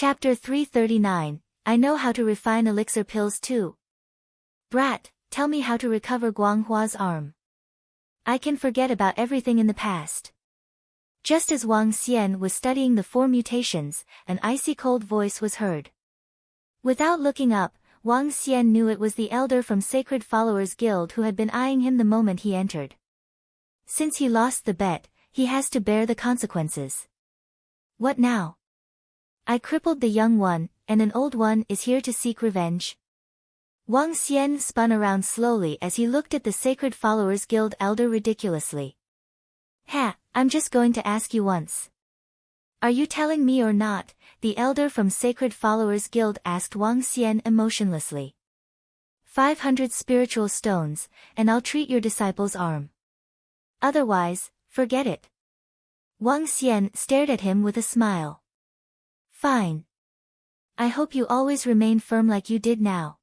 Chapter 339, I know how to refine elixir pills too. Brat, tell me how to recover Guanghua's arm. I can forget about everything in the past. Just as Wang Xian was studying the 4 mutations, an icy cold voice was heard. Without looking up, Wang Xian knew it was the elder from Sacred Followers Guild who had been eyeing him the moment he entered. Since he lost the bet, he has to bear the consequences. What now? I crippled the young one, and an old one is here to seek revenge. Wang Xian spun around slowly as he looked at the Sacred Followers Guild elder ridiculously. Ha, I'm just going to ask you once. Are you telling me or not? The elder from Sacred Followers Guild asked Wang Xian emotionlessly. 500 spiritual stones, and I'll treat your disciple's arm. Otherwise, forget it. Wang Xian stared at him with a smile. Fine. I hope you always remain firm like you did now.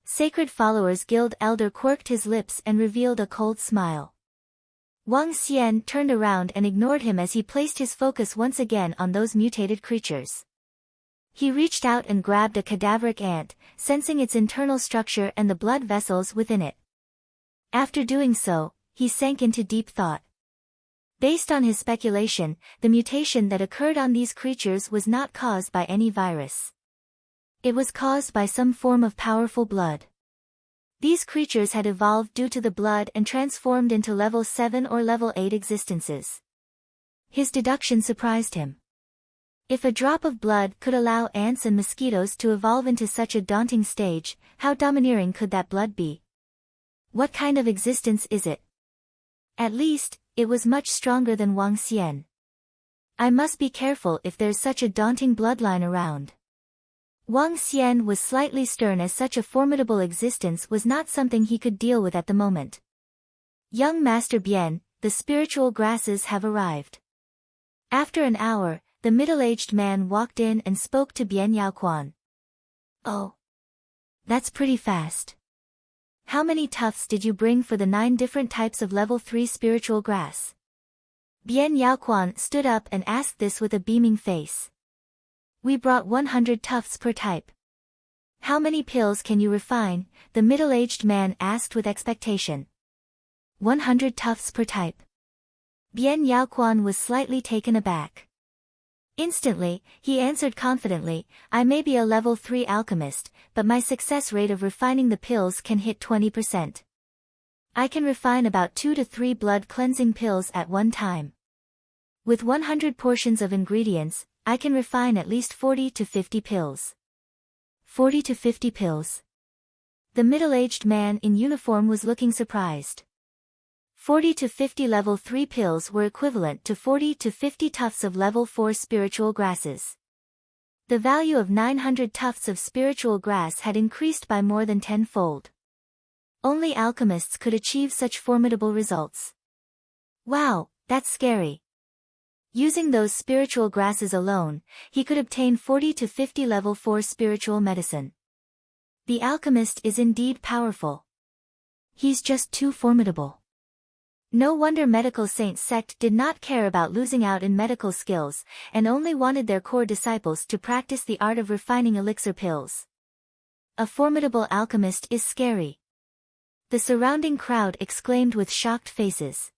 Sacred Followers Guild elder quirked his lips and revealed a cold smile. Wang Xian turned around and ignored him as he placed his focus once again on those mutated creatures. He reached out and grabbed a cadaveric ant, sensing its internal structure and the blood vessels within it. After doing so, he sank into deep thought. Based on his speculation, the mutation that occurred on these creatures was not caused by any virus. It was caused by some form of powerful blood. These creatures had evolved due to the blood and transformed into level 7 or level 8 existences. His deduction surprised him. If a drop of blood could allow ants and mosquitoes to evolve into such a daunting stage, how domineering could that blood be? What kind of existence is it? At least, it was much stronger than Wang Xian. I must be careful if there's such a daunting bloodline around. Wang Xian was slightly stern as such a formidable existence was not something he could deal with at the moment. Young Master Bian, the spiritual grasses have arrived. After an hour, the middle-aged man walked in and spoke to Bian Yaoquan. Oh. That's pretty fast. How many tufts did you bring for the 9 different types of level 3 spiritual grass? Bian Yaoquan stood up and asked this with a beaming face. We brought 100 tufts per type. How many pills can you refine? The middle-aged man asked with expectation. 100 tufts per type. Bian Yaoquan was slightly taken aback. Instantly, he answered confidently, I may be a level 3 alchemist, but my success rate of refining the pills can hit 20%. I can refine about 2 to 3 blood cleansing pills at one time. With 100 portions of ingredients, I can refine at least 40 to 50 pills. 40 to 50 pills. The middle-aged man in uniform was looking surprised. 40 to 50 level 3 pills were equivalent to 40 to 50 tufts of level 4 spiritual grasses. The value of 900 tufts of spiritual grass had increased by more than 10-fold. Only alchemists could achieve such formidable results. Wow, that's scary. Using those spiritual grasses alone, he could obtain 40 to 50 level 4 spiritual medicine. The alchemist is indeed powerful. He's just too formidable. No wonder medical saint sect did not care about losing out in medical skills, and only wanted their core disciples to practice the art of refining elixir pills. A formidable alchemist is scary. The surrounding crowd exclaimed with shocked faces.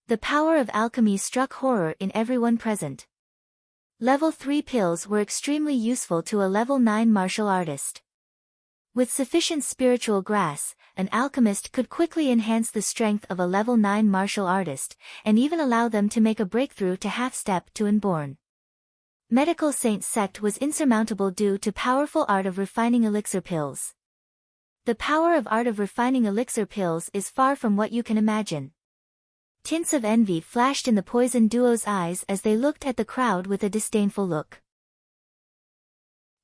The power of alchemy struck horror in everyone present. Level 3 pills were extremely useful to a level 9 martial artist. With sufficient spiritual grass, an alchemist could quickly enhance the strength of a level 9 martial artist, and even allow them to make a breakthrough to half-step to inborn. Medical saint sect was insurmountable due to powerful art of refining elixir pills. The power of art of refining elixir pills is far from what you can imagine. Tints of envy flashed in the poison duo's eyes as they looked at the crowd with a disdainful look.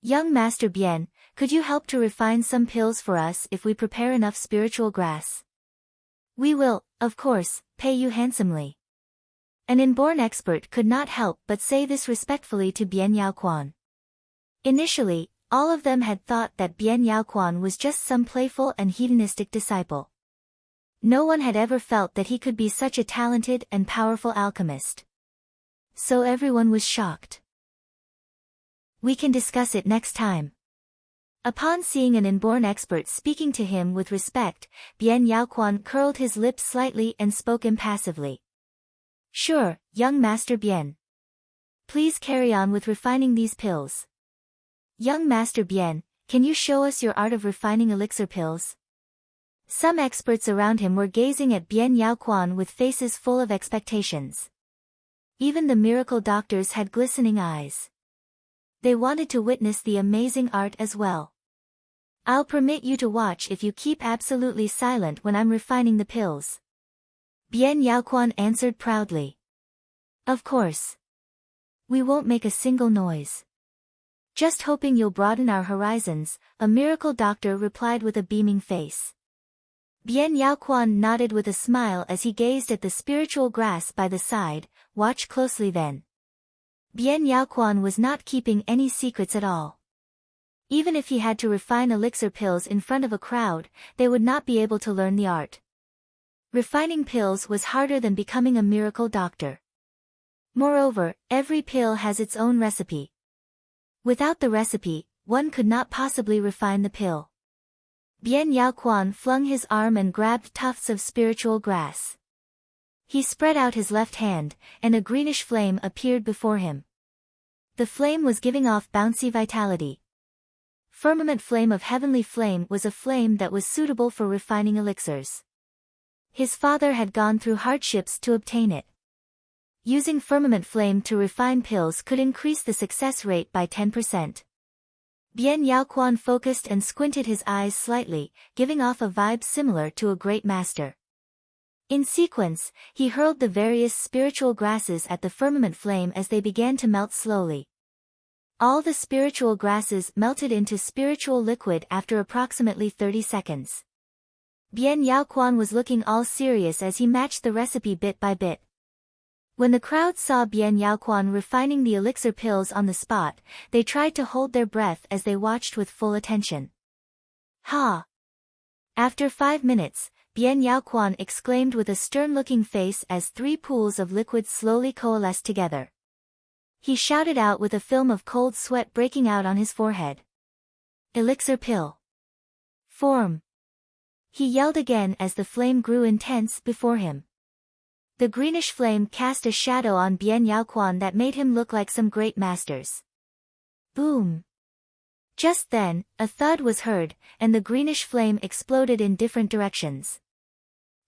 Young Master Bian, could you help to refine some pills for us if we prepare enough spiritual grass? We will, of course, pay you handsomely. An inborn expert could not help but say this respectfully to Bian Yaoquan. Initially, all of them had thought that Bian Yaoquan was just some playful and hedonistic disciple. No one had ever felt that he could be such a talented and powerful alchemist. So everyone was shocked. We can discuss it next time. Upon seeing an inborn expert speaking to him with respect, Bian Yaoquan curled his lips slightly and spoke impassively. Sure, young Master Bian. Please carry on with refining these pills. Young Master Bian, can you show us your art of refining elixir pills? Some experts around him were gazing at Bian Yaoquan with faces full of expectations. Even the miracle doctors had glistening eyes. They wanted to witness the amazing art as well. I'll permit you to watch if you keep absolutely silent when I'm refining the pills. Bian Yaoquan answered proudly. Of course. We won't make a single noise. Just hoping you'll broaden our horizons, a miracle doctor replied with a beaming face. Bian Yaoquan nodded with a smile as he gazed at the spiritual grass by the side. Watch closely then. Bian Yaoquan was not keeping any secrets at all. Even if he had to refine elixir pills in front of a crowd, they would not be able to learn the art. Refining pills was harder than becoming a miracle doctor. Moreover, every pill has its own recipe. Without the recipe, one could not possibly refine the pill. Bian Yaoquan flung his arm and grabbed tufts of spiritual grass. He spread out his left hand, and a greenish flame appeared before him. The flame was giving off bouncy vitality. Firmament flame of heavenly flame was a flame that was suitable for refining elixirs. His father had gone through hardships to obtain it. Using firmament flame to refine pills could increase the success rate by 10%. Bian Yaoquan focused and squinted his eyes slightly, giving off a vibe similar to a great master. In sequence, he hurled the various spiritual grasses at the firmament flame as they began to melt slowly. All the spiritual grasses melted into spiritual liquid after approximately 30 seconds. Bian Yaoquan was looking all serious as he matched the recipe bit by bit. When the crowd saw Bian Yaoquan refining the elixir pills on the spot, they tried to hold their breath as they watched with full attention. Ha! After 5 minutes, Bian Yaoquan exclaimed with a stern-looking face as 3 pools of liquid slowly coalesced together. He shouted out with a film of cold sweat breaking out on his forehead. Elixir pill. Form. He yelled again as the flame grew intense before him. The greenish flame cast a shadow on Bian Yaoquan that made him look like some great masters. Boom. Just then, a thud was heard, and the greenish flame exploded in different directions.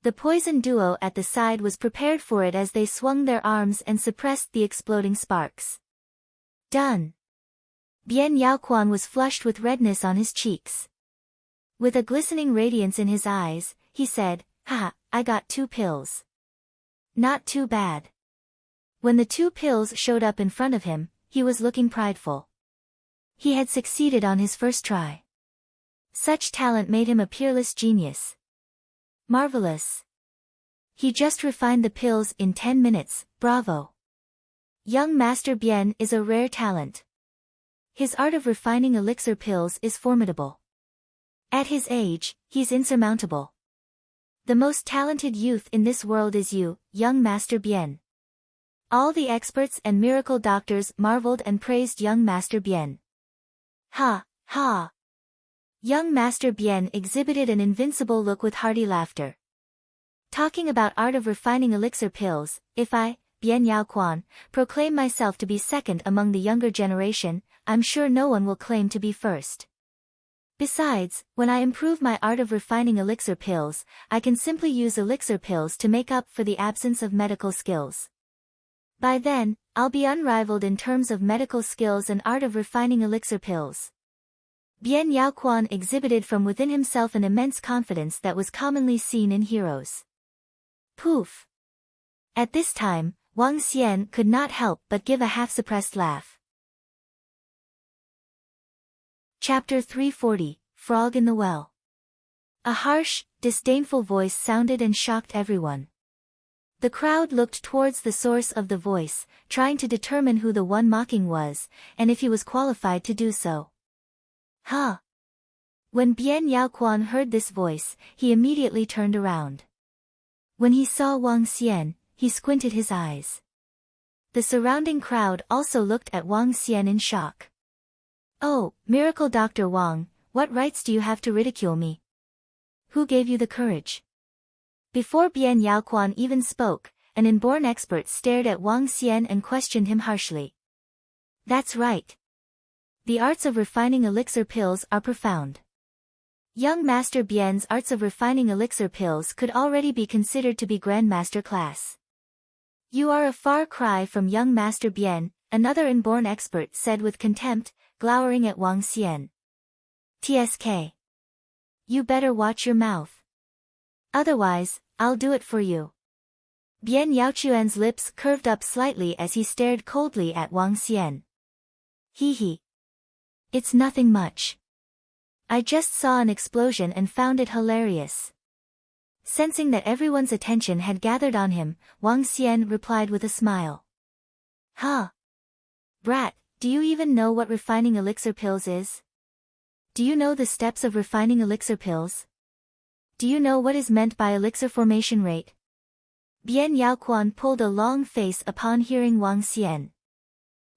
The poison duo at the side was prepared for it as they swung their arms and suppressed the exploding sparks. Done. Bian Yaoquan was flushed with redness on his cheeks. With a glistening radiance in his eyes, he said, "Haha, I got 2 pills. Not too bad." When the 2 pills showed up in front of him, he was looking prideful. He had succeeded on his first try. Such talent made him a peerless genius. Marvelous. He just refined the pills in 10 minutes, bravo. Young Master Bian is a rare talent. His art of refining elixir pills is formidable. At his age, he's insurmountable. The most talented youth in this world is you, young Master Bian. All the experts and miracle doctors marveled and praised young Master Bian. Ha, ha. Young Master Bian exhibited an invincible look with hearty laughter. Talking about art of refining elixir pills, if I, Bian Yaoquan, proclaim myself to be second among the younger generation, I'm sure no one will claim to be first. Besides, when I improve my art of refining elixir pills, I can simply use elixir pills to make up for the absence of medical skills. By then, I'll be unrivaled in terms of medical skills and art of refining elixir pills. Bian Yaoquan exhibited from within himself an immense confidence that was commonly seen in heroes. Poof! At this time, Wang Xian could not help but give a half-suppressed laugh. Chapter 340, Frog in the Well. A harsh, disdainful voice sounded and shocked everyone. The crowd looked towards the source of the voice, trying to determine who the one mocking was, and if he was qualified to do so. Huh! When Bian Yaoquan heard this voice, he immediately turned around. When he saw Wang Xian, he squinted his eyes. The surrounding crowd also looked at Wang Xian in shock. Oh, Miracle Dr. Wang, what rights do you have to ridicule me? Who gave you the courage? Before Bian Yaoquan even spoke, an inborn expert stared at Wang Xian and questioned him harshly. That's right. The arts of refining elixir pills are profound. Young Master Bian's arts of refining elixir pills could already be considered to be Grandmaster class. You are a far cry from young Master Bian, another inborn expert said with contempt, glowering at Wang Xian. TSK. You better watch your mouth. Otherwise, I'll do it for you. Bian Yaochuan's lips curved up slightly as he stared coldly at Wang Xian. Hee. It's nothing much. I just saw an explosion and found it hilarious. Sensing that everyone's attention had gathered on him, Wang Xian replied with a smile. Huh? Brat, do you even know what refining elixir pills is? Do you know the steps of refining elixir pills? Do you know what is meant by elixir formation rate? Bian Yaoquan pulled a long face upon hearing Wang Xian.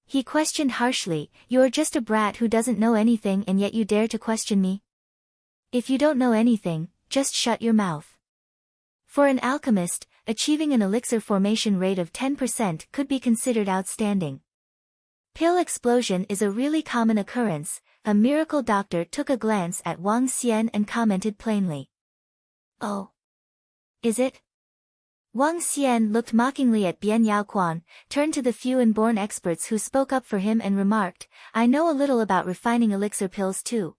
He questioned harshly, you're just a brat who doesn't know anything and yet you dare to question me? If you don't know anything, just shut your mouth. For an alchemist, achieving an elixir formation rate of 10% could be considered outstanding. Pill explosion is a really common occurrence. A miracle doctor took a glance at Wang Xian and commented plainly. Oh. Is it? Wang Xian looked mockingly at Bian Yaoquan, turned to the few inborn experts who spoke up for him and remarked, I know a little about refining elixir pills too.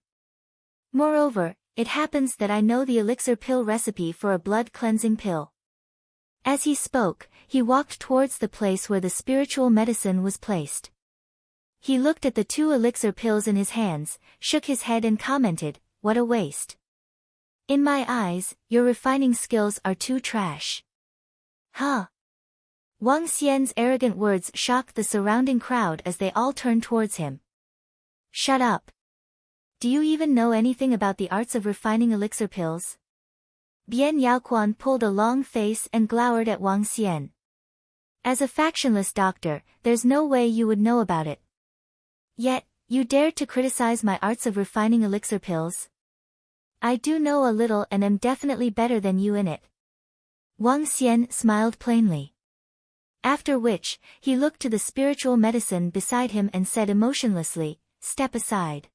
Moreover, it happens that I know the elixir pill recipe for a blood cleansing pill. As he spoke, he walked towards the place where the spiritual medicine was placed. He looked at the 2 elixir pills in his hands, shook his head and commented, what a waste. In my eyes, your refining skills are too trash. Huh? Wang Xian's arrogant words shocked the surrounding crowd as they all turned towards him. Shut up. Do you even know anything about the arts of refining elixir pills? Bian Yaoquan pulled a long face and glowered at Wang Xian. As a factionless doctor, there's no way you would know about it. Yet, you dared to criticize my arts of refining elixir pills? I do know a little and am definitely better than you in it. Wang Xian smiled plainly. After which, he looked to the spiritual medicine beside him and said emotionlessly, step aside.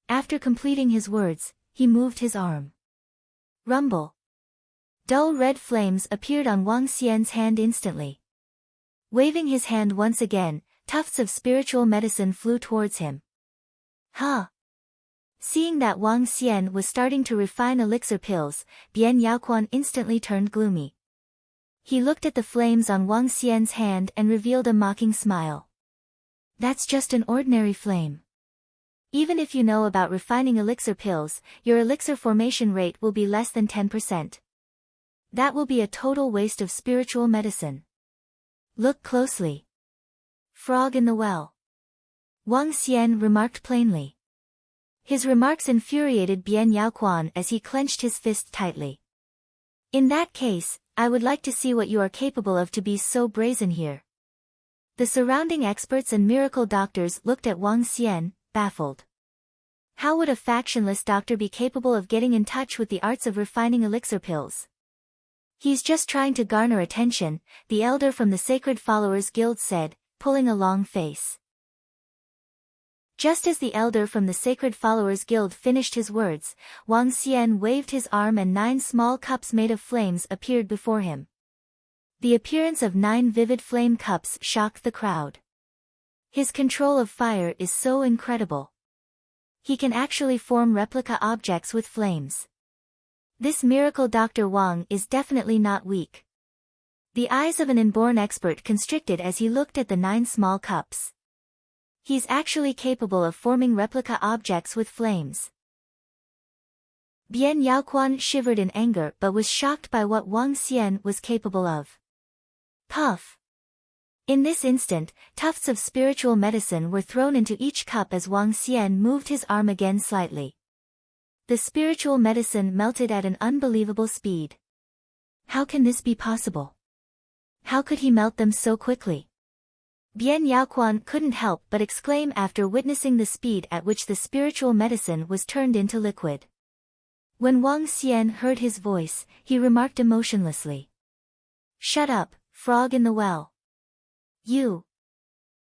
After completing his words, he moved his arm. Rumble. Dull red flames appeared on Wang Xian's hand instantly. Waving his hand once again, tufts of spiritual medicine flew towards him. Huh? Seeing that Wang Xian was starting to refine elixir pills, Bian Yaoquan instantly turned gloomy. He looked at the flames on Wang Xian's hand and revealed a mocking smile. That's just an ordinary flame. Even if you know about refining elixir pills, your elixir formation rate will be less than 10%. That will be a total waste of spiritual medicine. Look closely. Frog in the well. Wang Xian remarked plainly. His remarks infuriated Bian Yaoquan as he clenched his fist tightly. In that case, I would like to see what you are capable of to be so brazen here. The surrounding experts and miracle doctors looked at Wang Xian, baffled. How would a factionless doctor be capable of getting in touch with the arts of refining elixir pills? He's just trying to garner attention, the elder from the Sacred Followers Guild said, pulling a long face. Just as the elder from the Sacred Followers Guild finished his words, Wang Xian waved his arm and 9 small cups made of flames appeared before him. The appearance of 9 vivid flame cups shocked the crowd. His control of fire is so incredible. He can actually form replica objects with flames. This miracle Dr. Wang is definitely not weak. The eyes of an inborn expert constricted as he looked at the 9 small cups. He's actually capable of forming replica objects with flames. Bian Yaoquan shivered in anger but was shocked by what Wang Xian was capable of. Puff! In this instant, tufts of spiritual medicine were thrown into each cup as Wang Xian moved his arm again slightly. The spiritual medicine melted at an unbelievable speed. How can this be possible? How could he melt them so quickly? Bien Yaoquan couldn't help but exclaim after witnessing the speed at which the spiritual medicine was turned into liquid. When Wang Xian heard his voice, he remarked emotionlessly. "Shut up, frog in the well. You."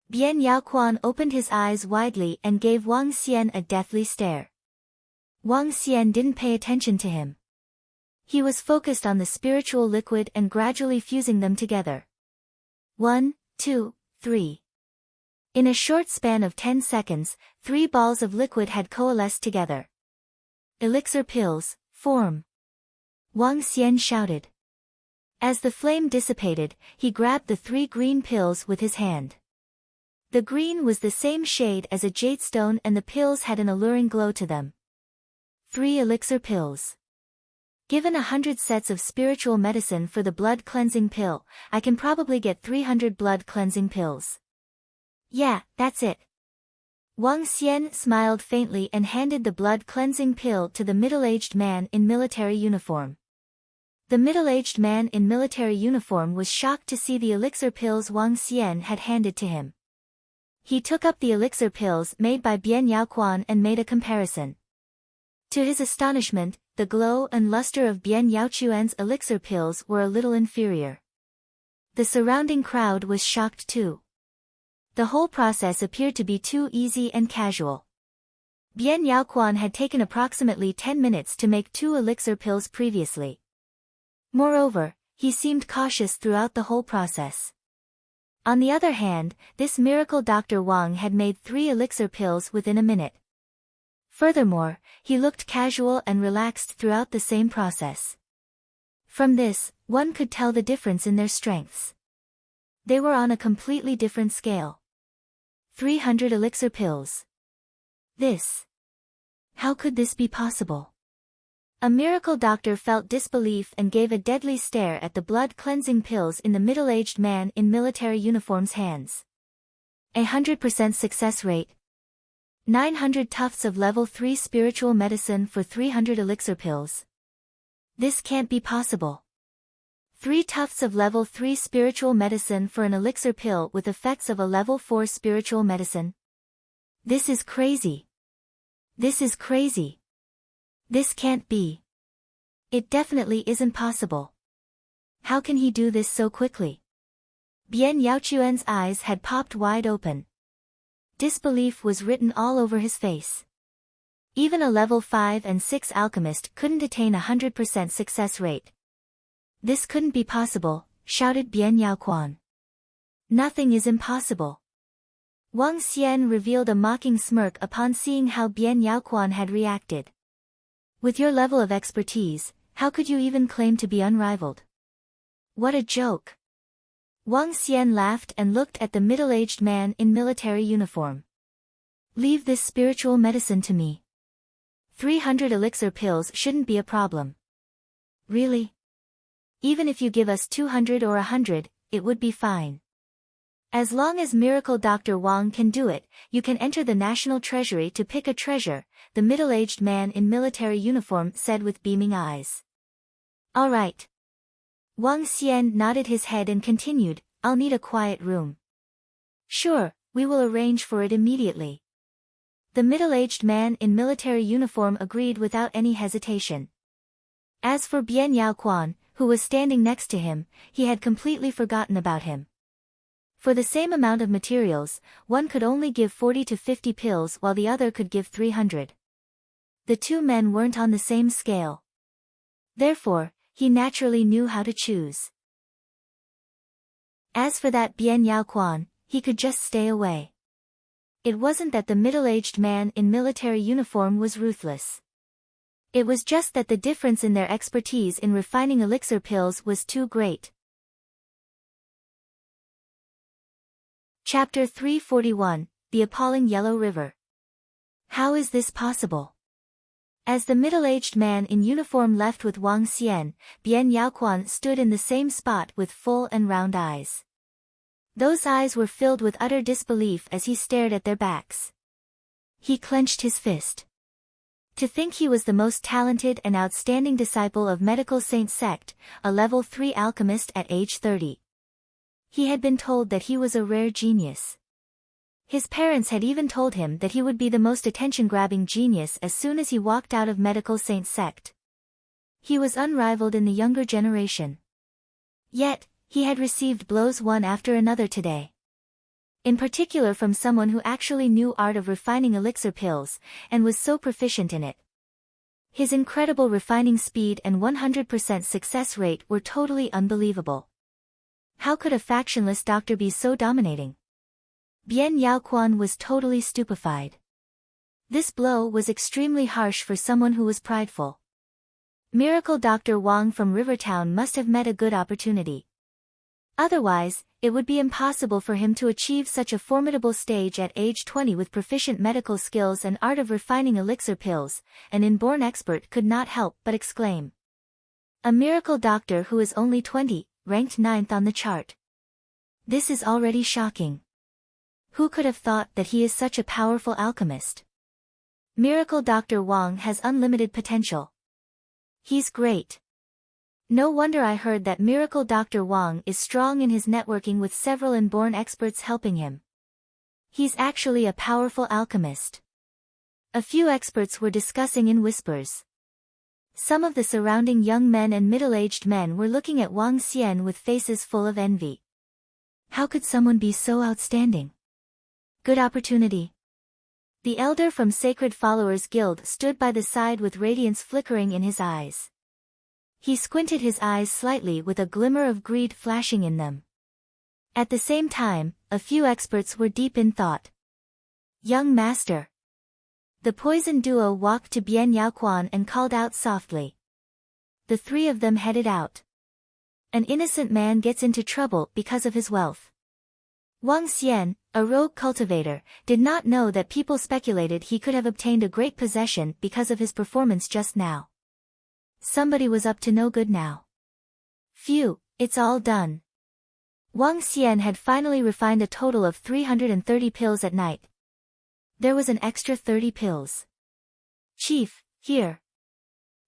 Bien Yaoquan opened his eyes widely and gave Wang Xian a deathly stare. Wang Xian didn't pay attention to him. He was focused on the spiritual liquid and gradually fusing them together. 1, 2, 3. In a short span of 10 seconds, 3 balls of liquid had coalesced together. "Elixir pills, form!" Wang Xian shouted. As the flame dissipated, he grabbed the 3 green pills with his hand. The green was the same shade as a jade stone and the pills had an alluring glow to them. 3 elixir pills. Given 100 sets of spiritual medicine for the blood cleansing pill, I can probably get 300 blood cleansing pills. Yeah, that's it. Wang Xian smiled faintly and handed the blood cleansing pill to the middle-aged man in military uniform. The middle-aged man in military uniform was shocked to see the elixir pills Wang Xian had handed to him. He took up the elixir pills made by Bien Yaoquan and made a comparison. To his astonishment, the glow and luster of Bien Yaoquan's elixir pills were a little inferior. The surrounding crowd was shocked too. The whole process appeared to be too easy and casual. Bien Yaoquan had taken approximately 10 minutes to make 2 elixir pills previously. Moreover, he seemed cautious throughout the whole process. On the other hand, this miracle Dr. Wang had made 3 elixir pills within a minute. Furthermore, he looked casual and relaxed throughout the same process. From this, one could tell the difference in their strengths. They were on a completely different scale. 300 elixir pills. How could this be possible? A miracle doctor felt disbelief and gave a deadly stare at the blood-cleansing pills in the middle-aged man in military uniform's hands. 100% success rate. 900 tufts of level 3 spiritual medicine for 300 elixir pills. This can't be possible. 3 tufts of level 3 spiritual medicine for an elixir pill with effects of a level 4 spiritual medicine. This is crazy. This is crazy. This can't be. It definitely isn't possible. How can he do this so quickly? Bien Yaoquan's eyes had popped wide open. Disbelief was written all over his face. Even a level 5 and 6 alchemist couldn't attain 100% success rate. This couldn't be possible, shouted Bien Yaoquan. Nothing is impossible. Wang Xian revealed a mocking smirk upon seeing how Bien Yaoquan had reacted. With your level of expertise, how could you even claim to be unrivaled? What a joke. Wang Xian laughed and looked at the middle-aged man in military uniform. Leave this spiritual medicine to me. 300 elixir pills shouldn't be a problem. Really? Even if you give us 200 or 100, it would be fine. As long as Miracle Dr. Wang can do it, you can enter the national treasury to pick a treasure, the middle-aged man in military uniform said with beaming eyes. All right. Wang Xian nodded his head and continued, I'll need a quiet room. Sure, we will arrange for it immediately. The middle-aged man in military uniform agreed without any hesitation. As for Bien Yaoquan, who was standing next to him, he had completely forgotten about him. For the same amount of materials, one could only give 40 to 50 pills while the other could give 300. The two men weren't on the same scale. Therefore, he naturally knew how to choose. As for that Bien Yaoquan, he could just stay away. It wasn't that the middle-aged man in military uniform was ruthless. It was just that the difference in their expertise in refining elixir pills was too great. Chapter 341, The Appalling Yellow River. How is this possible? As the middle-aged man in uniform left with Wang Xian, Bien Yaoquan stood in the same spot with full and round eyes. Those eyes were filled with utter disbelief as he stared at their backs. He clenched his fist. To think he was the most talented and outstanding disciple of Medical Saint Sect, a level 3 alchemist at age 30. He had been told that he was a rare genius. His parents had even told him that he would be the most attention-grabbing genius as soon as he walked out of medical saint sect. He was unrivaled in the younger generation. Yet, he had received blows one after another today. In particular from someone who actually knew art of refining elixir pills, and was so proficient in it. His incredible refining speed and 100% success rate were totally unbelievable. How could a factionless doctor be so dominating? Bian Yaoquan was totally stupefied. This blow was extremely harsh for someone who was prideful. Miracle Dr. Wang from Rivertown must have met a good opportunity. Otherwise, it would be impossible for him to achieve such a formidable stage at age 20 with proficient medical skills and art of refining elixir pills. An inborn expert could not help but exclaim. A miracle doctor who is only 20, ranked 9th on the chart. This is already shocking. Who could have thought that he is such a powerful alchemist? Miracle Dr. Wang has unlimited potential. He's great. No wonder I heard that Miracle Dr. Wang is strong in his networking with several inborn experts helping him. He's actually a powerful alchemist. A few experts were discussing in whispers. Some of the surrounding young men and middle-aged men were looking at Wang Xian with faces full of envy. How could someone be so outstanding? Good opportunity. The elder from Sacred Followers Guild stood by the side with radiance flickering in his eyes. He squinted his eyes slightly with a glimmer of greed flashing in them. At the same time, a few experts were deep in thought. Young master. The poison duo walked to Bian Yaoquan and called out softly. The three of them headed out. An innocent man gets into trouble because of his wealth. Wang Xian, a rogue cultivator, did not know that people speculated he could have obtained a great possession because of his performance just now. Somebody was up to no good now. Phew, it's all done. Wang Xian had finally refined a total of 330 pills at night. There was an extra 30 pills. Chief, here.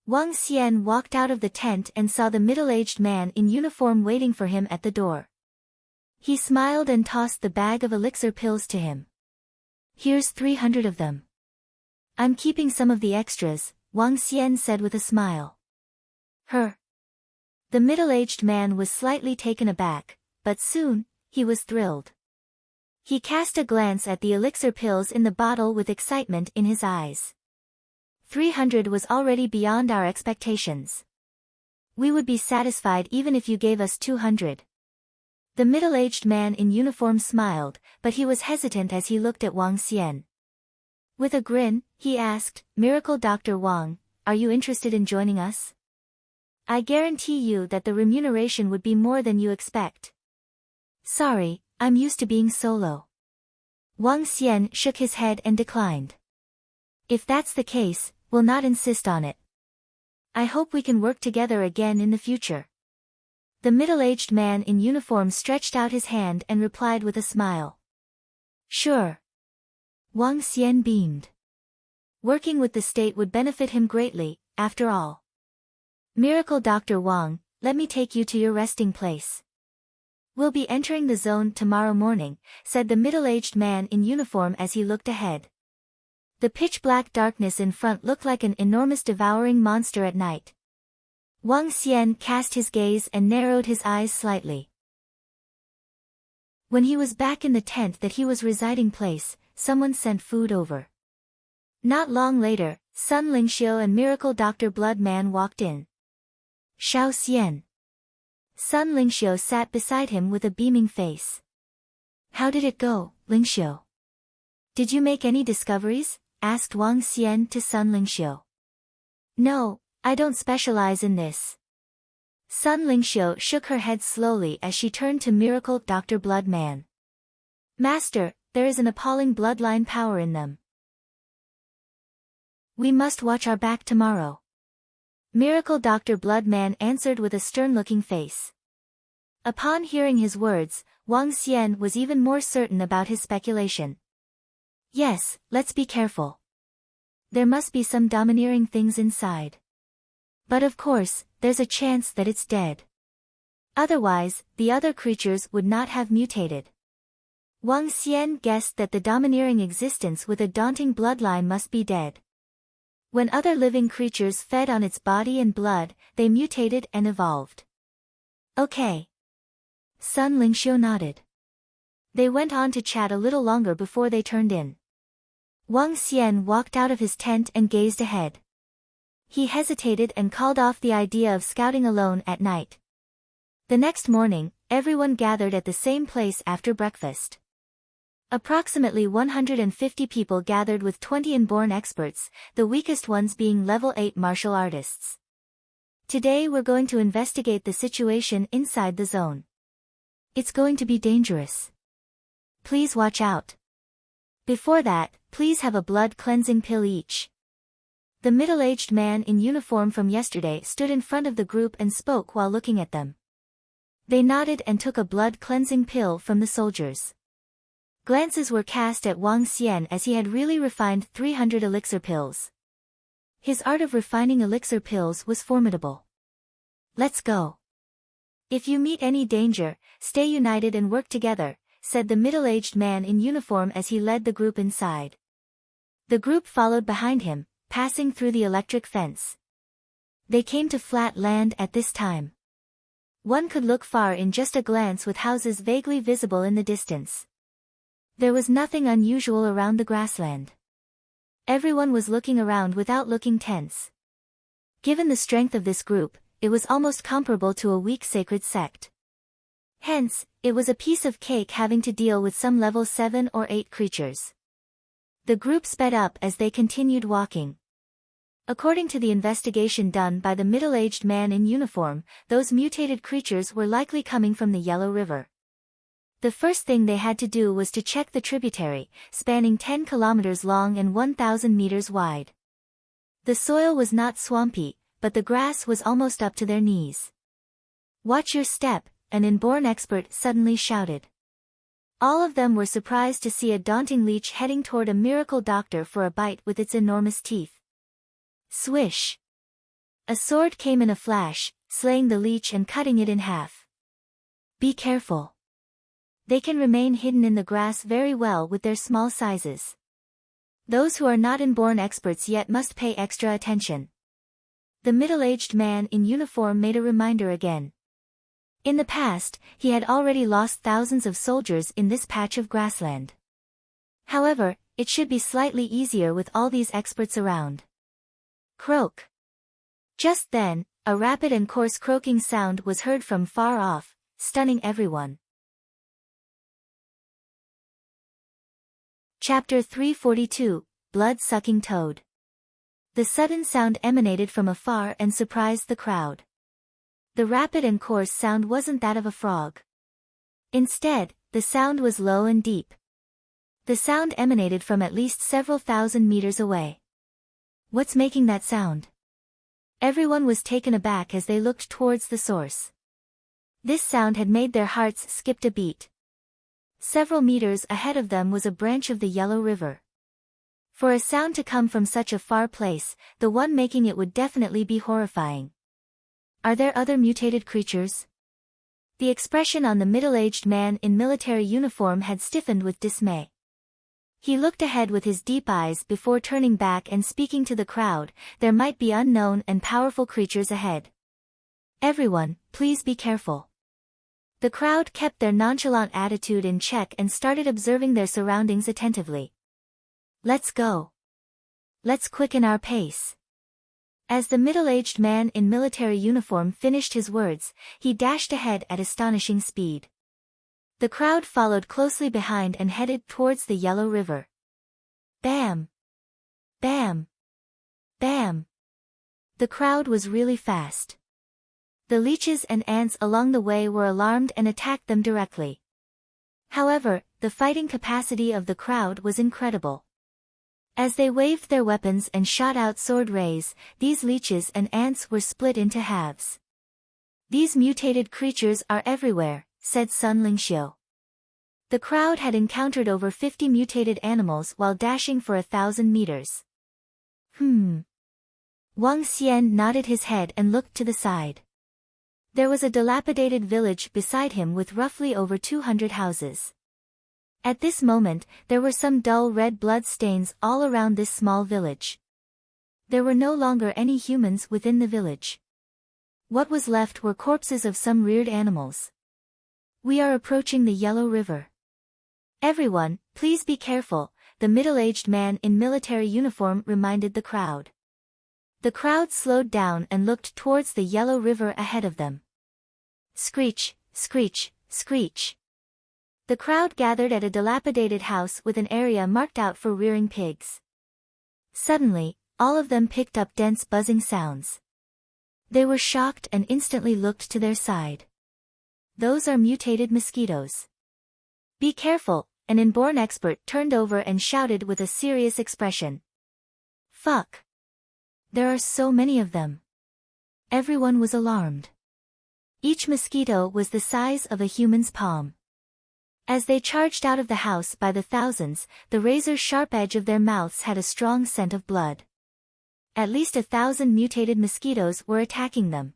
Wang Xian walked out of the tent and saw the middle-aged man in uniform waiting for him at the door. He smiled and tossed the bag of elixir pills to him. Here's 300 of them. I'm keeping some of the extras, Wang Xian said with a smile. Her. The middle-aged man was slightly taken aback, but soon, he was thrilled. He cast a glance at the elixir pills in the bottle with excitement in his eyes. 300 was already beyond our expectations. We would be satisfied even if you gave us 200. The middle-aged man in uniform smiled, but he was hesitant as he looked at Wang Xian. With a grin, he asked, Miracle Dr. Wang, are you interested in joining us? I guarantee you that the remuneration would be more than you expect. Sorry, I'm used to being solo. Wang Xian shook his head and declined. If that's the case, we'll not insist on it. I hope we can work together again in the future. The middle-aged man in uniform stretched out his hand and replied with a smile. Sure. Wang Xian beamed. Working with the state would benefit him greatly, after all. Miracle Dr. Wang, let me take you to your resting place. We'll be entering the zone tomorrow morning, said the middle-aged man in uniform as he looked ahead. The pitch-black darkness in front looked like an enormous devouring monster at night. Wang Xian cast his gaze and narrowed his eyes slightly. When he was back in the tent that he was residing place, someone sent food over. Not long later, Sun Lingxiu and Miracle Dr. Bloodman walked in. Xiao Xian. Sun Lingxiu sat beside him with a beaming face. How did it go, Lingxiu? Did you make any discoveries? Asked Wang Xian to Sun Lingxiu. No, I don't specialize in this. Sun Lingxiu shook her head slowly as she turned to Miracle Dr. Bloodman. Master, there is an appalling bloodline power in them. We must watch our back tomorrow. Miracle Dr. Bloodman answered with a stern-looking face. Upon hearing his words, Wang Xian was even more certain about his speculation. Yes, let's be careful. There must be some domineering things inside. But of course, there's a chance that it's dead. Otherwise, the other creatures would not have mutated. Wang Xian guessed that the domineering existence with a daunting bloodline must be dead. When other living creatures fed on its body and blood, they mutated and evolved. Okay. Sun Lingxiu nodded. They went on to chat a little longer before they turned in. Wang Xian walked out of his tent and gazed ahead. He hesitated and called off the idea of scouting alone at night. The next morning, everyone gathered at the same place after breakfast. Approximately 150 people gathered with 20 inborn experts, the weakest ones being level 8 martial artists. Today we're going to investigate the situation inside the zone. It's going to be dangerous. Please watch out. Before that, please have a blood cleansing pill each. The middle-aged man in uniform from yesterday stood in front of the group and spoke while looking at them. They nodded and took a blood cleansing pill from the soldiers. Glances were cast at Wang Xian as he had really refined 300 elixir pills. His art of refining elixir pills was formidable. Let's go. If you meet any danger, stay united and work together, said the middle-aged man in uniform as he led the group inside. The group followed behind him, passing through the electric fence. They came to flat land at this time. One could look far in just a glance with houses vaguely visible in the distance. There was nothing unusual around the grassland. Everyone was looking around without looking tense. Given the strength of this group, it was almost comparable to a weak sacred sect. Hence, it was a piece of cake having to deal with some level 7 or 8 creatures. The group sped up as they continued walking. According to the investigation done by the middle-aged man in uniform, those mutated creatures were likely coming from the Yellow River. The first thing they had to do was to check the tributary, spanning 10 kilometers long and 1,000 meters wide. The soil was not swampy, but the grass was almost up to their knees. Watch your step, an inborn expert suddenly shouted. All of them were surprised to see a daunting leech heading toward a miracle doctor for a bite with its enormous teeth. Swish! A sword came in a flash, slaying the leech and cutting it in half. Be careful. They can remain hidden in the grass very well with their small sizes. Those who are not inborn experts yet must pay extra attention. The middle-aged man in uniform made a reminder again. In the past, he had already lost thousands of soldiers in this patch of grassland. However, it should be slightly easier with all these experts around. Croak. Just then, a rapid and coarse croaking sound was heard from far off, stunning everyone. Chapter 342, Blood-Sucking Toad. The sudden sound emanated from afar and surprised the crowd. The rapid and coarse sound wasn't that of a frog. Instead, the sound was low and deep. The sound emanated from at least several thousand meters away. What's making that sound? Everyone was taken aback as they looked towards the source. This sound had made their hearts skip a beat. Several meters ahead of them was a branch of the Yellow River. For a sound to come from such a far place, the one making it would definitely be horrifying. Are there other mutated creatures? The expression on the middle-aged man in military uniform had stiffened with dismay. He looked ahead with his deep eyes before turning back and speaking to the crowd. There might be unknown and powerful creatures ahead. Everyone, please be careful. The crowd kept their nonchalant attitude in check and started observing their surroundings attentively. Let's go. Let's quicken our pace. As the middle-aged man in military uniform finished his words, he dashed ahead at astonishing speed. The crowd followed closely behind and headed towards the Yellow River. Bam! Bam! Bam! The crowd was really fast. The leeches and ants along the way were alarmed and attacked them directly. However, the fighting capacity of the crowd was incredible. As they waved their weapons and shot out sword rays, these leeches and ants were split into halves. These mutated creatures are everywhere, said Sun Lingxiu. The crowd had encountered over 50 mutated animals while dashing for 1,000 meters. Wang Xian nodded his head and looked to the side. There was a dilapidated village beside him with roughly over 200 houses. At this moment, there were some dull red blood stains all around this small village. There were no longer any humans within the village. What was left were corpses of some reared animals. We are approaching the Yellow River. Everyone, please be careful, the middle-aged man in military uniform reminded the crowd. The crowd slowed down and looked towards the Yellow River ahead of them. Screech, screech, screech. The crowd gathered at a dilapidated house with an area marked out for rearing pigs. Suddenly, all of them picked up dense buzzing sounds. They were shocked and instantly looked to their side. Those are mutated mosquitoes. Be careful, an inborn expert turned over and shouted with a serious expression. Fuck. There are so many of them. Everyone was alarmed. Each mosquito was the size of a human's palm. As they charged out of the house by the thousands, the razor-sharp edge of their mouths had a strong scent of blood. At least 1,000 mutated mosquitoes were attacking them.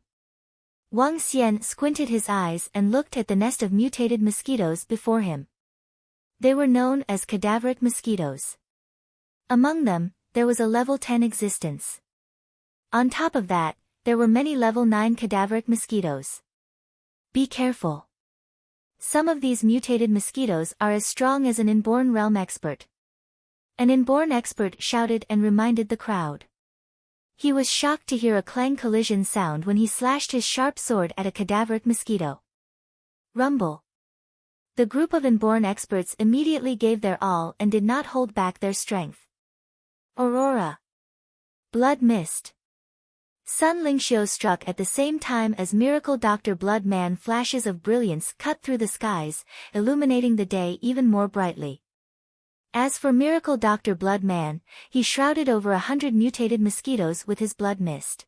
Wang Xian squinted his eyes and looked at the nest of mutated mosquitoes before him. They were known as cadaveric mosquitoes. Among them, there was a level 10 existence. On top of that, there were many level 9 cadaveric mosquitoes. Be careful. Some of these mutated mosquitoes are as strong as an inborn realm expert. An inborn expert shouted and reminded the crowd. He was shocked to hear a clang collision sound when he slashed his sharp sword at a cadaveric mosquito. Rumble. The group of inborn experts immediately gave their all and did not hold back their strength. Aurora. Blood mist. Sun Lingxiu struck at the same time as Miracle Dr. Blood Man. Flashes of brilliance cut through the skies, illuminating the day even more brightly. As for Miracle Dr. Blood Man, he shrouded over 100 mutated mosquitoes with his blood mist.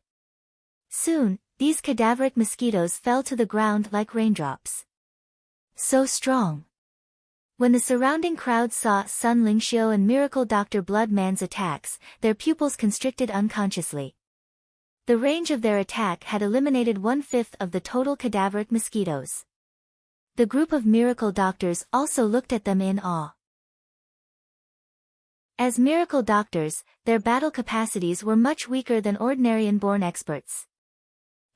Soon, these cadaveric mosquitoes fell to the ground like raindrops. So strong. When the surrounding crowd saw Sun Lingxiu and Miracle Dr. Blood Man's attacks, their pupils constricted unconsciously. The range of their attack had eliminated 1/5 of the total cadaveric mosquitoes. The group of miracle doctors also looked at them in awe. As miracle doctors, their battle capacities were much weaker than ordinary inborn experts.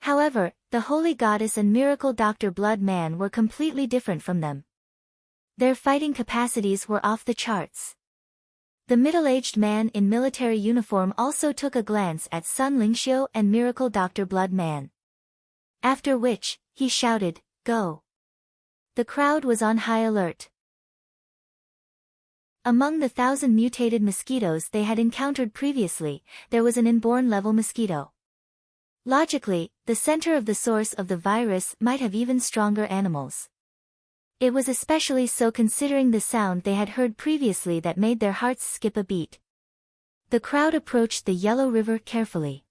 However, the Holy Goddess and Miracle Dr. Blood Man were completely different from them. Their fighting capacities were off the charts. The middle-aged man in military uniform also took a glance at Sun Lingxiu and Miracle Dr. Blood Man. After which, he shouted, "Go!" The crowd was on high alert. Among the 1,000 mutated mosquitoes they had encountered previously, there was an inborn level mosquito. Logically, the center of the source of the virus might have even stronger animals. It was especially so considering the sound they had heard previously that made their hearts skip a beat. The crowd approached the Yellow River carefully.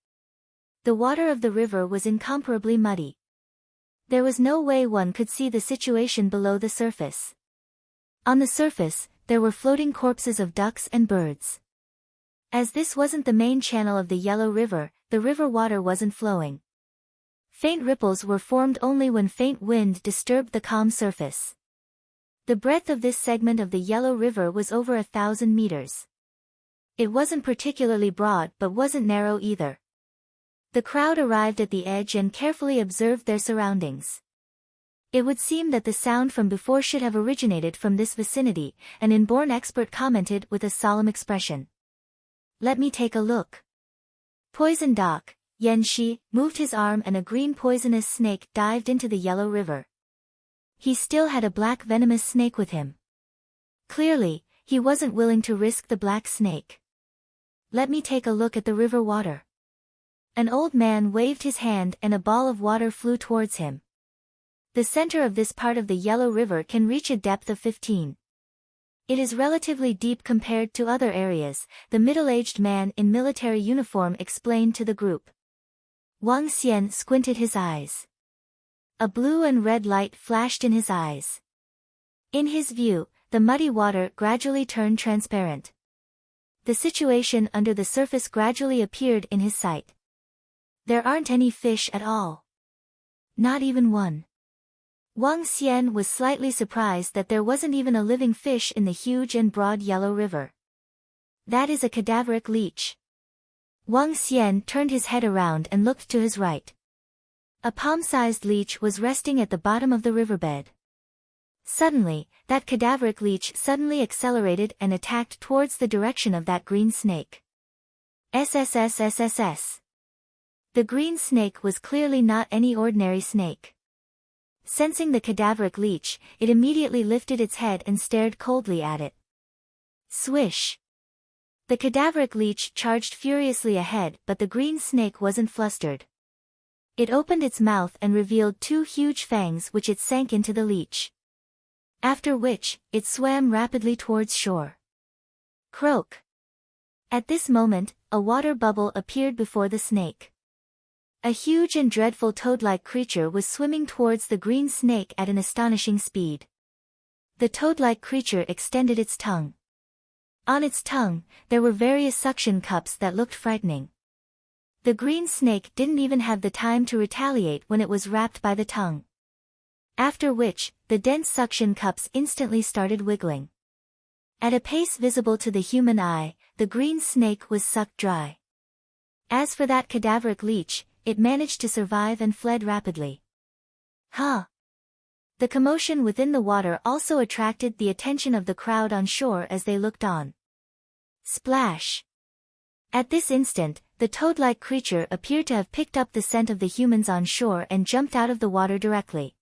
The water of the river was incomparably muddy. There was no way one could see the situation below the surface. On the surface, there were floating corpses of ducks and birds. As this wasn't the main channel of the Yellow River, the river water wasn't flowing. Faint ripples were formed only when faint wind disturbed the calm surface. The breadth of this segment of the Yellow River was over 1,000 meters. It wasn't particularly broad but wasn't narrow either. The crowd arrived at the edge and carefully observed their surroundings. It would seem that the sound from before should have originated from this vicinity, an inborn expert commented with a solemn expression. "Let me take a look." Poison Doc, Yan Shi, moved his arm and a green poisonous snake dived into the Yellow River. He still had a black venomous snake with him. Clearly, he wasn't willing to risk the black snake. "Let me take a look at the river water." An old man waved his hand and a ball of water flew towards him. The center of this part of the Yellow River can reach a depth of 15. It is relatively deep compared to other areas, the middle-aged man in military uniform explained to the group. Wang Xian squinted his eyes. A blue and red light flashed in his eyes. In his view, the muddy water gradually turned transparent. The situation under the surface gradually appeared in his sight. There aren't any fish at all. Not even one. Wang Xian was slightly surprised that there wasn't even a living fish in the huge and broad yellow river. That is a cadaveric leech. Wang Xian turned his head around and looked to his right. A palm-sized leech was resting at the bottom of the riverbed. Suddenly, that cadaveric leech suddenly accelerated and attacked towards the direction of that green snake. SSSSSS. The green snake was clearly not any ordinary snake. Sensing the cadaveric leech, it immediately lifted its head and stared coldly at it. Swish! The cadaveric leech charged furiously ahead, but the green snake wasn't flustered. It opened its mouth and revealed two huge fangs which it sank into the leech. After which, it swam rapidly towards shore. Croak! At this moment, a water bubble appeared before the snake. A huge and dreadful toad-like creature was swimming towards the green snake at an astonishing speed. The toad-like creature extended its tongue. On its tongue, there were various suction cups that looked frightening. The green snake didn't even have the time to retaliate when it was wrapped by the tongue. After which, the dense suction cups instantly started wiggling. At a pace visible to the human eye, the green snake was sucked dry. As for that cadaveric leech, it managed to survive and fled rapidly. Huh! The commotion within the water also attracted the attention of the crowd on shore as they looked on. Splash! At this instant, the toad-like creature appeared to have picked up the scent of the humans on shore and jumped out of the water directly.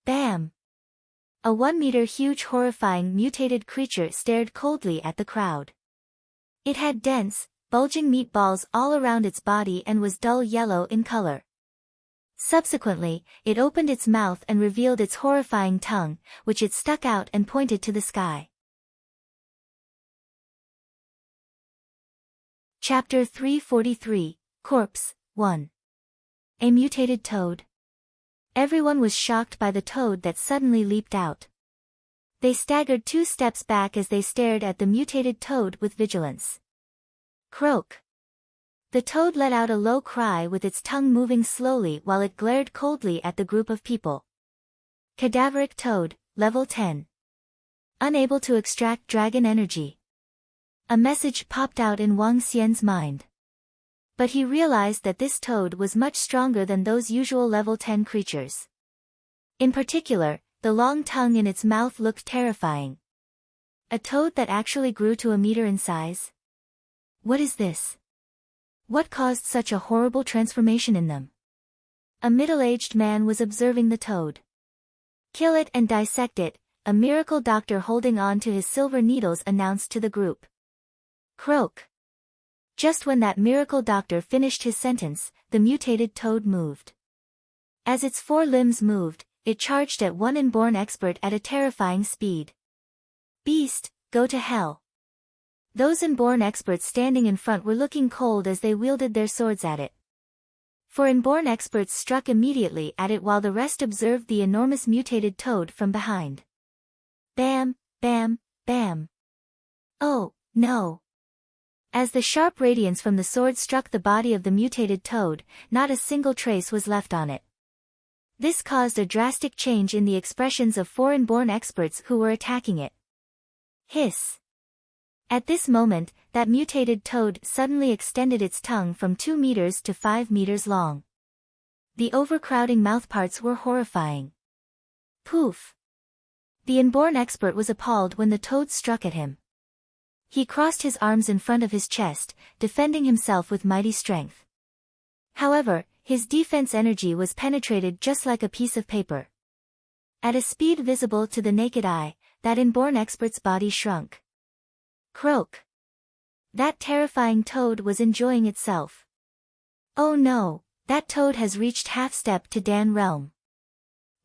Bam! A 1-meter huge horrifying mutated creature stared coldly at the crowd. It had dense, bulging meatballs all around its body and was dull yellow in color. Subsequently, it opened its mouth and revealed its horrifying tongue, which it stuck out and pointed to the sky. Chapter 343, Corpse, 1. A mutated toad. Everyone was shocked by the toad that suddenly leaped out. They staggered 2 steps back as they stared at the mutated toad with vigilance. Croak! The toad let out a low cry with its tongue moving slowly while it glared coldly at the group of people. Cadaveric toad, level 10. Unable to extract dragon energy. A message popped out in Wang Xian's mind. But he realized that this toad was much stronger than those usual level 10 creatures. In particular, the long tongue in its mouth looked terrifying. A toad that actually grew to 1 meter in size? What is this? What caused such a horrible transformation in them? A middle-aged man was observing the toad. Kill it and dissect it, a miracle doctor holding on to his silver needles announced to the group. Croak! Just when that miracle doctor finished his sentence, the mutated toad moved. As its 4 limbs moved, it charged at one inborn expert at a terrifying speed. Beast, go to hell! Those inborn experts standing in front were looking cold as they wielded their swords at it. For inborn experts struck immediately at it while the rest observed the enormous mutated toad from behind. Bam, bam, bam. Oh, no! As the sharp radiance from the sword struck the body of the mutated toad, not a single trace was left on it. This caused a drastic change in the expressions of 4 inborn experts who were attacking it. Hiss! At this moment, that mutated toad suddenly extended its tongue from 2 meters to 5 meters long. The overcrowding mouthparts were horrifying. Poof! The inborn expert was appalled when the toad struck at him. He crossed his arms in front of his chest, defending himself with mighty strength. However, his defense energy was penetrated just like a piece of paper. At a speed visible to the naked eye, that inborn expert's body shrunk. Croak! That terrifying toad was enjoying itself. Oh no, that toad has reached half-step to Dan realm.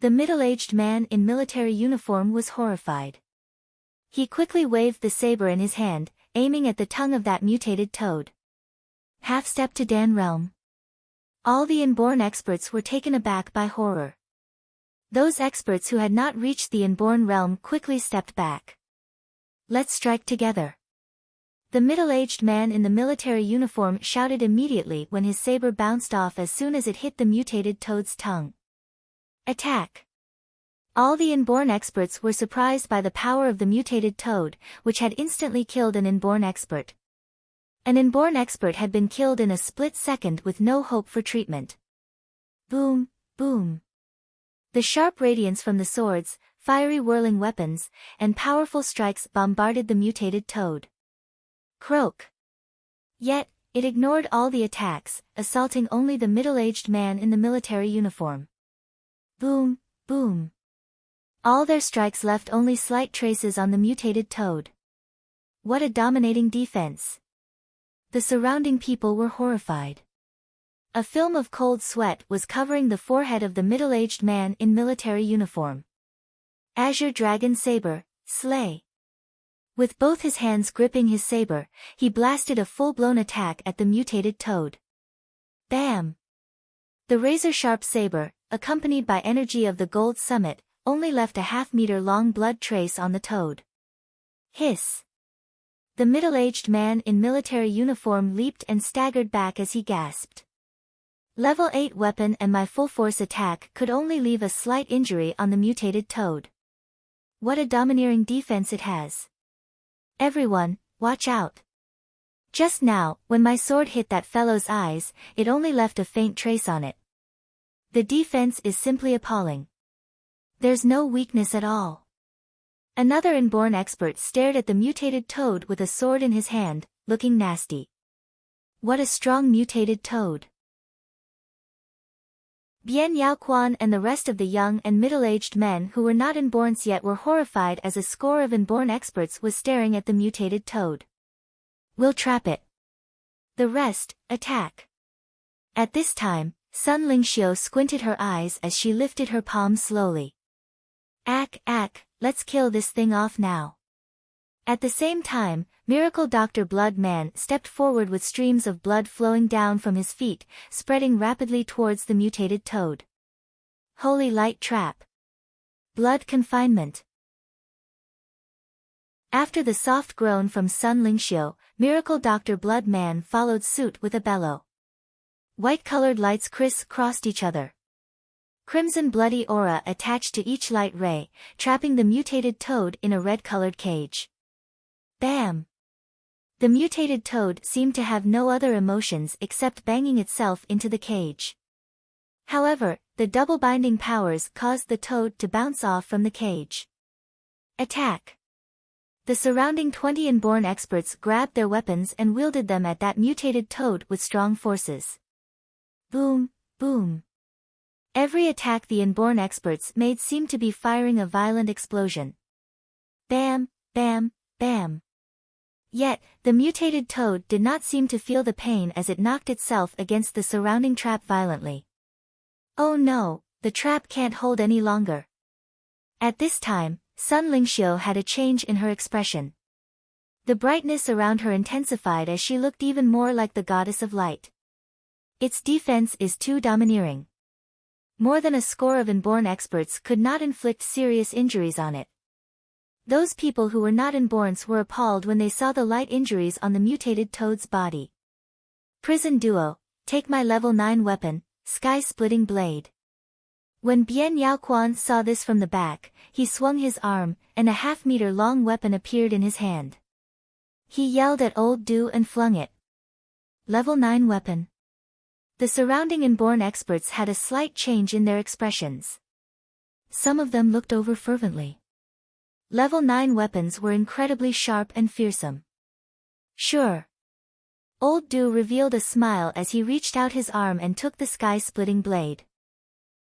The middle-aged man in military uniform was horrified. He quickly waved the saber in his hand, aiming at the tongue of that mutated toad. Half-step to Dan realm. All the inborn experts were taken aback by horror. Those experts who had not reached the inborn realm quickly stepped back. Let's strike together. The middle-aged man in the military uniform shouted immediately when his saber bounced off as soon as it hit the mutated toad's tongue. Attack! All the inborn experts were surprised by the power of the mutated toad, which had instantly killed an inborn expert. An inborn expert had been killed in a split second with no hope for treatment. Boom, boom. The sharp radiance from the swords, fiery whirling weapons, and powerful strikes bombarded the mutated toad. Croak. Yet, it ignored all the attacks, assaulting only the middle-aged man in the military uniform. Boom, boom. All their strikes left only slight traces on the mutated toad. What a dominating defense. The surrounding people were horrified. A film of cold sweat was covering the forehead of the middle-aged man in military uniform. Azure Dragon Saber, Slay. With both his hands gripping his saber, he blasted a full-blown attack at the mutated toad. Bam! The razor-sharp saber, accompanied by energy of the Gold Summit, only left a half-meter-long blood trace on the toad. Hiss! The middle-aged man in military uniform leaped and staggered back as he gasped. Level 8 weapon and my full-force attack could only leave a slight injury on the mutated toad. What a domineering defense it has. Everyone, watch out. Just now, when my sword hit that fellow's eyes, it only left a faint trace on it. The defense is simply appalling. There's no weakness at all. Another inborn expert stared at the mutated toad with a sword in his hand, looking nasty. What a strong mutated toad. Bian Yaoquan and the rest of the young and middle-aged men who were not inborns yet were horrified as a score of inborn experts was staring at the mutated toad. We'll trap it. The rest, attack. At this time, Sun Lingxiu squinted her eyes as she lifted her palm slowly. Ack, let's kill this thing off now. At the same time, Miracle Dr. Blood Man stepped forward with streams of blood flowing down from his feet, spreading rapidly towards the mutated toad. Holy light trap. Blood confinement. After the soft groan from Sun Lingxiu, Miracle Dr. Blood Man followed suit with a bellow. White-colored lights criss-crossed each other. Crimson bloody aura attached to each light ray, trapping the mutated toad in a red-colored cage. Bam! The mutated toad seemed to have no other emotions except banging itself into the cage. However, the double binding powers caused the toad to bounce off from the cage. Attack! The surrounding 20 inborn experts grabbed their weapons and wielded them at that mutated toad with strong forces. Boom, boom. Every attack the inborn experts made seemed to be firing a violent explosion. Bam, bam, bam. Yet, the mutated toad did not seem to feel the pain as it knocked itself against the surrounding trap violently. Oh no, the trap can't hold any longer. At this time, Sun Lingxiu had a change in her expression. The brightness around her intensified as she looked even more like the goddess of light. Its defense is too domineering. More than a score of inborn experts could not inflict serious injuries on it. Those people who were not inborns were appalled when they saw the light injuries on the mutated toad's body. Prison Duo, take my level 9 weapon, Sky-Splitting Blade. When Bian Yaoquan saw this from the back, he swung his arm, and a half-meter-long weapon appeared in his hand. He yelled at Old Du and flung it. Level 9 weapon. The surrounding inborn experts had a slight change in their expressions. Some of them looked over fervently. Level 9 weapons were incredibly sharp and fearsome. Sure. Old Du revealed a smile as he reached out his arm and took the sky-splitting blade.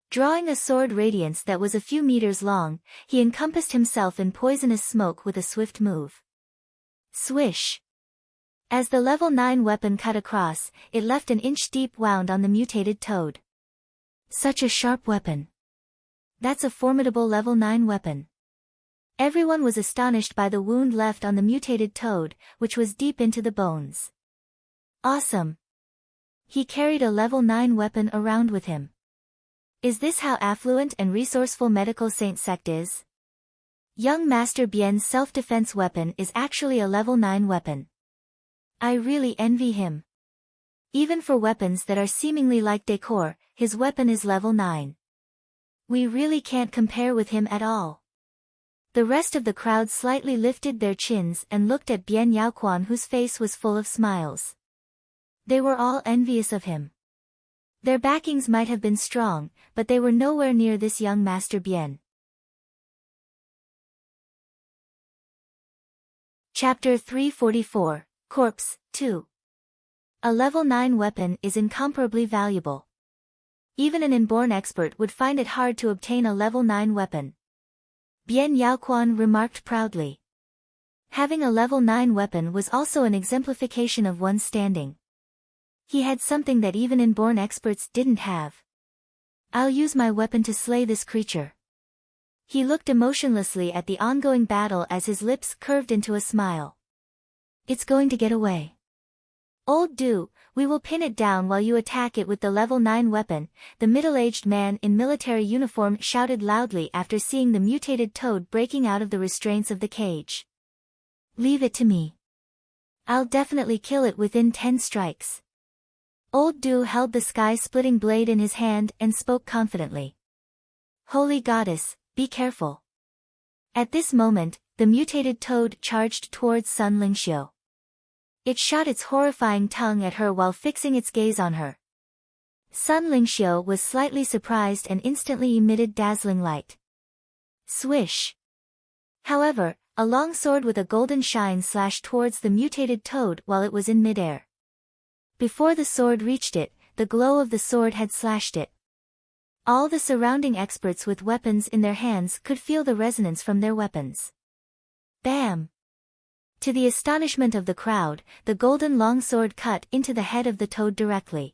Drawing a sword radiance that was a few meters long, he encompassed himself in poisonous smoke with a swift move. Swish! As the level 9 weapon cut across, it left an inch-deep wound on the mutated toad. Such a sharp weapon. That's a formidable level 9 weapon. Everyone was astonished by the wound left on the mutated toad, which was deep into the bones. Awesome! He carried a level 9 weapon around with him. Is this how affluent and resourceful Medical Saint Sect is? Young Master Bien's self-defense weapon is actually a level 9 weapon. I really envy him. Even for weapons that are seemingly like decor, his weapon is level 9. We really can't compare with him at all. The rest of the crowd slightly lifted their chins and looked at Bian Yaoquan, whose face was full of smiles. They were all envious of him. Their backings might have been strong, but they were nowhere near this young Master Bian. Chapter 344, Corpse 2. A level 9 weapon is incomparably valuable. Even an inborn expert would find it hard to obtain a level 9 weapon. Bian Yaoquan remarked proudly. Having a level 9 weapon was also an exemplification of one's standing. He had something that even inborn experts didn't have. I'll use my weapon to slay this creature. He looked emotionlessly at the ongoing battle as his lips curved into a smile. It's going to get away. Old Du, we will pin it down while you attack it with the level 9 weapon, the middle-aged man in military uniform shouted loudly after seeing the mutated toad breaking out of the restraints of the cage. Leave it to me. I'll definitely kill it within 10 strikes. Old Du held the sky-splitting blade in his hand and spoke confidently. Holy goddess, be careful. At this moment, the mutated toad charged towards Sun Lingxiu. It shot its horrifying tongue at her while fixing its gaze on her. Sun Lingxiu was slightly surprised and instantly emitted dazzling light. Swish! However, a long sword with a golden shine slashed towards the mutated toad while it was in midair. Before the sword reached it, the glow of the sword had slashed it. All the surrounding experts with weapons in their hands could feel the resonance from their weapons. Bam! To the astonishment of the crowd, the golden longsword cut into the head of the toad directly.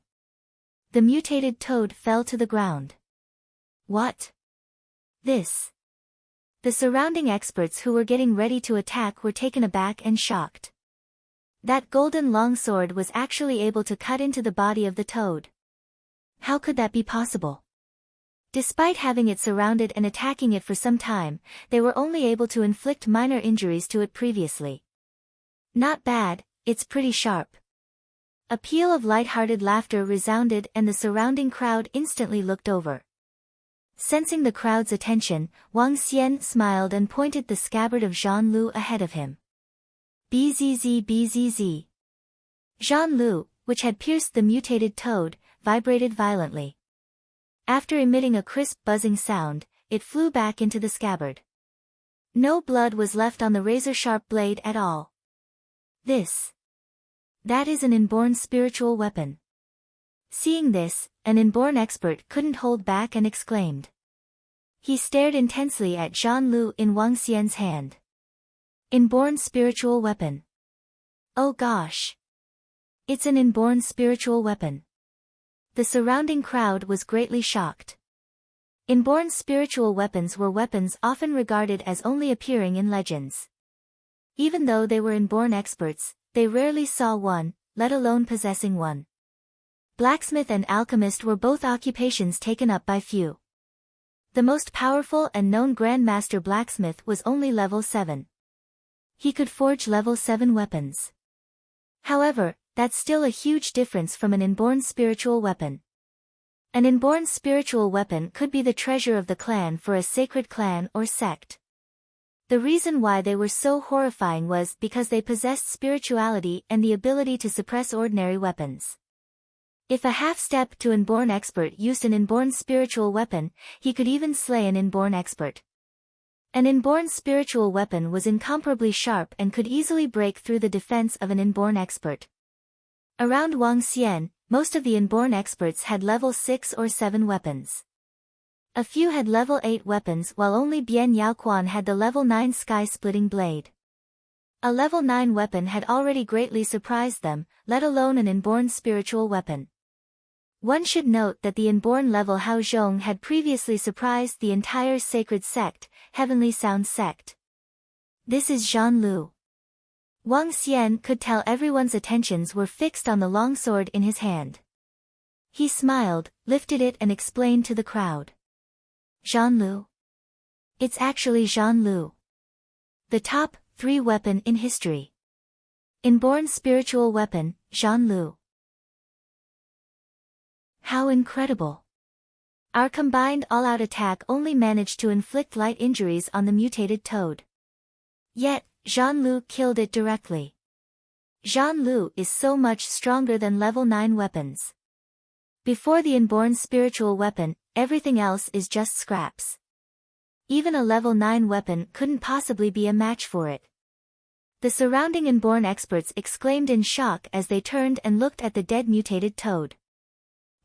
The mutated toad fell to the ground. What? This? The surrounding experts who were getting ready to attack were taken aback and shocked. That golden longsword was actually able to cut into the body of the toad. How could that be possible? Despite having it surrounded and attacking it for some time, they were only able to inflict minor injuries to it previously. Not bad, it's pretty sharp. A peal of light-hearted laughter resounded and the surrounding crowd instantly looked over. Sensing the crowd's attention, Wang Xian smiled and pointed the scabbard of Zhan Lu ahead of him. Bzz bzz. Zhan Lu, which had pierced the mutated toad, vibrated violently. After emitting a crisp buzzing sound, it flew back into the scabbard. No blood was left on the razor-sharp blade at all. That is an inborn spiritual weapon. Seeing this, an inborn expert couldn't hold back and exclaimed. He stared intensely at Zhan Lu in Wang Xian's hand. Inborn spiritual weapon. Oh gosh. It's an inborn spiritual weapon. The surrounding crowd was greatly shocked. Inborn spiritual weapons were weapons often regarded as only appearing in legends. Even though they were inborn experts, they rarely saw one, let alone possessing one. Blacksmith and alchemist were both occupations taken up by few. The most powerful and known Grandmaster Blacksmith was only level 7. He could forge level 7 weapons. However, that's still a huge difference from an inborn spiritual weapon. An inborn spiritual weapon could be the treasure of the clan for a sacred clan or sect. The reason why they were so horrifying was because they possessed spirituality and the ability to suppress ordinary weapons. If a half-step to inborn expert used an inborn spiritual weapon, he could even slay an inborn expert. An inborn spiritual weapon was incomparably sharp and could easily break through the defense of an inborn expert. Around Wang Xian, most of the inborn experts had level 6 or 7 weapons. A few had level 8 weapons while only Bian Yaoquan had the level 9 sky-splitting blade. A level 9 weapon had already greatly surprised them, let alone an inborn spiritual weapon. One should note that the inborn level Hao Zhong had previously surprised the entire sacred sect, Heavenly Sound Sect. This is Zhan Lu. Wang Xian could tell everyone's attentions were fixed on the longsword in his hand. He smiled, lifted it and explained to the crowd. Zhan Lu? It's actually Zhan Lu. The top 3 weapon in history. Inborn spiritual weapon, Zhan Lu. How incredible! Our combined all-out attack only managed to inflict light injuries on the mutated toad. Yet, Jean-Lu killed it directly. Jean-Lu is so much stronger than level 9 weapons. Before the inborn spiritual weapon, everything else is just scraps. Even a level 9 weapon couldn't possibly be a match for it. The surrounding inborn experts exclaimed in shock as they turned and looked at the dead mutated toad.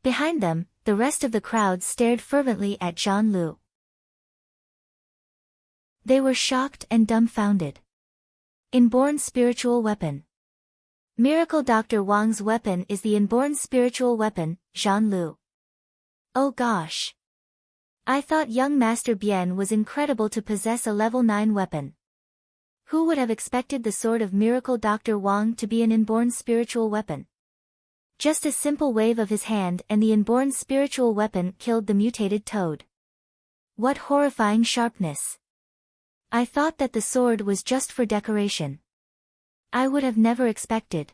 Behind them, the rest of the crowd stared fervently at Jean-Lu. They were shocked and dumbfounded. Inborn spiritual weapon. Miracle Dr. Wang's weapon is the inborn spiritual weapon, Jean-Lu. Oh gosh. I thought young Master Bien was incredible to possess a level 9 weapon. Who would have expected the sword of Miracle Dr. Wang to be an inborn spiritual weapon? Just a simple wave of his hand and the inborn spiritual weapon killed the mutated toad. What horrifying sharpness. I thought that the sword was just for decoration. I would have never expected.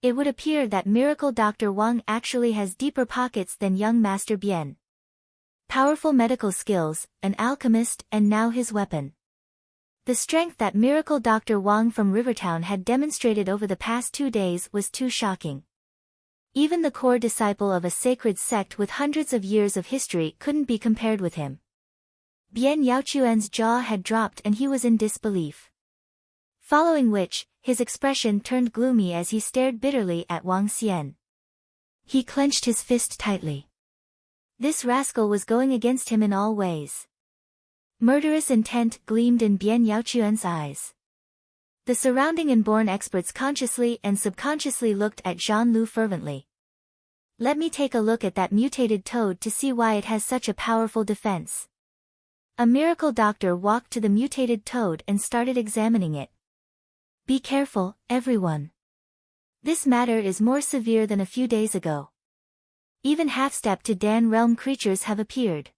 It would appear that Miracle Dr. Wang actually has deeper pockets than young Master Bien. Powerful medical skills, an alchemist, and now his weapon. The strength that Miracle Dr. Wang from Rivertown had demonstrated over the past 2 days was too shocking. Even the core disciple of a sacred sect with hundreds of years of history couldn't be compared with him. Bien Yaochuan's jaw had dropped and he was in disbelief. Following which, his expression turned gloomy as he stared bitterly at Wang Xian. He clenched his fist tightly. This rascal was going against him in all ways. Murderous intent gleamed in Bien Yaochuan's eyes. The surrounding inborn experts consciously and subconsciously looked at Jean-Lu fervently. Let me take a look at that mutated toad to see why it has such a powerful defense. A miracle doctor walked to the mutated toad and started examining it. Be careful, everyone. This matter is more severe than a few days ago. Even half-step to Dan realm creatures have appeared.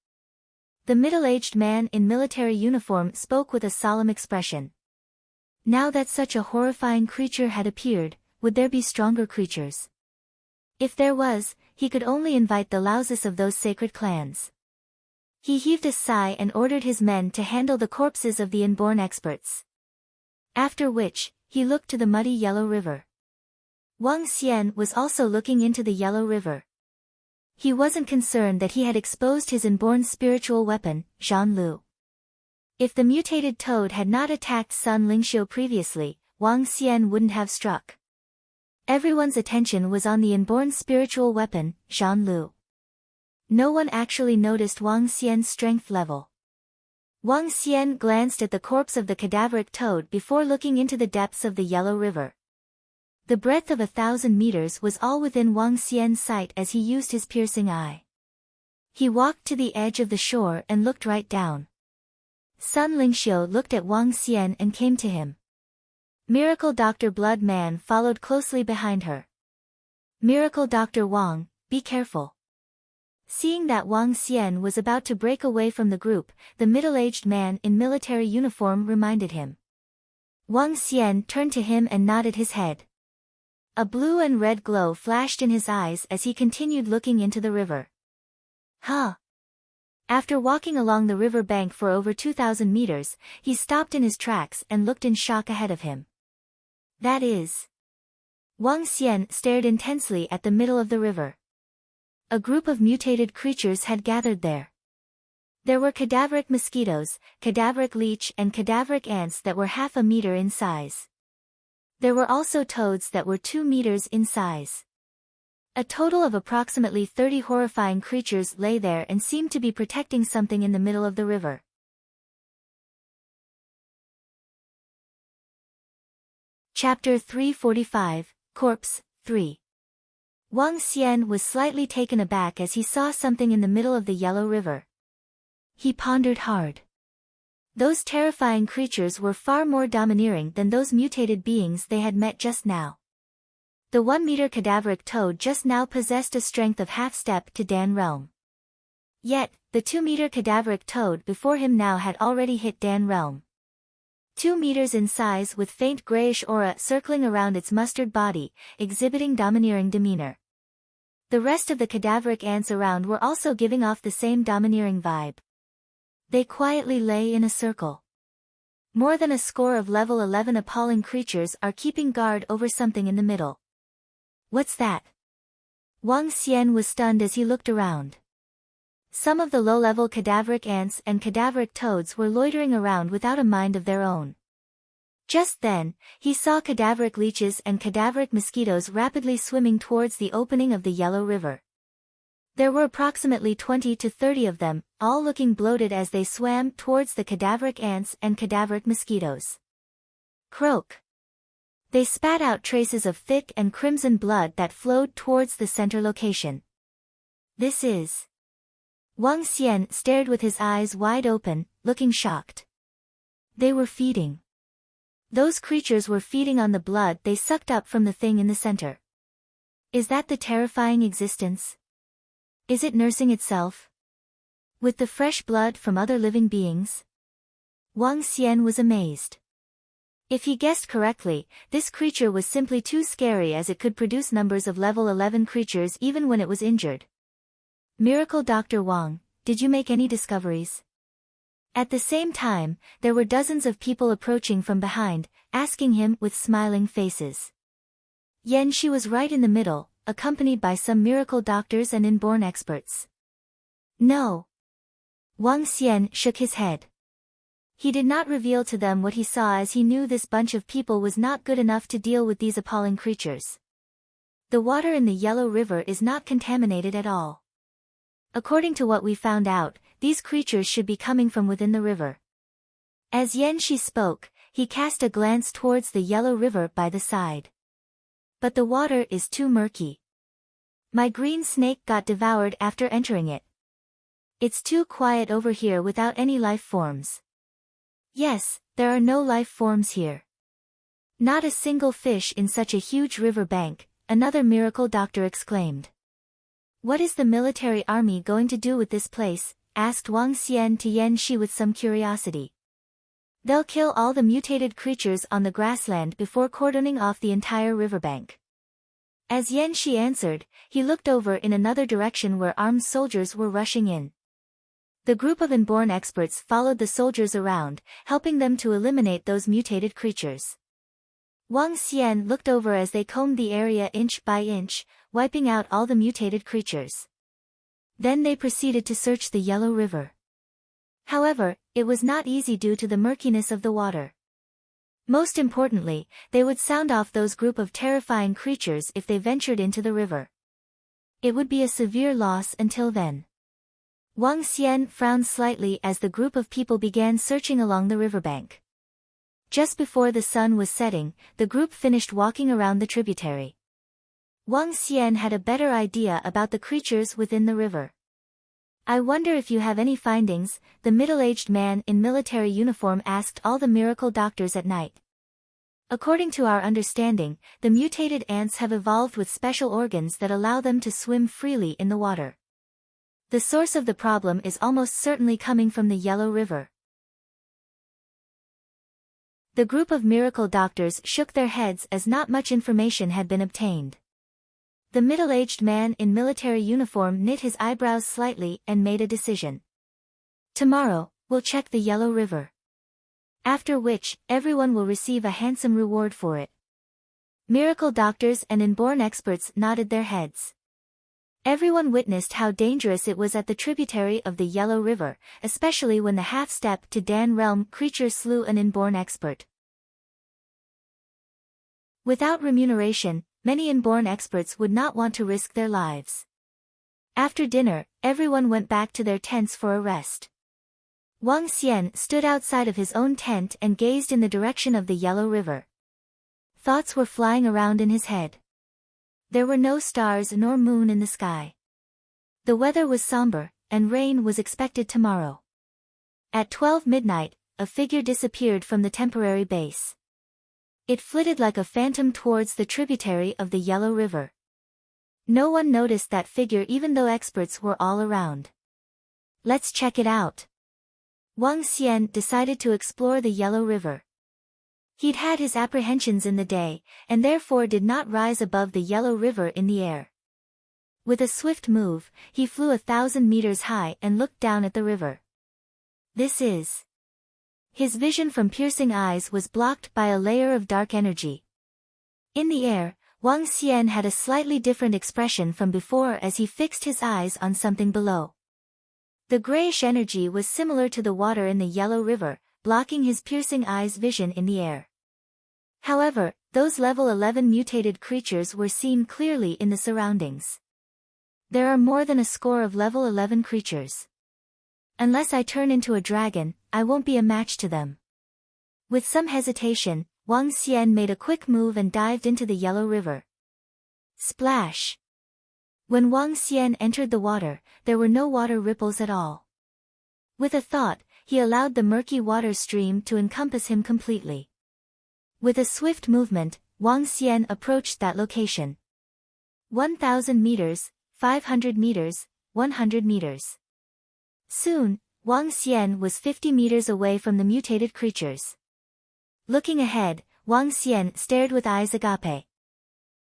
The middle-aged man in military uniform spoke with a solemn expression. Now that such a horrifying creature had appeared, would there be stronger creatures? If there was, he could only invite the loudest of those sacred clans. He heaved a sigh and ordered his men to handle the corpses of the inborn experts. After which, he looked to the muddy yellow river. Wang Xian was also looking into the yellow river. He wasn't concerned that he had exposed his inborn spiritual weapon, Jean-Lu. If the mutated toad had not attacked Sun Lingxiu previously, Wang Xian wouldn't have struck. Everyone's attention was on the inborn spiritual weapon, Jean-Lu. No one actually noticed Wang Xian's strength level. Wang Xian glanced at the corpse of the cadaveric toad before looking into the depths of the yellow river. The breadth of 1,000 meters was all within Wang Xian's sight as he used his piercing eye. He walked to the edge of the shore and looked right down. Sun Lingxiu looked at Wang Xian and came to him. Miracle Dr. Blood Man followed closely behind her. Miracle Dr. Wang, be careful. Seeing that Wang Xian was about to break away from the group, the middle-aged man in military uniform reminded him. Wang Xian turned to him and nodded his head. A blue and red glow flashed in his eyes as he continued looking into the river. Huh? After walking along the river bank for over 2,000 meters, he stopped in his tracks and looked in shock ahead of him. That is. Wang Xian stared intensely at the middle of the river. A group of mutated creatures had gathered there. There were cadaveric mosquitoes, cadaveric leech and cadaveric ants that were half a meter in size. There were also toads that were 2 meters in size. A total of approximately 30 horrifying creatures lay there and seemed to be protecting something in the middle of the river. Chapter 345, Corpse 3. Wang Xian was slightly taken aback as he saw something in the middle of the yellow river. He pondered hard. Those terrifying creatures were far more domineering than those mutated beings they had met just now. The 1-meter cadaveric toad just now possessed a strength of half-step to Dan realm. Yet, the 2-meter cadaveric toad before him now had already hit Dan realm. 2 meters in size with faint grayish aura circling around its mustard body, exhibiting domineering demeanor. The rest of the cadaveric ants around were also giving off the same domineering vibe. They quietly lay in a circle. More than a score of level 11 appalling creatures are keeping guard over something in the middle. What's that? Wang Xian was stunned as he looked around. Some of the low-level cadaveric ants and cadaveric toads were loitering around without a mind of their own. Just then, he saw cadaveric leeches and cadaveric mosquitoes rapidly swimming towards the opening of the Yellow River. There were approximately 20 to 30 of them, all looking bloated as they swam towards the cadaveric ants and cadaveric mosquitoes. Croak! They spat out traces of thick and crimson blood that flowed towards the center location. This is... Wang Xian stared with his eyes wide open, looking shocked. They were feeding. Those creatures were feeding on the blood they sucked up from the thing in the center. Is that the terrifying existence? Is it nursing itself? With the fresh blood from other living beings? Wang Xian was amazed. If he guessed correctly, this creature was simply too scary as it could produce numbers of level 11 creatures even when it was injured. Miracle Dr. Wang, did you make any discoveries? At the same time, there were dozens of people approaching from behind, asking him with smiling faces. Yan Shi was right in the middle, accompanied by some miracle doctors and inborn experts. No. Wang Xian shook his head. He did not reveal to them what he saw as he knew this bunch of people was not good enough to deal with these appalling creatures. The water in the Yellow River is not contaminated at all. According to what we found out, these creatures should be coming from within the river. As Yan Shi spoke, he cast a glance towards the Yellow River by the side. But the water is too murky. My green snake got devoured after entering it. It's too quiet over here without any life forms. Yes, there are no life forms here. Not a single fish in such a huge river bank, another miracle doctor exclaimed. What is the military army going to do with this place? Asked Wang Xian to Yan Shi with some curiosity. They'll kill all the mutated creatures on the grassland before cordoning off the entire riverbank. As Yan Shi answered, he looked over in another direction where armed soldiers were rushing in. The group of inborn experts followed the soldiers around, helping them to eliminate those mutated creatures. Wang Xian looked over as they combed the area inch by inch, wiping out all the mutated creatures. Then they proceeded to search the Yellow River. However, it was not easy due to the murkiness of the water. Most importantly, they would sound off those group of terrifying creatures if they ventured into the river. It would be a severe loss until then. Wang Xian frowned slightly as the group of people began searching along the riverbank. Just before the sun was setting, the group finished walking around the tributary. Wang Xian had a better idea about the creatures within the river. I wonder if you have any findings, the middle-aged man in military uniform asked all the miracle doctors at night. According to our understanding, the mutated ants have evolved with special organs that allow them to swim freely in the water. The source of the problem is almost certainly coming from the Yellow River. The group of miracle doctors shook their heads as not much information had been obtained. The middle-aged man in military uniform knit his eyebrows slightly and made a decision. Tomorrow, we'll check the Yellow River. After which, everyone will receive a handsome reward for it. Miracle doctors and inborn experts nodded their heads. Everyone witnessed how dangerous it was at the tributary of the Yellow River, especially when the half-step to Dan realm creature slew an inborn expert. Without remuneration, many inborn experts would not want to risk their lives. After dinner, everyone went back to their tents for a rest. Wang Xian stood outside of his own tent and gazed in the direction of the Yellow River. Thoughts were flying around in his head. There were no stars nor moon in the sky. The weather was somber, and rain was expected tomorrow. At 12 midnight, a figure disappeared from the temporary base. It flitted like a phantom towards the tributary of the Yellow River. No one noticed that figure even though experts were all around. Let's check it out. Wang Xian decided to explore the Yellow River. He'd had his apprehensions in the day, and therefore did not rise above the Yellow River in the air. With a swift move, he flew 1,000 meters high and looked down at the river. This is... His vision from piercing eyes was blocked by a layer of dark energy. In the air, Wang Xian had a slightly different expression from before as he fixed his eyes on something below. The grayish energy was similar to the water in the Yellow River, blocking his piercing eyes' vision in the air. However, those level 11 mutated creatures were seen clearly in the surroundings. There are more than a score of level 11 creatures. Unless I turn into a dragon, I won't be a match to them. With some hesitation, Wang Xian made a quick move and dived into the Yellow River. Splash! When Wang Xian entered the water, there were no water ripples at all. With a thought, he allowed the murky water stream to encompass him completely. With a swift movement, Wang Xian approached that location. 1,000 meters, 500 meters, 100 meters. Soon, Wang Xian was 50 meters away from the mutated creatures. Looking ahead, Wang Xian stared with eyes agape.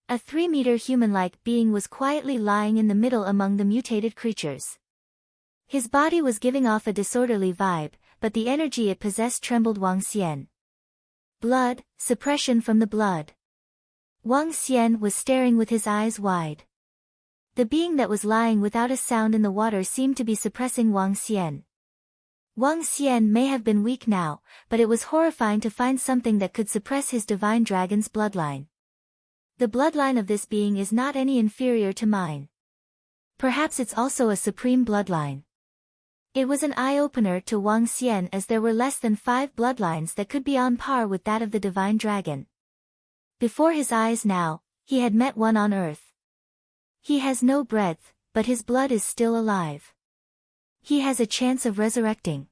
A 3-meter human-like being was quietly lying in the middle among the mutated creatures. His body was giving off a disorderly vibe, but the energy it possessed trembled Wang Xian. Blood, suppression from the blood. Wang Xian was staring with his eyes wide. The being that was lying without a sound in the water seemed to be suppressing Wang Xian. Wang Xian may have been weak now, but it was horrifying to find something that could suppress his divine dragon's bloodline. The bloodline of this being is not any inferior to mine. Perhaps it's also a supreme bloodline. It was an eye-opener to Wang Xian as there were less than 5 bloodlines that could be on par with that of the divine dragon. Before his eyes now, he had met one on earth. He has no breath, but his blood is still alive. He has a chance of resurrecting.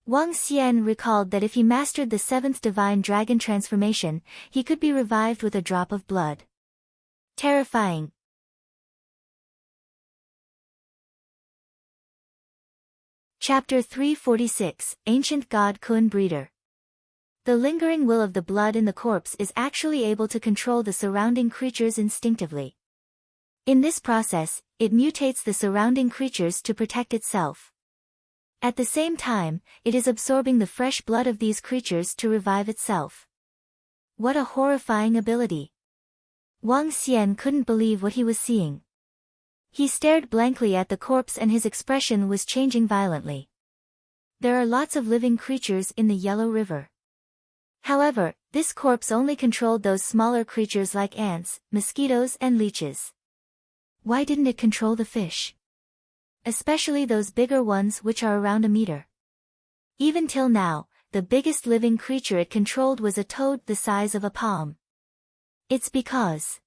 Wang Xian recalled that if he mastered the 7th divine dragon transformation, he could be revived with a drop of blood. Terrifying. Chapter 346, Ancient God Kun Breeder. The lingering will of the blood in the corpse is actually able to control the surrounding creatures instinctively. In this process, it mutates the surrounding creatures to protect itself. At the same time, it is absorbing the fresh blood of these creatures to revive itself. What a horrifying ability! Wang Xian couldn't believe what he was seeing. He stared blankly at the corpse and his expression was changing violently. There are lots of living creatures in the Yellow River. However, this corpse only controlled those smaller creatures like ants, mosquitoes and leeches. Why didn't it control the fish? Especially those bigger ones which are around a meter. Even till now, the biggest living creature it controlled was a toad the size of a palm. It's because...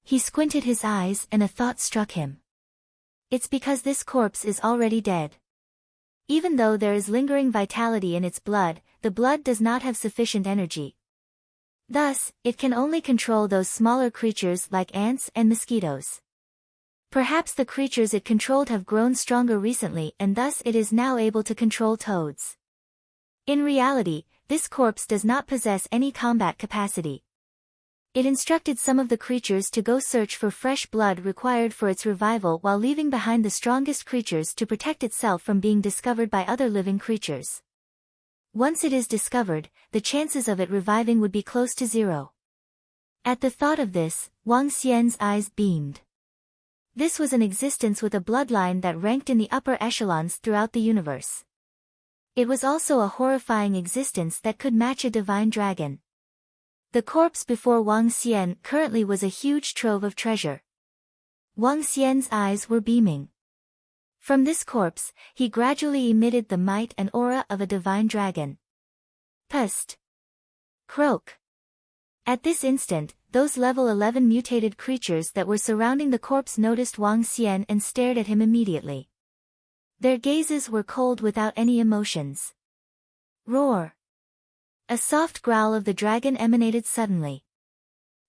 He squinted his eyes and a thought struck him. It's because this corpse is already dead. Even though there is lingering vitality in its blood, the blood does not have sufficient energy. Thus, it can only control those smaller creatures like ants and mosquitoes. Perhaps the creatures it controlled have grown stronger recently and thus it is now able to control toads. In reality, this corpse does not possess any combat capacity. It instructed some of the creatures to go search for fresh blood required for its revival while leaving behind the strongest creatures to protect itself from being discovered by other living creatures. Once it is discovered, the chances of it reviving would be close to 0. At the thought of this, Wang Xian's eyes beamed. This was an existence with a bloodline that ranked in the upper echelons throughout the universe. It was also a horrifying existence that could match a divine dragon. The corpse before Wang Xian currently was a huge trove of treasure. Wang Xian's eyes were beaming. From this corpse, he gradually emitted the might and aura of a divine dragon. Pust! Croak! At this instant, those level 11 mutated creatures that were surrounding the corpse noticed Wang Xian and stared at him immediately. Their gazes were cold without any emotions. Roar! A soft growl of the dragon emanated suddenly.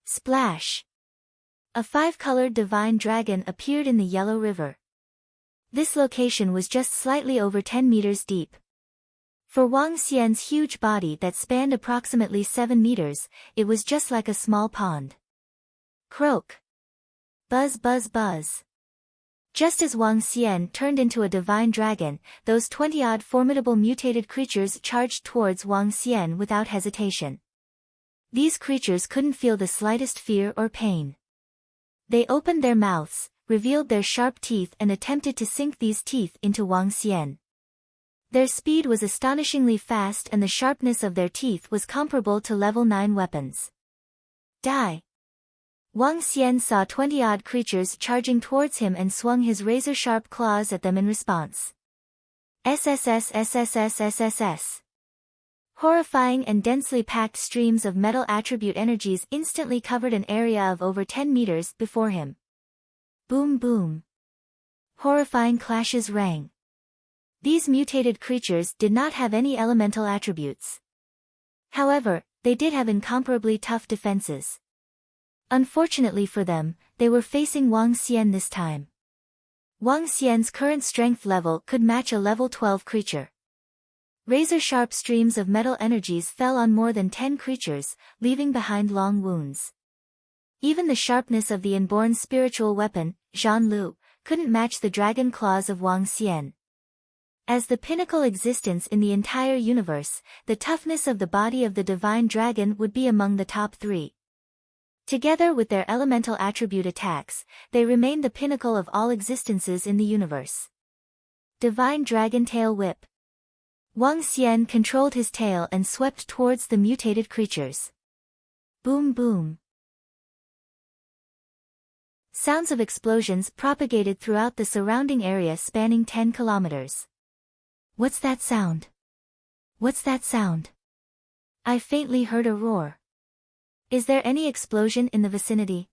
Splash! A 5-colored divine dragon appeared in the Yellow River. This location was just slightly over 10 meters deep. For Wang Xian's huge body that spanned approximately 7 meters, it was just like a small pond. Croak! Buzz buzz buzz. Just as Wang Xian turned into a divine dragon, those 20-odd formidable mutated creatures charged towards Wang Xian without hesitation. These creatures couldn't feel the slightest fear or pain. They opened their mouths, revealed their sharp teeth and attempted to sink these teeth into Wang Xian. Their speed was astonishingly fast and the sharpness of their teeth was comparable to level 9 weapons. Die! Wang Xian saw 20-odd creatures charging towards him and swung his razor-sharp claws at them in response. SSS. Horrifying and densely packed streams of metal attribute energies instantly covered an area of over 10 meters before him. Boom boom. Horrifying clashes rang. These mutated creatures did not have any elemental attributes. However, they did have incomparably tough defenses. Unfortunately for them, they were facing Wang Xian this time. Wang Xian's current strength level could match a level 12 creature. Razor-sharp streams of metal energies fell on more than 10 creatures, leaving behind long wounds. Even the sharpness of the inborn spiritual weapon, Zhan Lu, couldn't match the dragon claws of Wang Xian. As the pinnacle existence in the entire universe, the toughness of the body of the divine dragon would be among the top 3. Together with their elemental attribute attacks, they remain the pinnacle of all existences in the universe. Divine Dragon Tail Whip. Wang Xian controlled his tail and swept towards the mutated creatures. Boom boom. Sounds of explosions propagated throughout the surrounding area spanning 10 kilometers. What's that sound? What's that sound? I faintly heard a roar. Is there any explosion in the vicinity?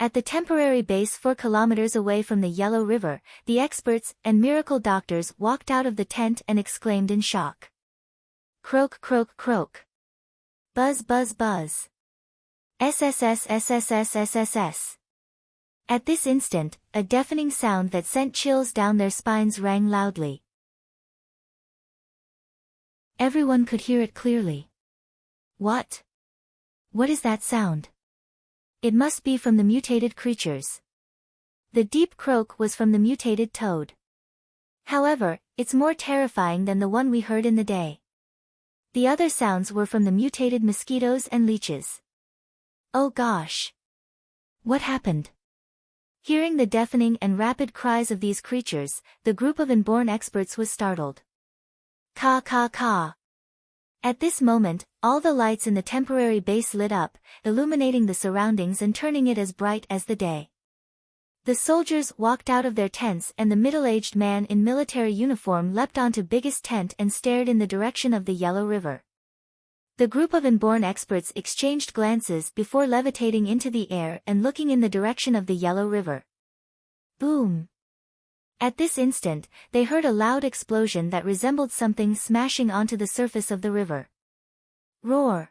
At the temporary base 4 kilometers away from the Yellow River, the experts and miracle doctors walked out of the tent and exclaimed in shock. Croak croak croak. Buzz buzz buzz. SSS. At this instant, a deafening sound that sent chills down their spines rang loudly. Everyone could hear it clearly. What? What is that sound? It must be from the mutated creatures. The deep croak was from the mutated toad. However, it's more terrifying than the one we heard in the day. The other sounds were from the mutated mosquitoes and leeches. Oh gosh! What happened? Hearing the deafening and rapid cries of these creatures, the group of inborn experts was startled. Ka ka ka. At this moment, all the lights in the temporary base lit up, illuminating the surroundings and turning it as bright as the day. The soldiers walked out of their tents and the middle-aged man in military uniform leapt onto biggest tent and stared in the direction of the Yellow River. The group of inborn experts exchanged glances before levitating into the air and looking in the direction of the Yellow River. Boom! At this instant, they heard a loud explosion that resembled something smashing onto the surface of the river. Roar!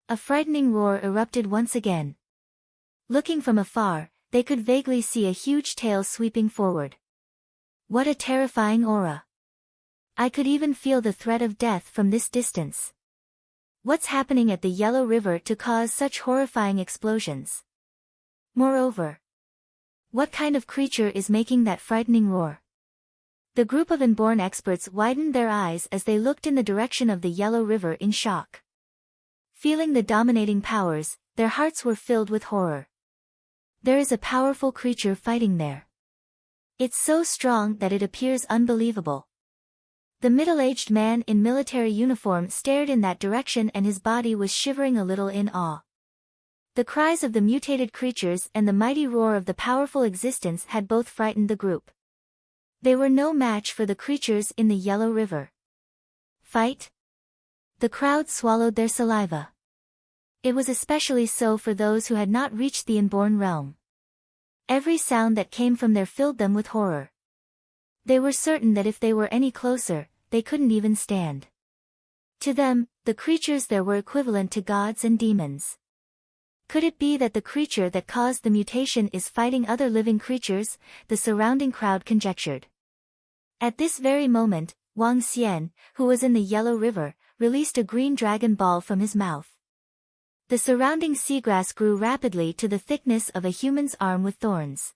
A frightening roar erupted once again. Looking from afar, they could vaguely see a huge tail sweeping forward. What a terrifying aura! I could even feel the threat of death from this distance. What's happening at the Yellow River to cause such horrifying explosions? Moreover, what kind of creature is making that frightening roar? The group of inborn experts widened their eyes as they looked in the direction of the Yellow River in shock. Feeling the dominating powers, their hearts were filled with horror. There is a powerful creature fighting there. It's so strong that it appears unbelievable. The middle-aged man in military uniform stared in that direction and his body was shivering a little in awe. The cries of the mutated creatures and the mighty roar of the powerful existence had both frightened the group. They were no match for the creatures in the Yellow River. Fight? The crowd swallowed their saliva. It was especially so for those who had not reached the inborn realm. Every sound that came from there filled them with horror. They were certain that if they were any closer, they couldn't even stand. To them, the creatures there were equivalent to gods and demons. Could it be that the creature that caused the mutation is fighting other living creatures? The surrounding crowd conjectured. At this very moment, Wang Xian, who was in the Yellow River, released a green dragon ball from his mouth. The surrounding seagrass grew rapidly to the thickness of a human's arm with thorns.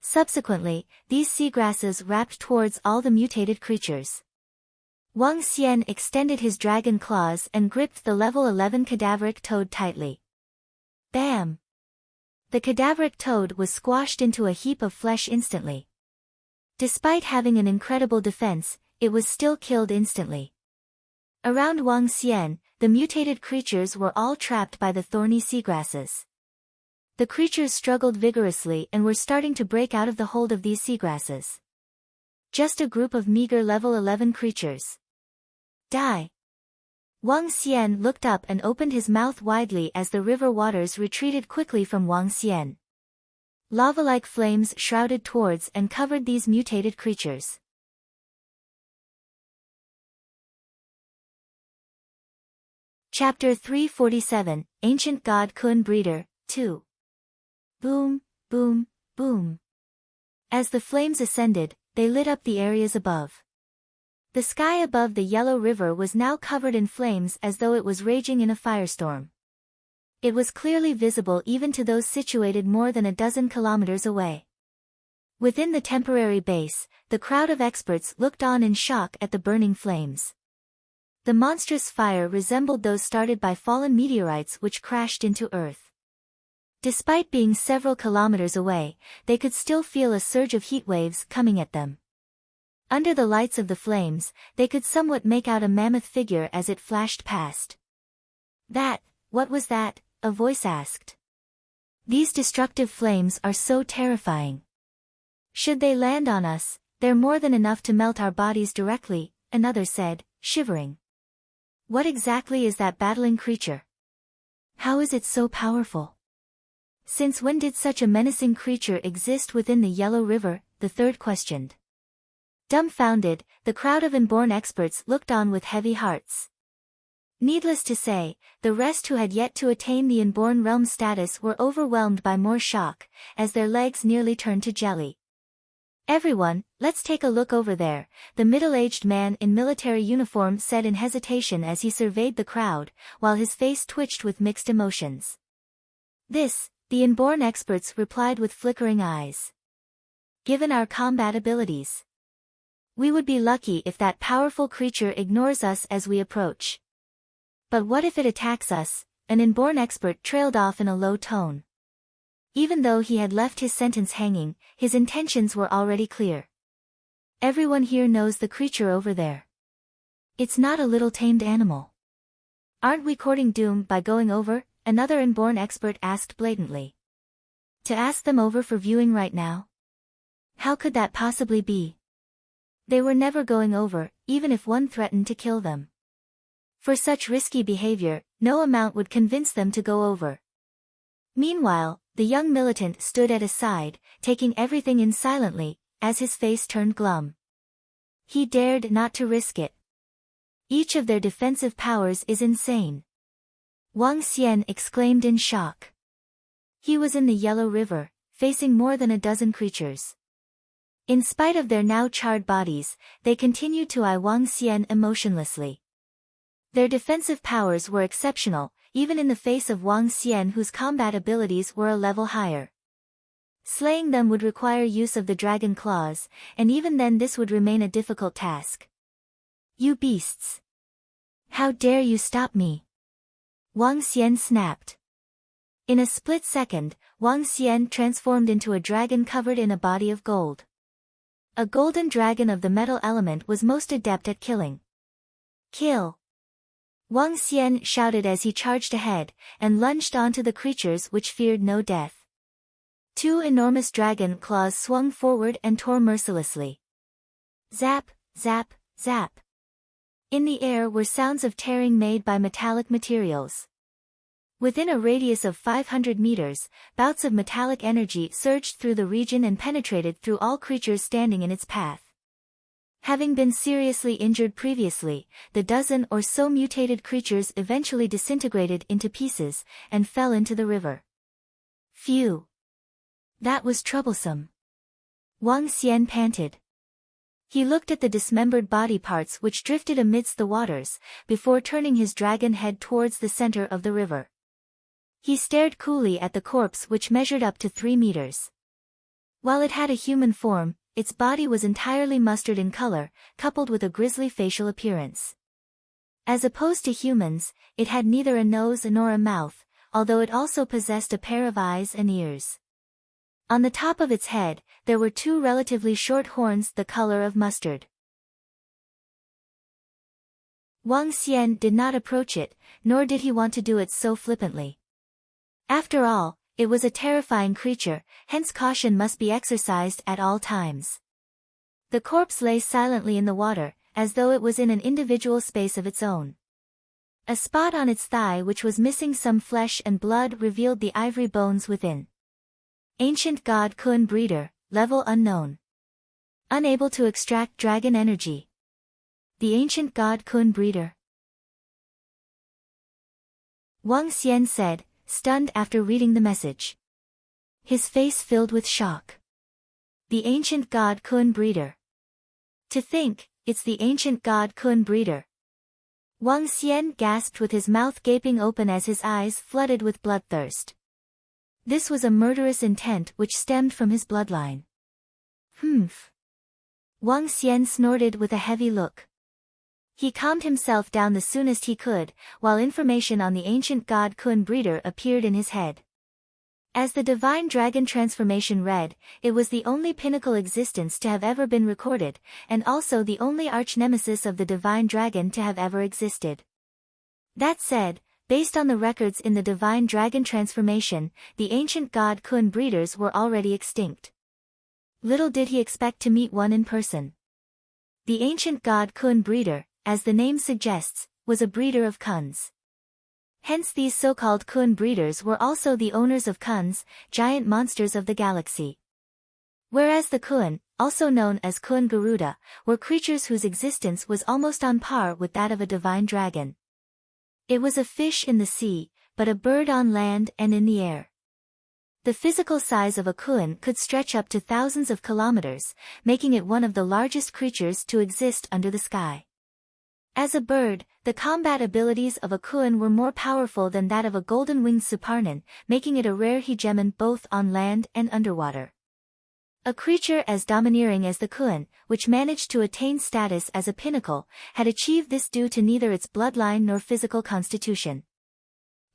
Subsequently, these seagrasses wrapped towards all the mutated creatures. Wang Xian extended his dragon claws and gripped the level 11 cadaveric toad tightly. Bam! The cadaveric toad was squashed into a heap of flesh instantly. Despite having an incredible defense, it was still killed instantly. Around Wang Xian, the mutated creatures were all trapped by the thorny seagrasses. The creatures struggled vigorously and were starting to break out of the hold of these seagrasses. Just a group of meager level 11 creatures. Die! Wang Xian looked up and opened his mouth widely as the river waters retreated quickly from Wang Xian. Lava-like flames shrouded towards and covered these mutated creatures. Chapter 347, Ancient God Kun Breeder, 2. Boom, boom, boom. As the flames ascended, they lit up the areas above. The sky above the Yellow River was now covered in flames as though it was raging in a firestorm. It was clearly visible even to those situated more than a dozen kilometers away. Within the temporary base, the crowd of experts looked on in shock at the burning flames. The monstrous fire resembled those started by fallen meteorites which crashed into Earth. Despite being several kilometers away, they could still feel a surge of heat waves coming at them. Under the lights of the flames, they could somewhat make out a mammoth figure as it flashed past. What was that? A voice asked. These destructive flames are so terrifying. Should they land on us, they're more than enough to melt our bodies directly, another said, shivering. What exactly is that battling creature? How is it so powerful? Since when did such a menacing creature exist within the Yellow River? The third questioned. Dumbfounded, the crowd of inborn experts looked on with heavy hearts. Needless to say, the rest who had yet to attain the inborn realm status were overwhelmed by more shock, as their legs nearly turned to jelly. Everyone, let's take a look over there, the middle-aged man in military uniform said in hesitation as he surveyed the crowd, while his face twitched with mixed emotions. The inborn experts replied with flickering eyes. Given our combat abilities, we would be lucky if that powerful creature ignores us as we approach. But what if it attacks us? An inborn expert trailed off in a low tone. Even though he had left his sentence hanging, his intentions were already clear. Everyone here knows the creature over there. It's not a little tamed animal. Aren't we courting doom by going over? Another inborn expert asked blatantly. To ask them over for viewing right now? How could that possibly be? They were never going over, even if one threatened to kill them. For such risky behavior, no amount would convince them to go over. Meanwhile, the young militant stood at his side, taking everything in silently, as his face turned glum. He dared not to risk it. Each of their defensive powers is insane. Wang Xian exclaimed in shock. He was in the Yellow River, facing more than a dozen creatures. In spite of their now charred bodies, they continued to eye Wang Xian emotionlessly. Their defensive powers were exceptional, even in the face of Wang Xian whose combat abilities were a level higher. Slaying them would require use of the dragon claws, and even then this would remain a difficult task. You beasts! How dare you stop me? Wang Xian snapped. In a split second, Wang Xian transformed into a dragon covered in a body of gold. A golden dragon of the metal element was most adept at killing. Kill! Wang Xian shouted as he charged ahead, and lunged onto the creatures which feared no death. Two enormous dragon claws swung forward and tore mercilessly. Zap, zap, zap. In the air were sounds of tearing made by metallic materials. Within a radius of 500 meters, bouts of metallic energy surged through the region and penetrated through all creatures standing in its path. Having been seriously injured previously, the dozen or so mutated creatures eventually disintegrated into pieces, and fell into the river. Phew! That was troublesome. Wang Xian panted. He looked at the dismembered body parts which drifted amidst the waters, before turning his dragon head towards the center of the river. He stared coolly at the corpse, which measured up to 3 meters. While it had a human form, its body was entirely mustard in color, coupled with a grisly facial appearance. As opposed to humans, it had neither a nose nor a mouth, although it also possessed a pair of eyes and ears. On the top of its head, there were 2 relatively short horns the color of mustard. Wang Xian did not approach it, nor did he want to do it so flippantly. After all, it was a terrifying creature, hence caution must be exercised at all times. The corpse lay silently in the water, as though it was in an individual space of its own. A spot on its thigh which was missing some flesh and blood revealed the ivory bones within. Ancient God Kun Breeder, level unknown. Unable to extract dragon energy. The Ancient God Kun Breeder. Wang Xian said, stunned after reading the message. His face filled with shock. The Ancient God Kun Breeder. To think, it's the Ancient God Kun Breeder. Wang Xian gasped with his mouth gaping open as his eyes flooded with bloodthirst. This was a murderous intent which stemmed from his bloodline. Humph. Wang Xian snorted with a heavy look. He calmed himself down the soonest he could, while information on the Ancient God Kun Breeder appeared in his head. As the divine dragon transformation read, it was the only pinnacle existence to have ever been recorded, and also the only arch-nemesis of the divine dragon to have ever existed. That said, based on the records in the divine dragon transformation, the Ancient God Kun Breeders were already extinct. Little did he expect to meet one in person. The Ancient God Kun Breeder, as the name suggests, was a breeder of Kuns. Hence these so-called Kun breeders were also the owners of Kuns, giant monsters of the galaxy. Whereas the Kun, also known as Kun Garuda, were creatures whose existence was almost on par with that of a divine dragon. It was a fish in the sea, but a bird on land and in the air. The physical size of a Kun could stretch up to thousands of kilometers, making it one of the largest creatures to exist under the sky. As a bird, the combat abilities of a Kun were more powerful than that of a golden-winged Suparnan, making it a rare hegemon both on land and underwater. A creature as domineering as the Kun, which managed to attain status as a pinnacle, had achieved this due to neither its bloodline nor physical constitution.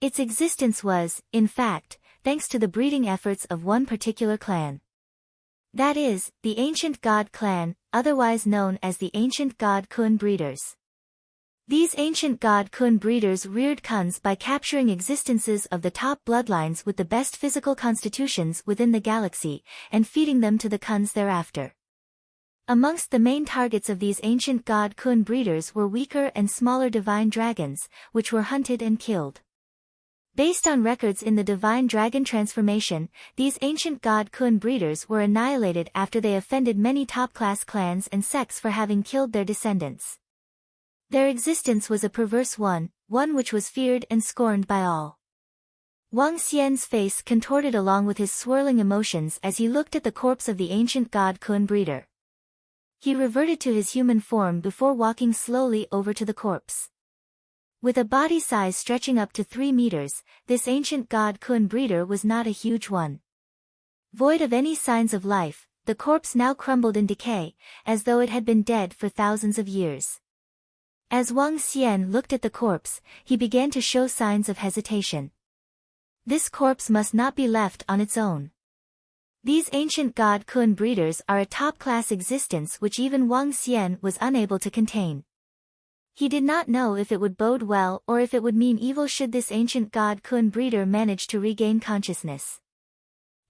Its existence was, in fact, thanks to the breeding efforts of one particular clan. That is, the Ancient God Clan, otherwise known as the Ancient God Kun Breeders. These Ancient God Kun Breeders reared Kuns by capturing existences of the top bloodlines with the best physical constitutions within the galaxy, and feeding them to the Kuns thereafter. Amongst the main targets of these Ancient God Kun Breeders were weaker and smaller divine dragons, which were hunted and killed. Based on records in the divine dragon transformation, these Ancient God Kun Breeders were annihilated after they offended many top-class clans and sects for having killed their descendants. Their existence was a perverse one which was feared and scorned by all. Wang Xian's face contorted along with his swirling emotions as he looked at the corpse of the Ancient God Kun Breeder. He reverted to his human form before walking slowly over to the corpse. With a body size stretching up to 3 meters, this Ancient God Kun Breeder was not a huge one. Void of any signs of life, the corpse now crumbled in decay, as though it had been dead for thousands of years. As Wang Xian looked at the corpse, he began to show signs of hesitation. This corpse must not be left on its own. These Ancient God Kun Breeders are a top-class existence which even Wang Xian was unable to contain. He did not know if it would bode well or if it would mean evil should this Ancient God Kun Breeder manage to regain consciousness.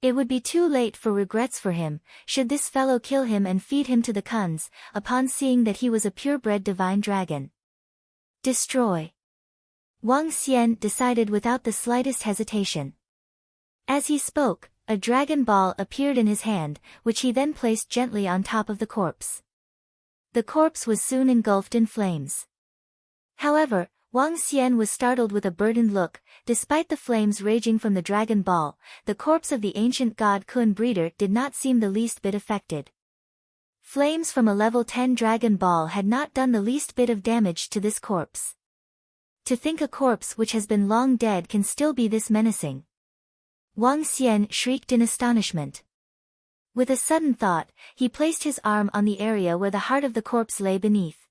It would be too late for regrets for him, should this fellow kill him and feed him to the Kuns, upon seeing that he was a purebred divine dragon. Destroy. Wang Xian decided without the slightest hesitation. As he spoke, a dragon ball appeared in his hand, which he then placed gently on top of the corpse. The corpse was soon engulfed in flames. However, Wang Xian was startled with a burdened look. Despite the flames raging from the dragon ball, the corpse of the Ancient God Kun Breeder did not seem the least bit affected. Flames from a level 10 dragon ball had not done the least bit of damage to this corpse. To think a corpse which has been long dead can still be this menacing. Wang Xian shrieked in astonishment. With a sudden thought, he placed his arm on the area where the heart of the corpse lay beneath.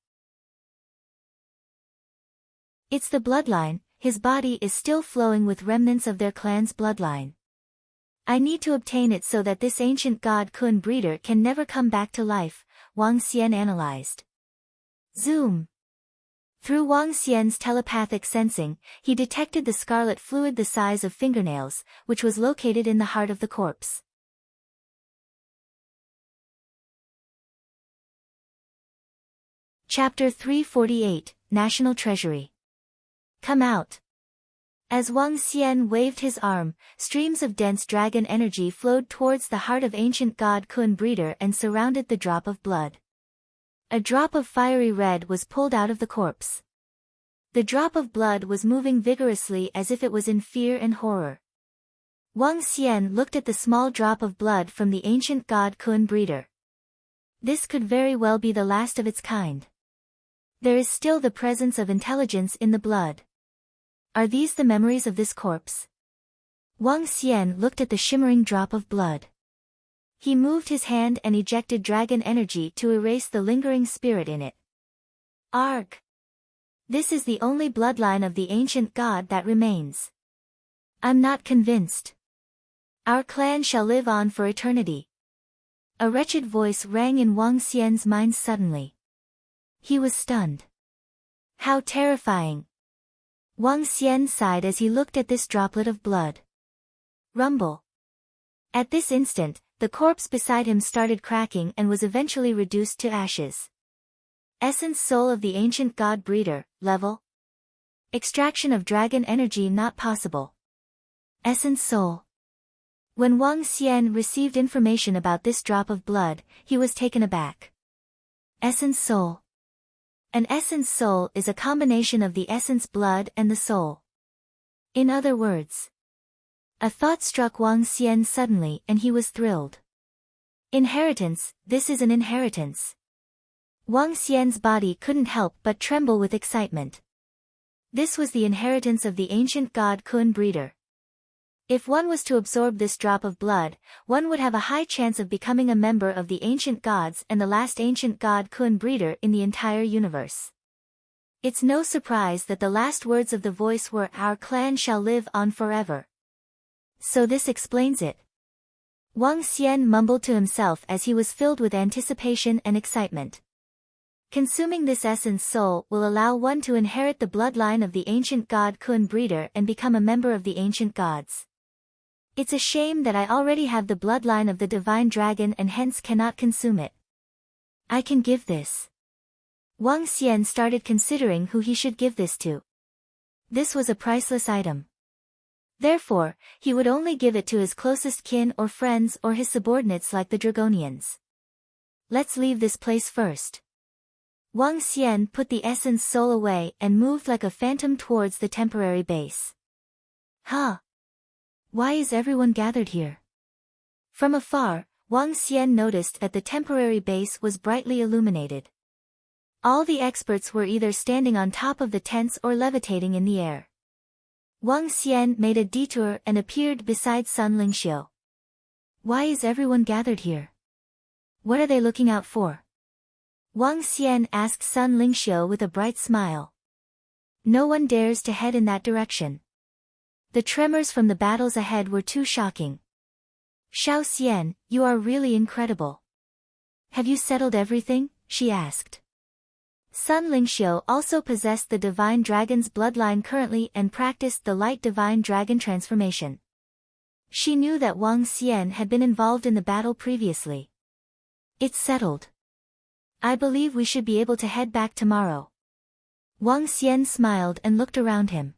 It's the bloodline, his body is still flowing with remnants of their clan's bloodline. I need to obtain it so that this ancient god Kun breeder can never come back to life, Wang Xian analyzed. Zoom. Through Wang Xian's telepathic sensing, he detected the scarlet fluid the size of fingernails, which was located in the heart of the corpse. Chapter 348, National Treasury. Come out. As Wang Xian waved his arm, streams of dense dragon energy flowed towards the heart of ancient god Kun breeder and surrounded the drop of blood. A drop of fiery red was pulled out of the corpse. The drop of blood was moving vigorously as if it was in fear and horror. Wang Xian looked at the small drop of blood from the ancient god Kun breeder. This could very well be the last of its kind. There is still the presence of intelligence in the blood. Are these the memories of this corpse? Wang Xian looked at the shimmering drop of blood. He moved his hand and ejected dragon energy to erase the lingering spirit in it. Arg! This is the only bloodline of the ancient god that remains. I'm not convinced. Our clan shall live on for eternity. A wretched voice rang in Wang Xian's mind suddenly. He was stunned. How terrifying! Wang Xian sighed as he looked at this droplet of blood. Rumble. At this instant, the corpse beside him started cracking and was eventually reduced to ashes. Essence soul of the ancient god breeder, level. Extraction of dragon energy not possible. Essence soul. When Wang Xian received information about this drop of blood, he was taken aback. Essence soul. An essence soul is a combination of the essence blood and the soul. In other words, a thought struck Wang Xian suddenly and he was thrilled. Inheritance, this is an inheritance. Wang Xian's body couldn't help but tremble with excitement. This was the inheritance of the ancient god Kun breeder. If one was to absorb this drop of blood, one would have a high chance of becoming a member of the ancient gods and the last ancient god Kun breeder in the entire universe. It's no surprise that the last words of the voice were "Our clan shall live on forever." So this explains it. Wang Xian mumbled to himself as he was filled with anticipation and excitement. Consuming this essence soul will allow one to inherit the bloodline of the ancient god Kun breeder and become a member of the ancient gods. It's a shame that I already have the bloodline of the divine dragon and hence cannot consume it. I can give this. Wang Xian started considering who he should give this to. This was a priceless item. Therefore, he would only give it to his closest kin or friends or his subordinates like the Dragonians. Let's leave this place first. Wang Xian put the essence soul away and moved like a phantom towards the temporary base. Huh? Why is everyone gathered here? From afar, Wang Xian noticed that the temporary base was brightly illuminated. All the experts were either standing on top of the tents or levitating in the air. Wang Xian made a detour and appeared beside Sun Lingxiu. Why is everyone gathered here? What are they looking out for? Wang Xian asked Sun Lingxiu with a bright smile. No one dares to head in that direction. The tremors from the battles ahead were too shocking. Xiao Xian, you are really incredible. Have you settled everything? She asked. Sun Lingxiu also possessed the divine dragon's bloodline currently and practiced the light divine dragon transformation. She knew that Wang Xian had been involved in the battle previously. It's settled. I believe we should be able to head back tomorrow. Wang Xian smiled and looked around him.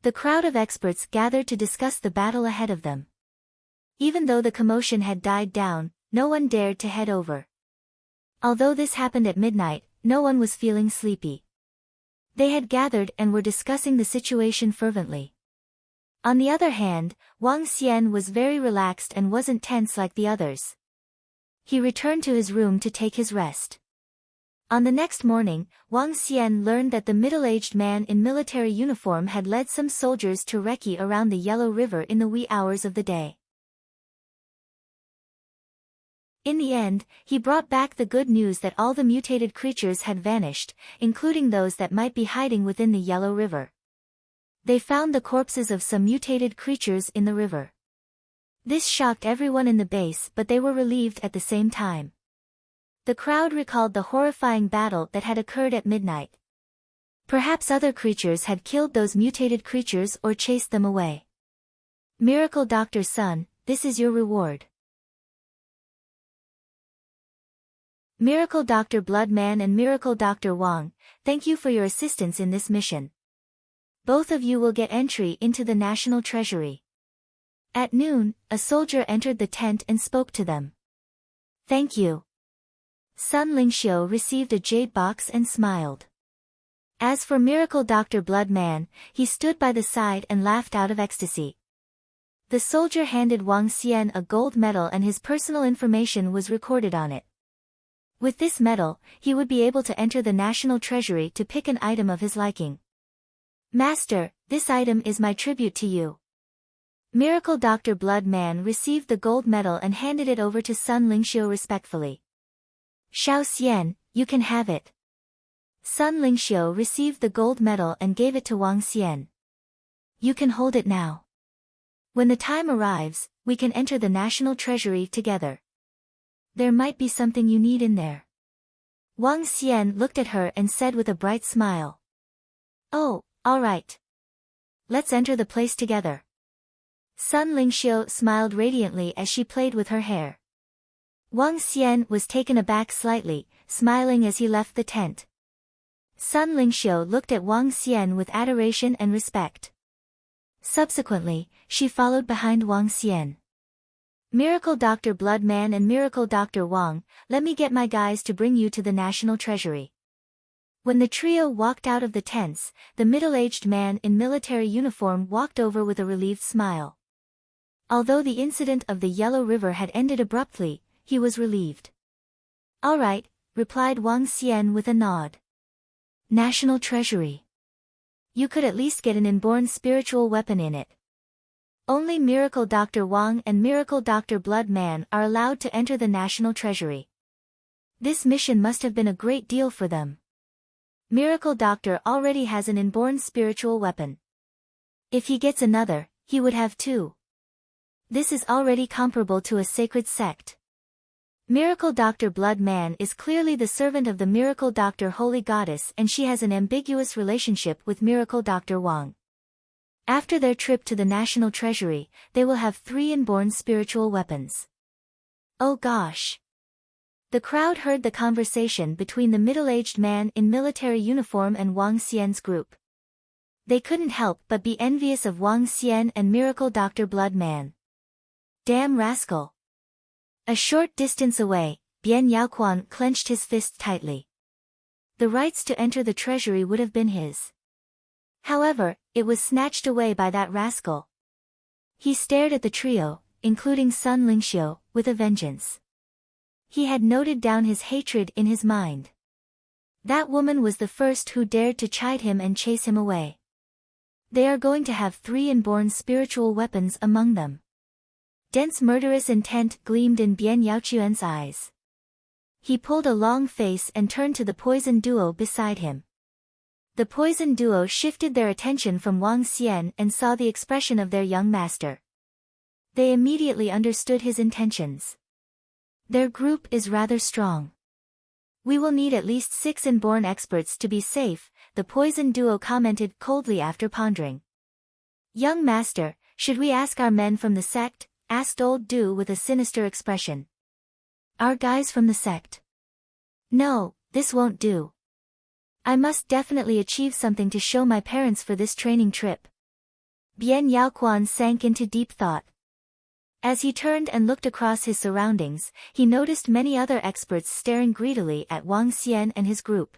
The crowd of experts gathered to discuss the battle ahead of them. Even though the commotion had died down, no one dared to head over. Although this happened at midnight, no one was feeling sleepy. They had gathered and were discussing the situation fervently. On the other hand, Wang Xian was very relaxed and wasn't tense like the others. He returned to his room to take his rest. On the next morning, Wang Xian learned that the middle-aged man in military uniform had led some soldiers to recce around the Yellow River in the wee hours of the day. In the end, he brought back the good news that all the mutated creatures had vanished, including those that might be hiding within the Yellow River. They found the corpses of some mutated creatures in the river. This shocked everyone in the base, but they were relieved at the same time. The crowd recalled the horrifying battle that had occurred at midnight. Perhaps other creatures had killed those mutated creatures or chased them away. Miracle Doctor's son, this is your reward. Miracle Dr. Bloodman and Miracle Dr. Wang, thank you for your assistance in this mission. Both of you will get entry into the National Treasury. At noon, a soldier entered the tent and spoke to them. Thank you. Sun Lingxiu received a jade box and smiled. As for Miracle Dr. Bloodman, he stood by the side and laughed out of ecstasy. The soldier handed Wang Xian a gold medal and his personal information was recorded on it. With this medal, he would be able to enter the National Treasury to pick an item of his liking. Master, this item is my tribute to you. Miracle Dr. Bloodman received the gold medal and handed it over to Sun Lingxiu respectfully. Xiao Xian, you can have it. Sun Lingxiu received the gold medal and gave it to Wang Xian. You can hold it now. When the time arrives, we can enter the National Treasury together. There might be something you need in there. Wang Xian looked at her and said with a bright smile. Oh, all right. Let's enter the place together. Sun Lingxiu smiled radiantly as she played with her hair. Wang Xian was taken aback slightly, smiling as he left the tent. Sun Lingxiu looked at Wang Xian with adoration and respect. Subsequently, she followed behind Wang Xian. Miracle Dr. Bloodman and Miracle Dr. Wang, let me get my guys to bring you to the National Treasury. When the trio walked out of the tents, the middle-aged man in military uniform walked over with a relieved smile. Although the incident of the Yellow River had ended abruptly, he was relieved. All right, replied Wang Xian with a nod. National Treasury. You could at least get an inborn spiritual weapon in it. Only Miracle Dr. Wang and Miracle Dr. Bloodman are allowed to enter the National Treasury. This mission must have been a great deal for them. Miracle Doctor already has an inborn spiritual weapon. If he gets another, he would have two. This is already comparable to a sacred sect. Miracle Dr. Bloodman is clearly the servant of the Miracle Doctor Holy Goddess and she has an ambiguous relationship with Miracle Dr. Wang. After their trip to the National Treasury, they will have 3 inborn spiritual weapons. Oh gosh! The crowd heard the conversation between the middle-aged man in military uniform and Wang Xian's group. They couldn't help but be envious of Wang Xian and Miracle Dr. Bloodman. Damn rascal! A short distance away, Bian Yaoquan clenched his fist tightly. The rights to enter the treasury would have been his. However, it was snatched away by that rascal. He stared at the trio, including Sun Lingxiu, with a vengeance. He had noted down his hatred in his mind. That woman was the first who dared to chide him and chase him away. They are going to have 3 inborn spiritual weapons among them. Dense murderous intent gleamed in Bian Yaoquan's eyes. He pulled a long face and turned to the poison duo beside him. The poison duo shifted their attention from Wang Xian and saw the expression of their young master. They immediately understood his intentions. Their group is rather strong. We will need at least 6 inborn experts to be safe, the poison duo commented coldly after pondering. Young master, should we ask our men from the sect? Asked old Du with a sinister expression. Our guys from the sect? No, this won't do. I must definitely achieve something to show my parents for this training trip. Bian Yaoquan sank into deep thought. As he turned and looked across his surroundings, he noticed many other experts staring greedily at Wang Xian and his group.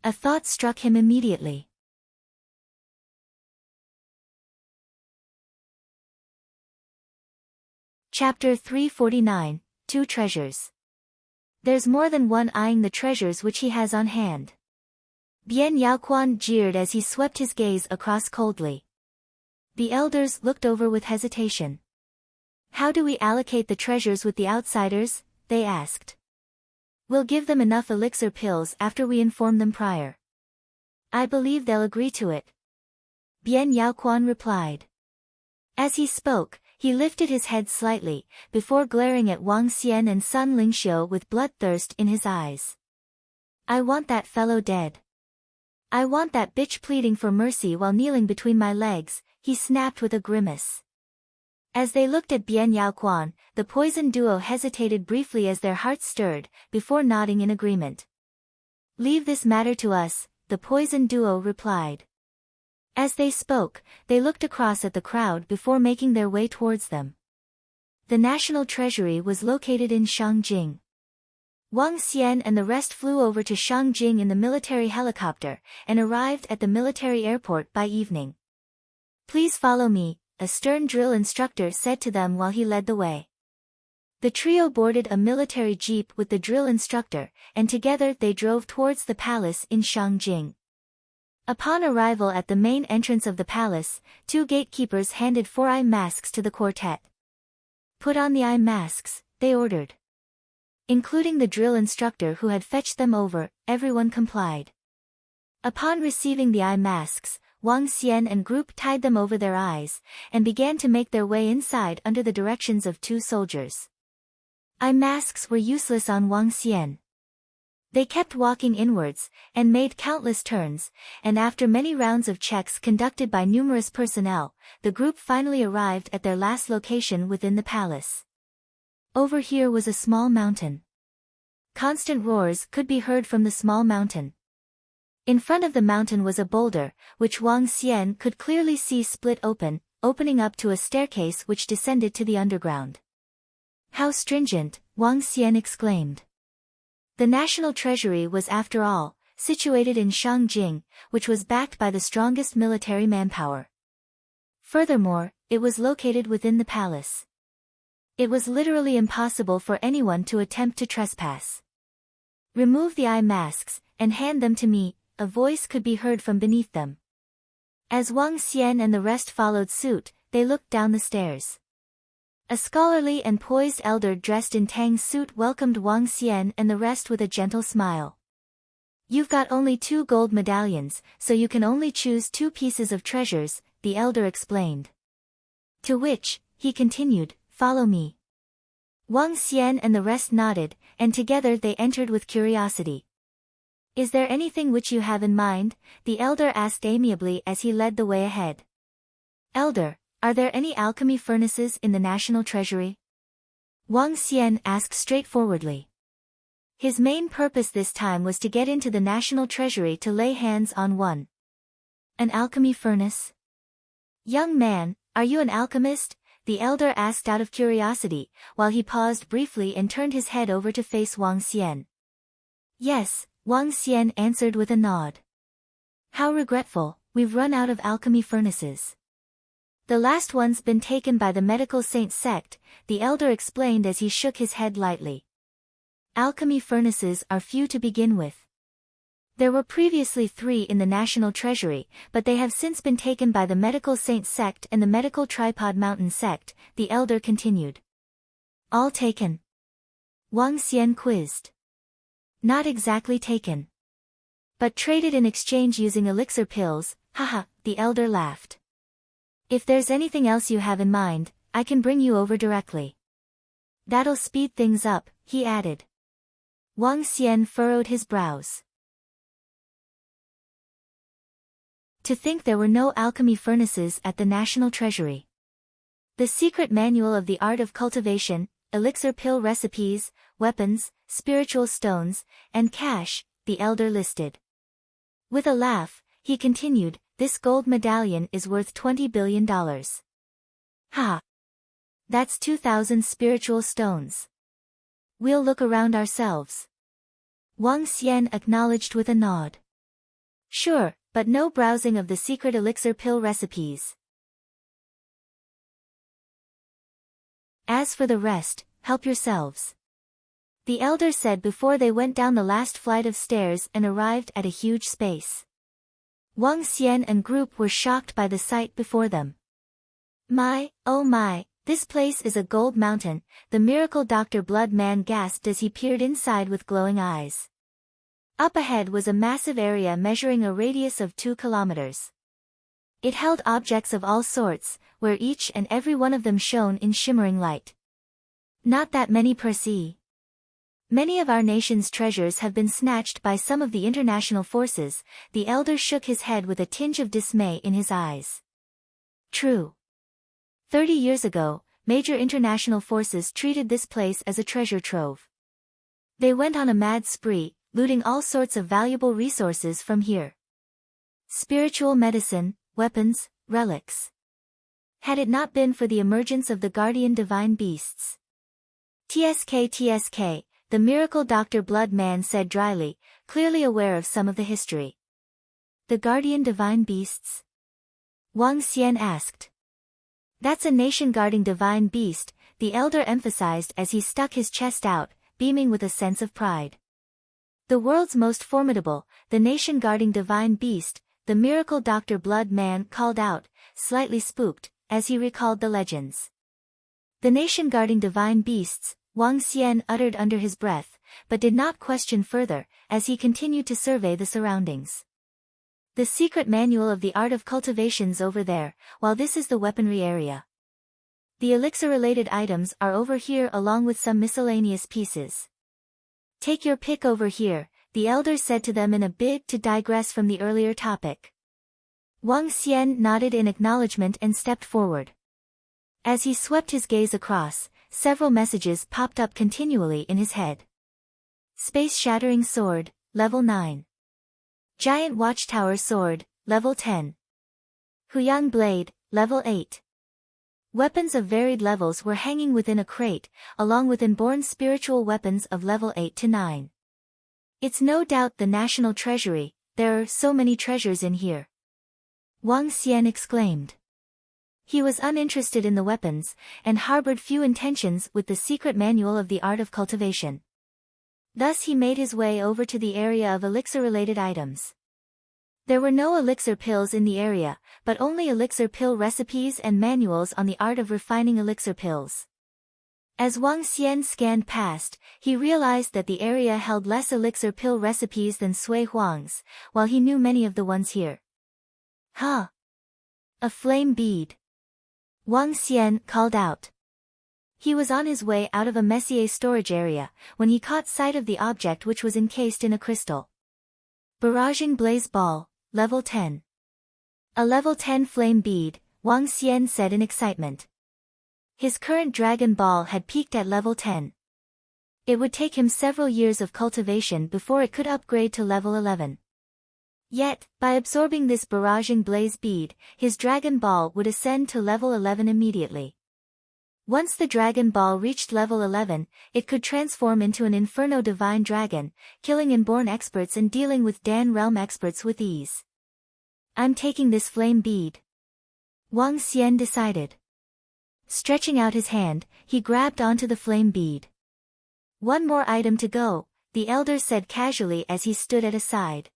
A thought struck him immediately. Chapter 349, 2 Treasures. There's more than one eyeing the treasures which he has on hand. Bien Yaoquan jeered as he swept his gaze across coldly. The elders looked over with hesitation. How do we allocate the treasures with the outsiders? They asked. We'll give them enough elixir pills after we inform them prior. I believe they'll agree to it. Bien Yaoquan replied. As he spoke, he lifted his head slightly, before glaring at Wang Xian and Sun Lingxiu with bloodthirst in his eyes. I want that fellow dead. I want that bitch pleading for mercy while kneeling between my legs, he snapped with a grimace. As they looked at Bien Yaoquan, the poison duo hesitated briefly as their hearts stirred, before nodding in agreement. Leave this matter to us, the poison duo replied. As they spoke, they looked across at the crowd before making their way towards them. The National Treasury was located in Shangjing. Wang Xian and the rest flew over to Shangjing in the military helicopter, and arrived at the military airport by evening. Please follow me, a stern drill instructor said to them while he led the way. The trio boarded a military jeep with the drill instructor, and together they drove towards the palace in Shangjing. Upon arrival at the main entrance of the palace, two gatekeepers handed 4 eye masks to the quartet. Put on the eye masks, they ordered. Including the drill instructor who had fetched them over, everyone complied. Upon receiving the eye masks, Wang Xian and group tied them over their eyes, and began to make their way inside under the directions of 2 soldiers. Eye masks were useless on Wang Xian. They kept walking inwards, and made countless turns, and after many rounds of checks conducted by numerous personnel, the group finally arrived at their last location within the palace. Over here was a small mountain. Constant roars could be heard from the small mountain. In front of the mountain was a boulder, which Wang Xian could clearly see split open, opening up to a staircase which descended to the underground. How stringent, Wang Xian exclaimed. The National Treasury was after all, situated in Shangjing, which was backed by the strongest military manpower. Furthermore, it was located within the palace. It was literally impossible for anyone to attempt to trespass. Remove the eye masks, and hand them to me, a voice could be heard from beneath them. As Wang Xian and the rest followed suit, they looked down the stairs. A scholarly and poised elder dressed in Tang's suit welcomed Wang Xian and the rest with a gentle smile. You've got only 2 gold medallions, so you can only choose 2 pieces of treasures, the elder explained. To which, he continued, follow me. Wang Xian and the rest nodded, and together they entered with curiosity. Is there anything which you have in mind? The elder asked amiably as he led the way ahead. Elder, are there any alchemy furnaces in the National Treasury? Wang Xian asked straightforwardly. His main purpose this time was to get into the National Treasury to lay hands on one. An alchemy furnace? Young man, are you an alchemist? The elder asked out of curiosity, while he paused briefly and turned his head over to face Wang Xian. Yes, Wang Xian answered with a nod. How regretful, we've run out of alchemy furnaces. The last one's been taken by the medical saint sect, the elder explained as he shook his head lightly. Alchemy furnaces are few to begin with. There were previously 3 in the National Treasury, but they have since been taken by the medical saint sect and the medical tripod mountain sect, the elder continued. All taken? Wang Xian quizzed. Not exactly taken. But traded in exchange using elixir pills, haha, the elder laughed. If there's anything else you have in mind, I can bring you over directly. That'll speed things up, he added. Wang Xian furrowed his brows. To think there were no alchemy furnaces at the National Treasury. The secret manual of the art of cultivation, elixir pill recipes, weapons, spiritual stones, and cash, the elder listed. With a laugh, he continued, this gold medallion is worth $20 billion. Ha! That's 2,000 spiritual stones. We'll look around ourselves. Wang Xian acknowledged with a nod. Sure, but no browsing of the secret elixir pill recipes. As for the rest, help yourselves. the elder said before they went down the last flight of stairs and arrived at a huge space. Wang Xian and group were shocked by the sight before them. My, oh my, this place is a gold mountain, the miracle Dr. Blood Man gasped as he peered inside with glowing eyes. Up ahead was a massive area measuring a radius of 2 kilometers. It held objects of all sorts, where each and every one of them shone in shimmering light. Not that many per se. Many of our nation's treasures have been snatched by some of the international forces, the elder shook his head with a tinge of dismay in his eyes. True. 30 years ago, major international forces treated this place as a treasure trove. They went on a mad spree, looting all sorts of valuable resources from here. Spiritual medicine, weapons, relics. Had it not been for the emergence of the guardian divine beasts. TSK, the miracle Dr. Blood Man said dryly, clearly aware of some of the history. The guardian divine beasts? Wang Xian asked. That's a nation-guarding divine beast, the elder emphasized as he stuck his chest out, beaming with a sense of pride. The world's most formidable, the nation-guarding divine beast, the miracle Dr. Blood Man called out, slightly spooked, as he recalled the legends. The nation-guarding divine beasts, Wang Xian uttered under his breath, but did not question further, as he continued to survey the surroundings. The secret manual of the art of cultivation's over there, while this is the weaponry area. The elixir-related items are over here along with some miscellaneous pieces. Take your pick over here, the elder said to them in a bid to digress from the earlier topic. Wang Xian nodded in acknowledgement and stepped forward. As he swept his gaze across, several messages popped up continually in his head. Space-shattering sword, level 9. Giant watchtower sword, level 10. Huyang blade, level 8. Weapons of varied levels were hanging within a crate, along with inborn spiritual weapons of level 8 to 9. It's no doubt the national treasury, there are so many treasures in here. Wang Xian exclaimed. He was uninterested in the weapons, and harbored few intentions with the secret manual of the art of cultivation. Thus he made his way over to the area of elixir-related items. There were no elixir pills in the area, but only elixir pill recipes and manuals on the art of refining elixir pills. As Wang Xian scanned past, he realized that the area held less elixir pill recipes than Sui Huang's, while he knew many of the ones here. Huh! A flame bead! Wang Xian called out. He was on his way out of a Messier storage area, when he caught sight of the object which was encased in a crystal. Barraging blaze ball, level 10. A level 10 flame bead, Wang Xian said in excitement. His current dragon ball had peaked at level 10. It would take him several years of cultivation before it could upgrade to level 11. Yet, by absorbing this barraging blaze bead, his dragon ball would ascend to level 11 immediately. Once the dragon ball reached level 11, it could transform into an inferno divine dragon, killing inborn experts and dealing with Dan realm experts with ease. I'm taking this flame bead. Wang Xian decided. Stretching out his hand, he grabbed onto the flame bead. One more item to go, the elder said casually as he stood at a side.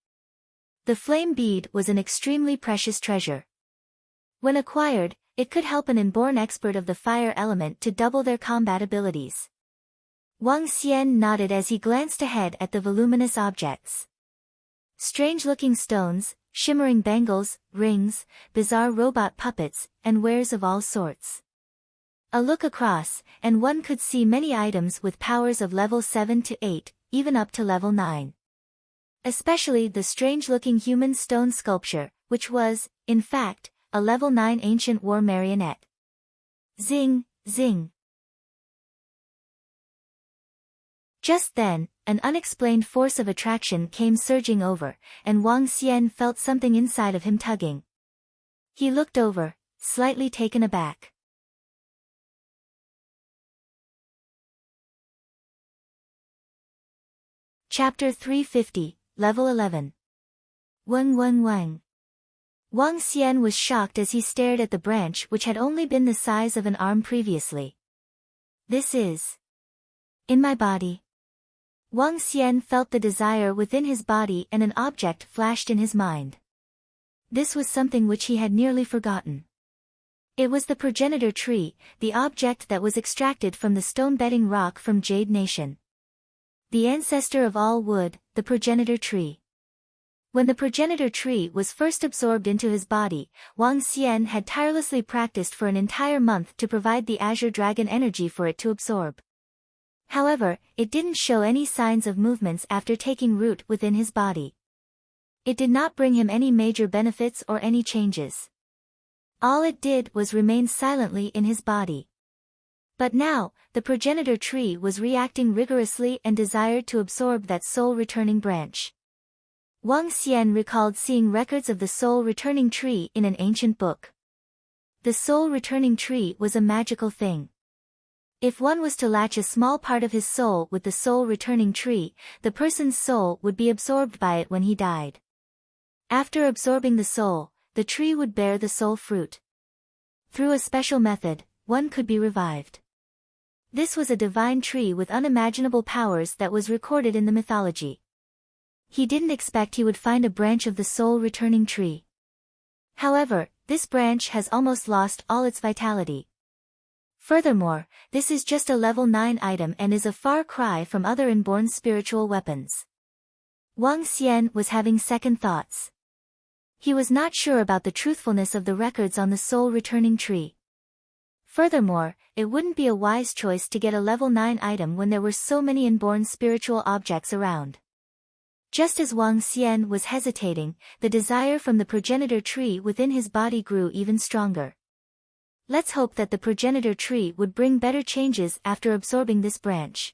The flame bead was an extremely precious treasure. When acquired, it could help an inborn expert of the fire element to double their combat abilities. Wang Xian nodded as he glanced ahead at the voluminous objects. Strange-looking stones, shimmering bangles, rings, bizarre robot puppets, and wares of all sorts. A look across, and one could see many items with powers of level 7 to 8, even up to level 9. Especially the strange-looking human stone sculpture, which was, in fact, a level 9 ancient war marionette. Zing, zing. Just then, an unexplained force of attraction came surging over, and Wang Xian felt something inside of him tugging. He looked over, slightly taken aback. Chapter 350, Level 11. Wang. Wang Xian was shocked as he stared at the branch which had only been the size of an arm previously. This is in my body. Wang Xian felt the desire within his body and an object flashed in his mind. This was something which he had nearly forgotten. It was the progenitor tree, the object that was extracted from the stone-bedding rock from Jade Nation. The ancestor of all wood, the progenitor tree. When the progenitor tree was first absorbed into his body, Wang Xian had tirelessly practiced for an entire month to provide the Azure Dragon energy for it to absorb. However, it didn't show any signs of movements after taking root within his body. It did not bring him any major benefits or any changes. All it did was remain silently in his body. But now, the progenitor tree was reacting rigorously and desired to absorb that soul-returning branch. Wang Xian recalled seeing records of the soul-returning tree in an ancient book. The soul-returning tree was a magical thing. If one was to latch a small part of his soul with the soul-returning tree, the person's soul would be absorbed by it when he died. After absorbing the soul, the tree would bear the soul fruit. Through a special method, one could be revived. This was a divine tree with unimaginable powers that was recorded in the mythology. He didn't expect he would find a branch of the soul-returning tree. However, this branch has almost lost all its vitality. Furthermore, this is just a level 9 item and is a far cry from other inborn spiritual weapons. Wang Xian was having second thoughts. He was not sure about the truthfulness of the records on the soul-returning tree. Furthermore, it wouldn't be a wise choice to get a level 9 item when there were so many inborn spiritual objects around. Just as Wang Xian was hesitating, the desire from the progenitor tree within his body grew even stronger. Let's hope that the progenitor tree would bring better changes after absorbing this branch.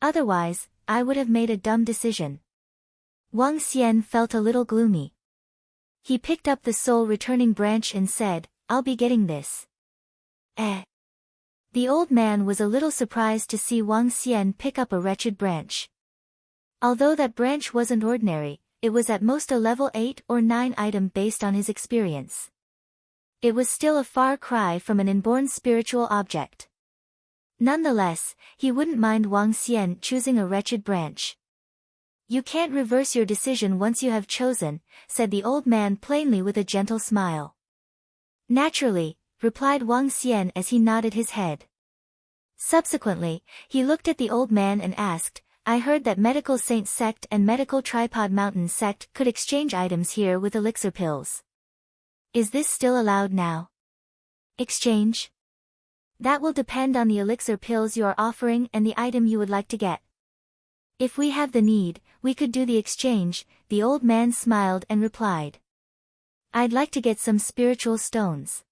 Otherwise, I would have made a dumb decision. Wang Xian felt a little gloomy. He picked up the soul-returning branch and said, "I'll be getting this." The old man was a little surprised to see Wang Xian pick up a wretched branch. Although that branch wasn't ordinary, it was at most a level 8 or 9 item based on his experience. It was still a far cry from an inborn spiritual object. Nonetheless, he wouldn't mind Wang Xian choosing a wretched branch. "You can't reverse your decision once you have chosen," said the old man plainly with a gentle smile. "Naturally," replied Wang Xian as he nodded his head. Subsequently, he looked at the old man and asked, "I heard that Medical Saint Sect and Medical Tripod Mountain Sect could exchange items here with elixir pills. Is this still allowed now?" "Exchange? That will depend on the elixir pills you are offering and the item you would like to get. If we have the need, we could do the exchange," the old man smiled and replied. "I'd like to get some spiritual stones."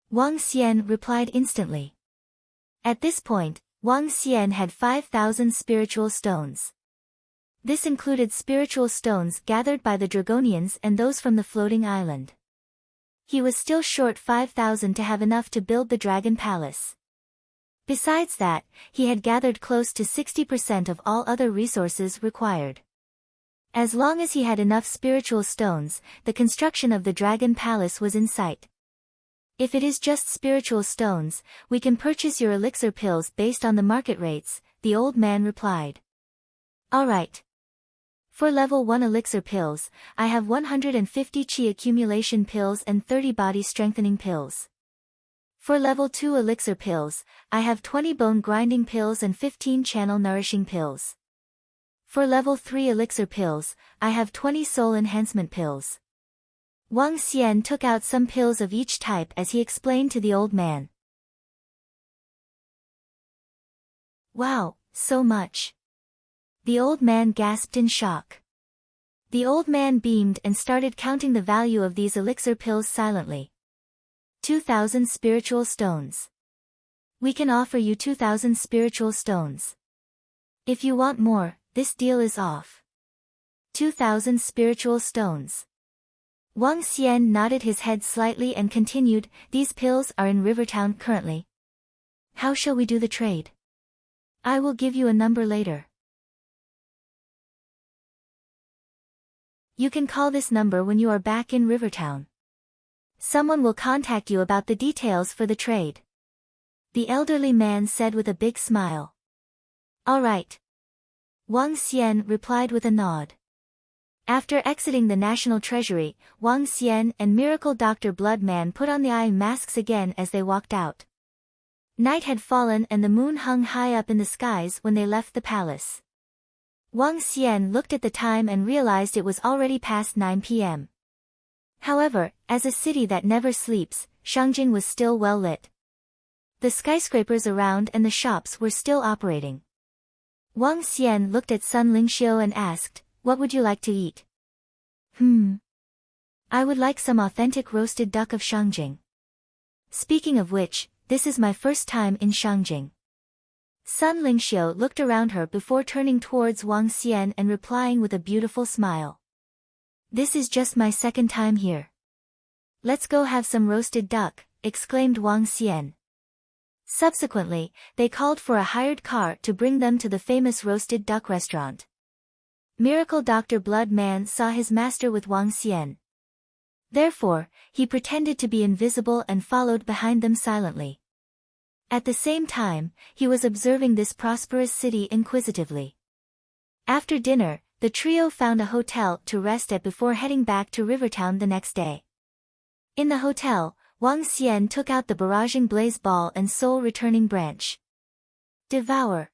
Wang Xian replied instantly. At this point, Wang Xian had 5,000 spiritual stones. This included spiritual stones gathered by the Dragonians and those from the floating island. He was still short 5,000 to have enough to build the Dragon Palace. Besides that, he had gathered close to 60% of all other resources required. As long as he had enough spiritual stones, the construction of the Dragon Palace was in sight. "If it is just spiritual stones, we can purchase your elixir pills based on the market rates," the old man replied. "Alright. For level 1 elixir pills, I have 150 chi accumulation pills and 30 body strengthening pills. For level 2 elixir pills, I have 20 bone grinding pills and 15 channel nourishing pills. For level 3 elixir pills, I have 20 soul enhancement pills." Wang Xian took out some pills of each type as he explained to the old man. "Wow, so much." The old man gasped in shock. The old man beamed and started counting the value of these elixir pills silently. 2,000 spiritual stones. "We can offer you 2,000 spiritual stones. If you want more, this deal is off." 2,000 spiritual stones. Wang Xian nodded his head slightly and continued, "These pills are in Rivertown currently. How shall we do the trade? I will give you a number later. You can call this number when you are back in Rivertown. Someone will contact you about the details for the trade." The elderly man said with a big smile. "All right. Wang Xian replied with a nod. After exiting the National Treasury, Wang Xian and Miracle Dr. Bloodman put on the eye masks again as they walked out. Night had fallen and the moon hung high up in the skies when they left the palace. Wang Xian looked at the time and realized it was already past 9 p.m. However, as a city that never sleeps, Shangjing was still well lit. The skyscrapers around and the shops were still operating. Wang Xian looked at Sun Lingxiu and asked, "What would you like to eat?" I would like some authentic roasted duck of Shangjing. Speaking of which, this is my first time in Shangjing. Sun Lingxiu looked around her before turning towards Wang Xian and replying with a beautiful smile. This is just my second time here. Let's go have some roasted duck, exclaimed Wang Xian. Subsequently, they called for a hired car to bring them to the famous roasted duck restaurant. Miracle Dr. Bloodman saw his master with Wang Xian. Therefore, he pretended to be invisible and followed behind them silently. At the same time, he was observing this prosperous city inquisitively. After dinner, the trio found a hotel to rest at before heading back to Rivertown the next day. In the hotel, Wang Xian took out the barraging blaze ball and soul returning branch. Devour.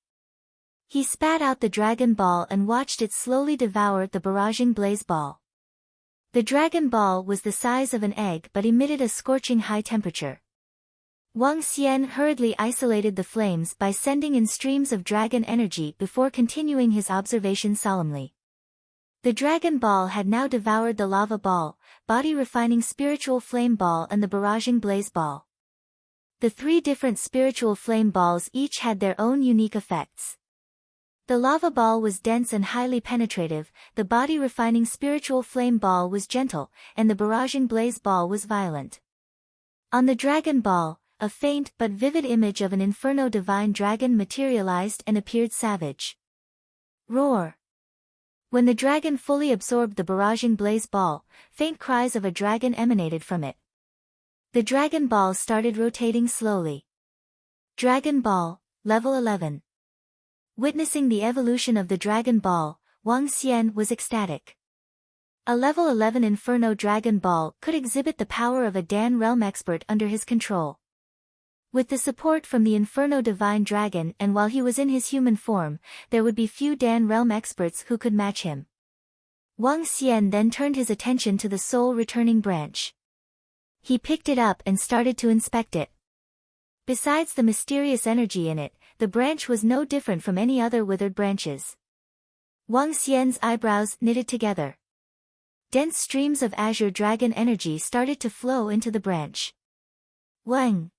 He spat out the dragon ball and watched it slowly devour the barraging blaze ball. The dragon ball was the size of an egg but emitted a scorching high temperature. Wang Xian hurriedly isolated the flames by sending in streams of dragon energy before continuing his observation solemnly. The dragon ball had now devoured the lava ball, body-refining spiritual flame ball and the barraging blaze ball. The three different spiritual flame balls each had their own unique effects. The lava ball was dense and highly penetrative, the body-refining spiritual flame ball was gentle, and the barraging blaze ball was violent. On the dragon ball, a faint but vivid image of an inferno divine dragon materialized and appeared savage. Roar! When the dragon fully absorbed the barraging blaze ball, faint cries of a dragon emanated from it. The dragon ball started rotating slowly. Dragon Ball, Level 11. Witnessing the evolution of the Dragon Ball, Wang Xian was ecstatic. A Level 11 Inferno Dragon Ball could exhibit the power of a Dan Realm expert under his control. With the support from the Inferno Divine Dragon and while he was in his human form, there would be few Dan Realm experts who could match him. Wang Xian then turned his attention to the soul returning branch. He picked it up and started to inspect it. Besides the mysterious energy in it, the branch was no different from any other withered branches. Wang Xian's eyebrows knitted together. Dense streams of azure dragon energy started to flow into the branch. Wang!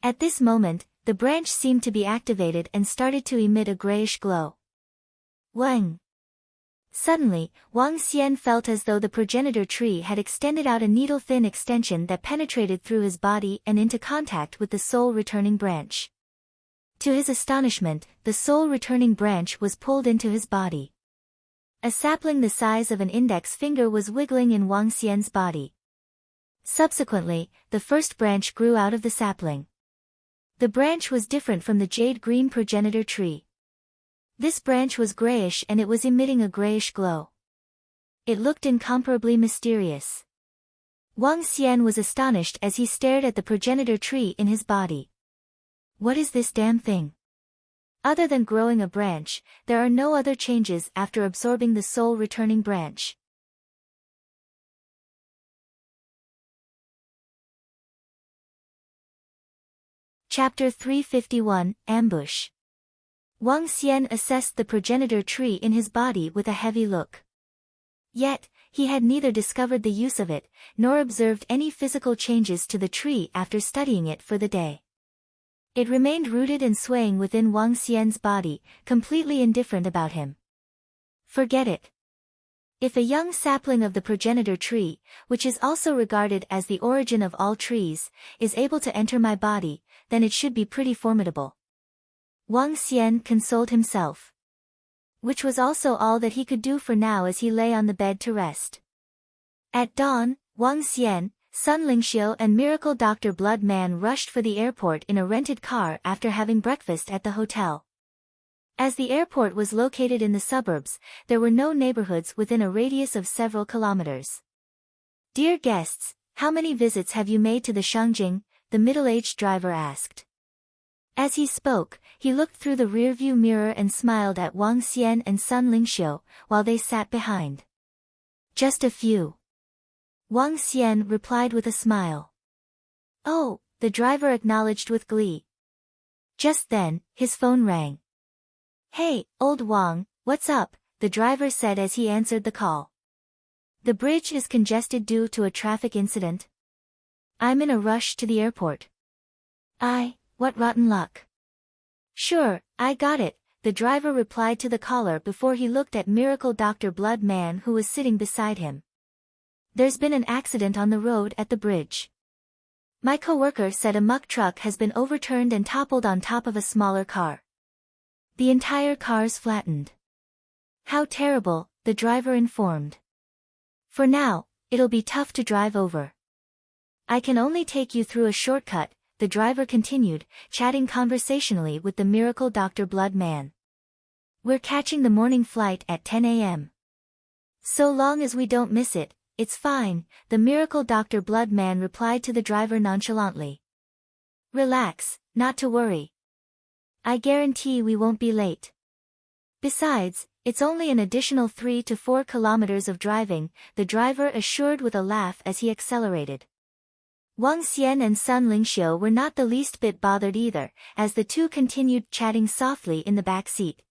At this moment, the branch seemed to be activated and started to emit a grayish glow. Wang! Suddenly, Wang Xian felt as though the progenitor tree had extended out a needle-thin extension that penetrated through his body and into contact with the soul-returning branch. To his astonishment, the soul-returning branch was pulled into his body. A sapling the size of an index finger was wiggling in Wang Xian's body. Subsequently, the first branch grew out of the sapling. The branch was different from the jade-green progenitor tree. This branch was grayish and it was emitting a grayish glow. It looked incomparably mysterious. Wang Xian was astonished as he stared at the progenitor tree in his body. What is this damn thing? Other than growing a branch, there are no other changes after absorbing the soul-returning branch. Chapter 351, Ambush. Wang Xian assessed the progenitor tree in his body with a heavy look. Yet, he had neither discovered the use of it, nor observed any physical changes to the tree after studying it for the day. It remained rooted and swaying within Wang Xian's body, completely indifferent about him. Forget it. If a young sapling of the progenitor tree, which is also regarded as the origin of all trees, is able to enter my body, then it should be pretty formidable. Wang Xian consoled himself. Which was also all that he could do for now as he lay on the bed to rest. At dawn, Wang Xian, Sun Lingxiu and Miracle Dr. Bloodman rushed for the airport in a rented car after having breakfast at the hotel. As the airport was located in the suburbs, there were no neighborhoods within a radius of several kilometers. Dear guests, how many visits have you made to the Shangjing? The middle-aged driver asked. As he spoke, he looked through the rearview mirror and smiled at Wang Xian and Sun Lingxiu, while they sat behind. Just a few. Wang Xian replied with a smile. Oh, the driver acknowledged with glee. Just then, his phone rang. Hey, old Wang, what's up? The driver said as he answered the call. The bridge is congested due to a traffic incident. I'm in a rush to the airport. What rotten luck. Sure, I got it, the driver replied to the caller before he looked at Miracle Dr. Blood Man who was sitting beside him. There's been an accident on the road at the bridge. My coworker said a muck truck has been overturned and toppled on top of a smaller car. The entire car's flattened. How terrible, the driver informed. For now, it'll be tough to drive over. I can only take you through a shortcut, the driver continued, chatting conversationally with the Miracle Dr. Blood Man. We're catching the morning flight at 10 a.m. So long as we don't miss it, it's fine, the Miracle Dr. Blood Man replied to the driver nonchalantly. Relax, not to worry. I guarantee we won't be late. Besides, it's only an additional 3 to 4 kilometers of driving, the driver assured with a laugh as he accelerated. Wang Xian and Sun Lingxiu were not the least bit bothered either, as the two continued chatting softly in the back seat.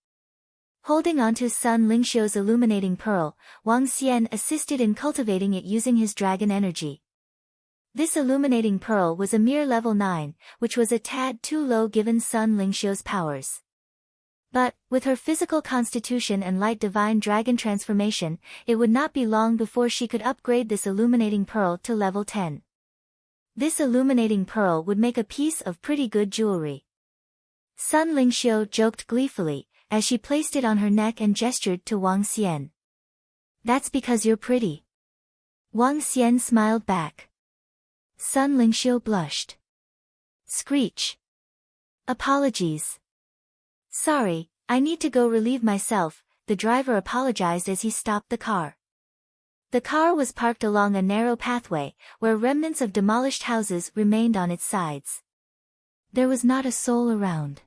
Holding onto Sun Lingxiu's illuminating pearl, Wang Xian assisted in cultivating it using his dragon energy. This illuminating pearl was a mere level 9, which was a tad too low given Sun Lingxiu's powers. But, with her physical constitution and light divine dragon transformation, it would not be long before she could upgrade this illuminating pearl to level 10. This illuminating pearl would make a piece of pretty good jewelry. Sun Lingxiu joked gleefully, as she placed it on her neck and gestured to Wang Xian. That's because you're pretty. Wang Xian smiled back. Sun Lingxiu blushed. Screech. Apologies. Sorry, I need to go relieve myself, the driver apologized as he stopped the car. The car was parked along a narrow pathway, where remnants of demolished houses remained on its sides. There was not a soul around.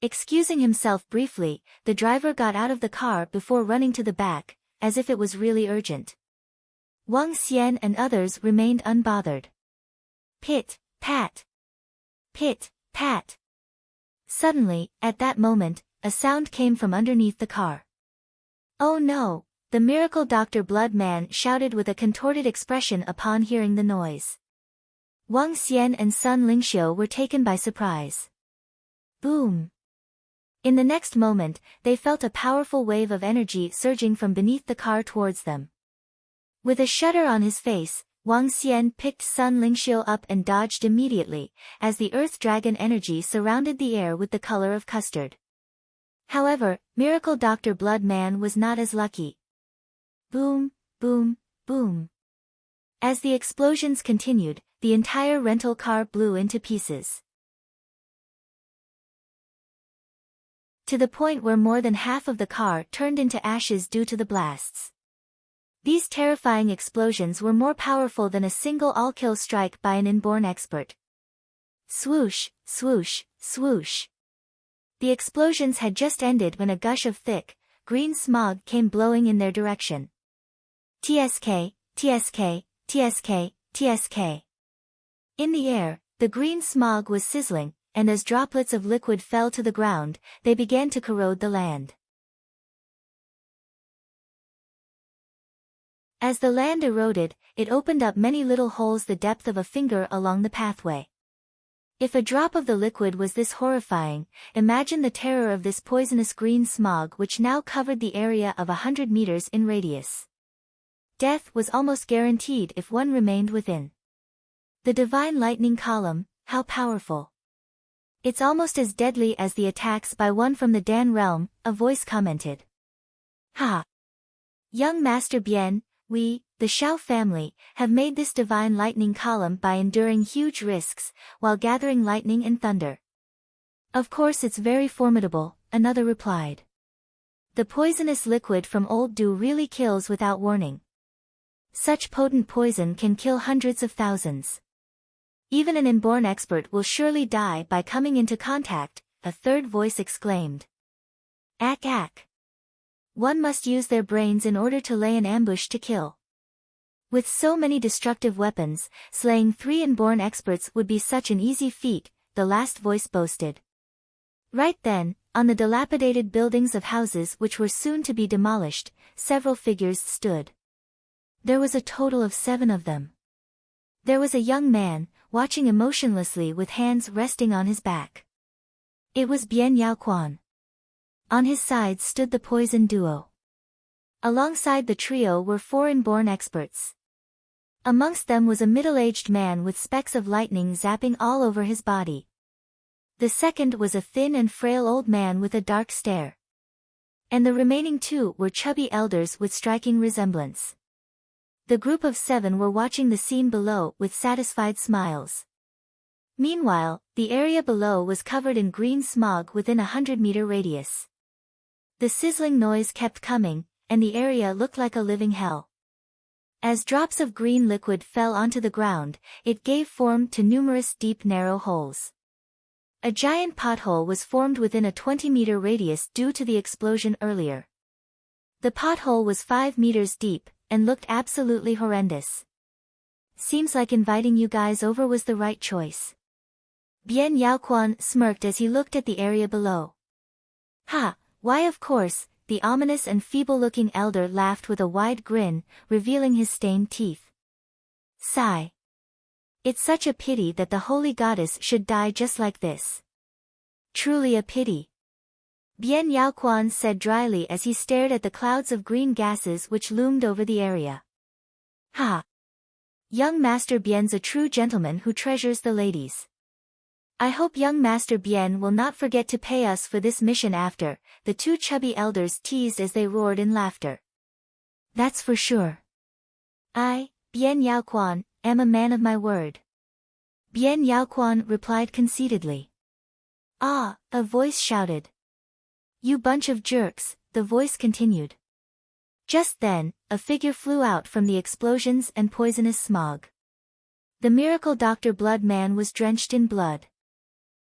Excusing himself briefly, the driver got out of the car before running to the back, as if it was really urgent. Wang Xian and others remained unbothered. Pit, pat. Pit, pat. Suddenly, at that moment, a sound came from underneath the car. Oh no! The Miracle Dr. Blood Man shouted with a contorted expression upon hearing the noise. Wang Xian and Sun Lingxiu were taken by surprise. Boom! In the next moment, they felt a powerful wave of energy surging from beneath the car towards them. With a shudder on his face, Wang Xian picked Sun Lingxiu up and dodged immediately, as the Earth Dragon energy surrounded the air with the color of custard. However, Miracle Dr. Blood Man was not as lucky. Boom, boom, boom. As the explosions continued, the entire rental car blew into pieces. To the point where more than half of the car turned into ashes due to the blasts. These terrifying explosions were more powerful than a single all-kill strike by an inborn expert. Swoosh, swoosh, swoosh. The explosions had just ended when a gush of thick, green smog came blowing in their direction. TSK, TSK, TSK, TSK. In the air, the green smog was sizzling, and as droplets of liquid fell to the ground, they began to corrode the land. As the land eroded, it opened up many little holes the depth of a finger along the pathway. If a drop of the liquid was this horrifying, imagine the terror of this poisonous green smog which now covered the area of 100 meters in radius. Death was almost guaranteed if one remained within. The divine lightning column, how powerful. It's almost as deadly as the attacks by one from the Dan realm, a voice commented. Ha! Young Master Bien, we, the Shao family, have made this divine lightning column by enduring huge risks, while gathering lightning and thunder. Of course it's very formidable, another replied. The poisonous liquid from Old Dew really kills without warning. Such potent poison can kill hundreds of thousands. Even an inborn expert will surely die by coming into contact, a third voice exclaimed. Ack ack. One must use their brains in order to lay an ambush to kill. With so many destructive weapons, slaying 3 inborn experts would be such an easy feat, the last voice boasted. Right then, on the dilapidated buildings of houses which were soon to be demolished, several figures stood. There was a total of 7 of them. There was a young man, watching emotionlessly with hands resting on his back. It was Bien Yao Quan. On his side stood the poison duo. Alongside the trio were 4 inborn experts. Amongst them was a middle-aged man with specks of lightning zapping all over his body. The second was a thin and frail old man with a dark stare. And the remaining 2 were chubby elders with striking resemblance. The group of 7 were watching the scene below with satisfied smiles. Meanwhile, the area below was covered in green smog within a 100-meter radius. The sizzling noise kept coming, and the area looked like a living hell. As drops of green liquid fell onto the ground, it gave form to numerous deep narrow holes. A giant pothole was formed within a 20-meter radius due to the explosion earlier. The pothole was 5 meters deep, and looked absolutely horrendous. Seems like inviting you guys over was the right choice. Bien Yao Quan smirked as he looked at the area below. Ha, why of course, the ominous and feeble-looking elder laughed with a wide grin, revealing his stained teeth. Sigh. It's such a pity that the holy goddess should die just like this. Truly a pity. Bien Yao Quan said dryly as he stared at the clouds of green gases which loomed over the area. Ha! Young Master Bien's a true gentleman who treasures the ladies. I hope young Master Bien will not forget to pay us for this mission after, the 2 chubby elders teased as they roared in laughter. That's for sure. I, Bien Yao Quan, am a man of my word. Bien Yao Quan replied conceitedly. Ah, a voice shouted. You bunch of jerks, the voice continued. Just then, a figure flew out from the explosions and poisonous smog. The miracle Dr. Blood Man was drenched in blood.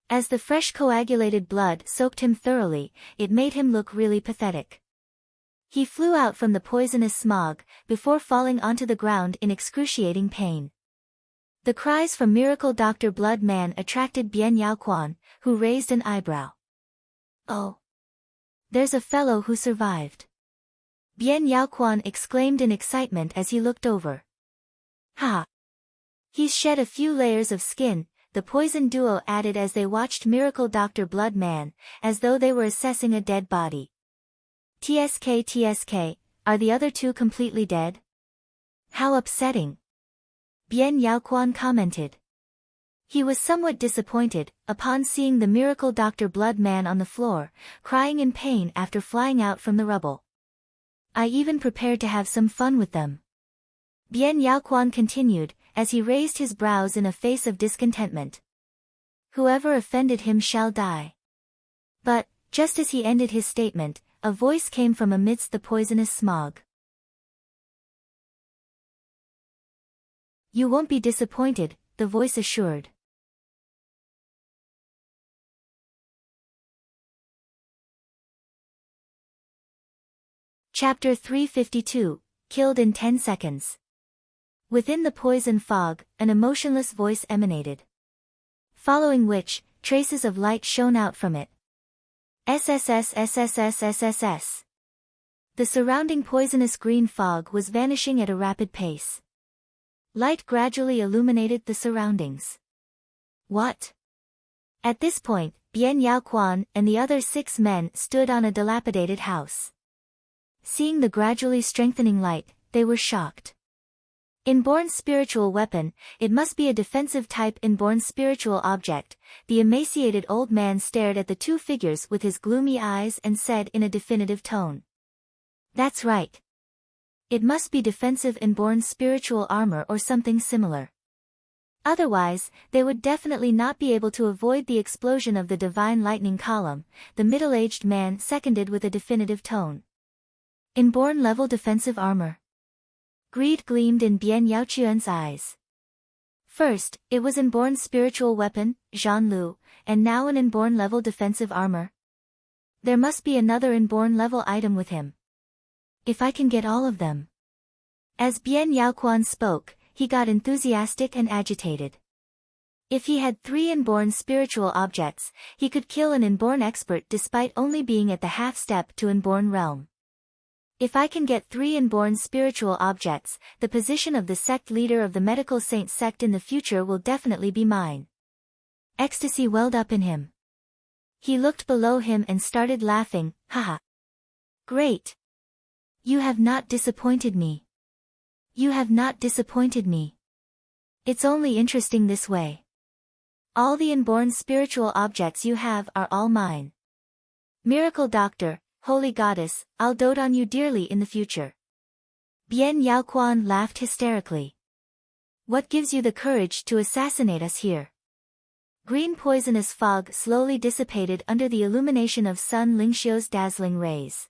As the fresh coagulated blood soaked him thoroughly, it made him look really pathetic. He flew out from the poisonous smog, before falling onto the ground in excruciating pain. The cries from Miracle Dr. Blood Man attracted Bien Yao Quan, who raised an eyebrow. Oh! There's a fellow who survived. Bien Yao Quan exclaimed in excitement as he looked over. Ha! He's shed a few layers of skin, the poison duo added as they watched Miracle Dr. Blood Man, as though they were assessing a dead body. TSK, are the other 2 completely dead? How upsetting. Bien Yao Quan commented. He was somewhat disappointed, upon seeing the Miracle Dr. Blood Man on the floor, crying in pain after flying out from the rubble. I even prepared to have some fun with them. Bien Yao Quan continued, as he raised his brows in a face of discontentment. Whoever offended him shall die. But, just as he ended his statement, a voice came from amidst the poisonous smog. You won't be disappointed, the voice assured. Chapter 352, Killed in 10 Seconds. Within the poison fog, an emotionless voice emanated. Following which, traces of light shone out from it. SSS. The surrounding poisonous green fog was vanishing at a rapid pace. Light gradually illuminated the surroundings. What? At this point, Bien Yao Quan and the other 6 men stood on a dilapidated house. Seeing the gradually strengthening light, they were shocked. Inborn spiritual weapon, it must be a defensive type inborn spiritual object. The emaciated old man stared at the 2 figures with his gloomy eyes and said in a definitive tone. That's right. It must be defensive inborn spiritual armor or something similar. Otherwise, they would definitely not be able to avoid the explosion of the divine lightning column, the middle-aged man seconded with a definitive tone. Inborn level defensive armor. Greed gleamed in Bian Yaochuan's eyes. First, it was inborn spiritual weapon, Zhan Lu, and now an inborn level defensive armor. There must be another inborn level item with him. If I can get all of them. As Bian Yaoquan spoke, he got enthusiastic and agitated. If he had 3 inborn spiritual objects, he could kill an inborn expert despite only being at the half step to inborn realm. If I can get 3 inborn spiritual objects, the position of the sect leader of the medical saint sect in the future will definitely be mine. Ecstasy welled up in him. He looked below him and started laughing, haha. Great. You have not disappointed me. You have not disappointed me. It's only interesting this way. All the inborn spiritual objects you have are all mine. Miracle Doctor, Holy Goddess, I'll dote on you dearly in the future. Bian Yaoquan laughed hysterically. What gives you the courage to assassinate us here? Green poisonous fog slowly dissipated under the illumination of Sun Lingxiu's dazzling rays.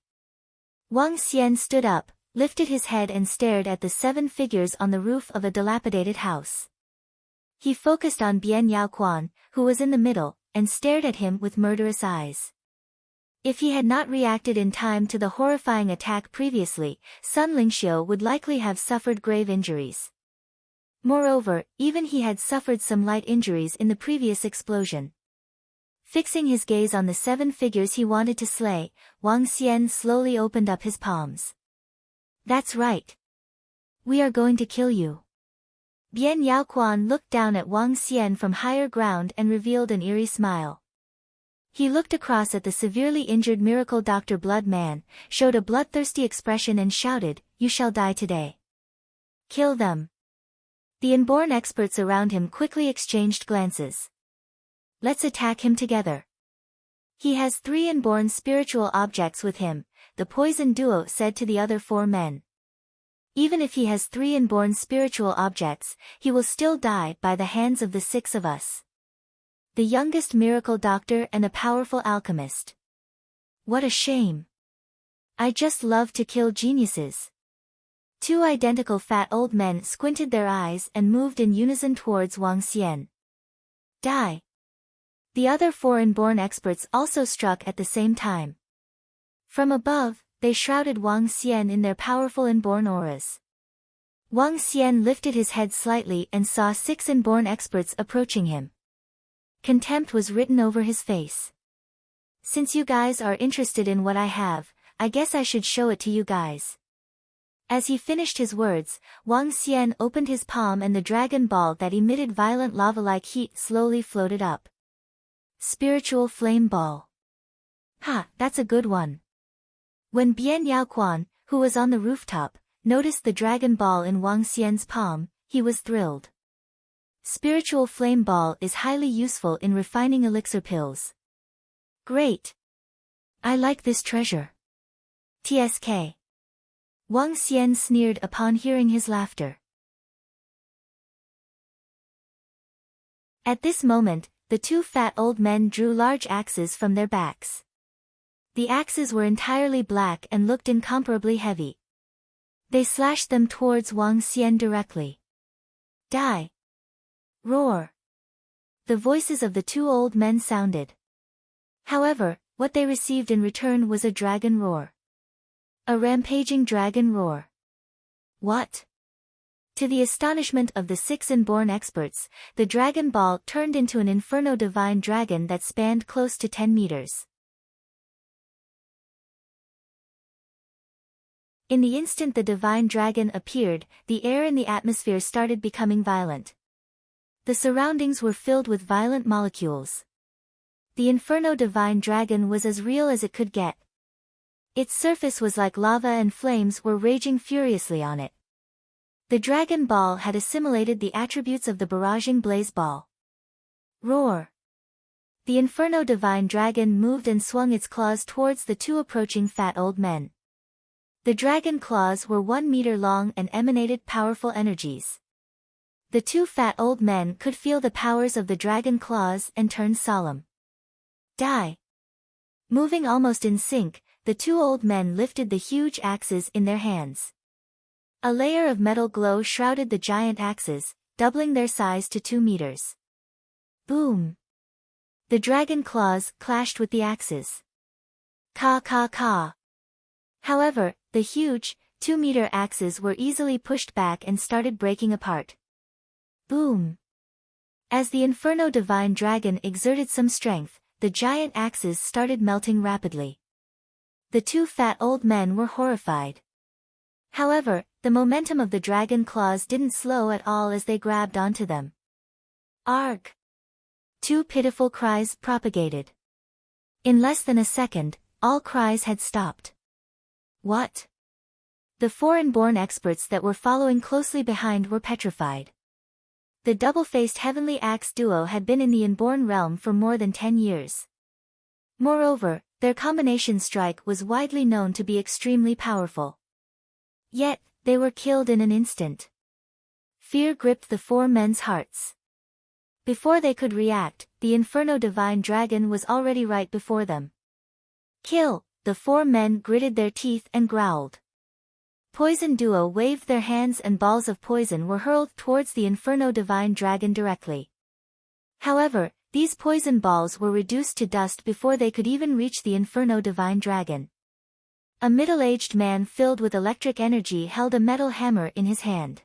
Wang Xian stood up, lifted his head and stared at the 7 figures on the roof of a dilapidated house. He focused on Bian Yaoquan, who was in the middle, and stared at him with murderous eyes. If he had not reacted in time to the horrifying attack previously, Sun Lingxiu would likely have suffered grave injuries. Moreover, even he had suffered some light injuries in the previous explosion. Fixing his gaze on the 7 figures he wanted to slay, Wang Xian slowly opened up his palms. That's right. We are going to kill you. Bian Yaoquan looked down at Wang Xian from higher ground and revealed an eerie smile. He looked across at the severely injured Miracle Doctor Blood Man, showed a bloodthirsty expression and shouted, "You shall die today." Kill them. The inborn experts around him quickly exchanged glances. Let's attack him together. He has 3 inborn spiritual objects with him, the poison duo said to the other 4 men. Even if he has 3 inborn spiritual objects, he will still die by the hands of the 6 of us. The youngest miracle doctor and a powerful alchemist. What a shame. I just love to kill geniuses. 2 identical fat old men squinted their eyes and moved in unison towards Wang Xian. Die. The other 4 inborn experts also struck at the same time. From above, they shrouded Wang Xian in their powerful inborn auras. Wang Xian lifted his head slightly and saw 6 inborn experts approaching him. Contempt was written over his face. Since you guys are interested in what I have, I guess I should show it to you guys. As he finished his words, Wang Xian opened his palm and the dragon ball that emitted violent lava-like heat slowly floated up. Spiritual Flame Ball. Ha, that's a good one. When Bian Yaoquan, who was on the rooftop, noticed the dragon ball in Wang Xian's palm, he was thrilled. Spiritual Flame Ball is highly useful in refining elixir pills. Great. I like this treasure. TSK. Wang Xian sneered upon hearing his laughter. At this moment, the 2 fat old men drew large axes from their backs. The axes were entirely black and looked incomparably heavy. They slashed them towards Wang Xian directly. Die! Roar! The voices of the 2 old men sounded. However, what they received in return was a dragon roar. A rampaging dragon roar. What? To the astonishment of the 6 inborn experts, the dragon ball turned into an inferno divine dragon that spanned close to 10 meters. In the instant the divine dragon appeared, the air in the atmosphere started becoming violent. The surroundings were filled with violent molecules. The inferno divine dragon was as real as it could get. Its surface was like lava and flames were raging furiously on it. The dragon ball had assimilated the attributes of the barraging blaze ball. Roar! The inferno divine dragon moved and swung its claws towards the 2 approaching fat old men. The dragon claws were 1 meter long and emanated powerful energies. The two fat old men could feel the powers of the dragon claws and turned solemn. Die! Moving almost in sync, the two old men lifted the huge axes in their hands. A layer of metal glow shrouded the giant axes, doubling their size to 2 meters. Boom! The dragon claws clashed with the axes. Ka ka ka! However, the huge, 2-meter axes were easily pushed back and started breaking apart. Boom! As the Inferno Divine Dragon exerted some strength, the giant axes started melting rapidly. The two fat old men were horrified. However, the momentum of the dragon claws didn't slow at all as they grabbed onto them. Arg! Two pitiful cries propagated. In less than a second, all cries had stopped. What? The foreign-born experts that were following closely behind were petrified. The double-faced heavenly axe duo had been in the inborn realm for more than 10 years. Moreover, their combination strike was widely known to be extremely powerful. Yet, they were killed in an instant. Fear gripped the four men's hearts. Before they could react, the Inferno Divine Dragon was already right before them. Kill! The four men gritted their teeth and growled. Poison Duo waved their hands and balls of poison were hurled towards the Inferno Divine Dragon directly. However, these poison balls were reduced to dust before they could even reach the Inferno Divine Dragon. A middle-aged man filled with electric energy held a metal hammer in his hand.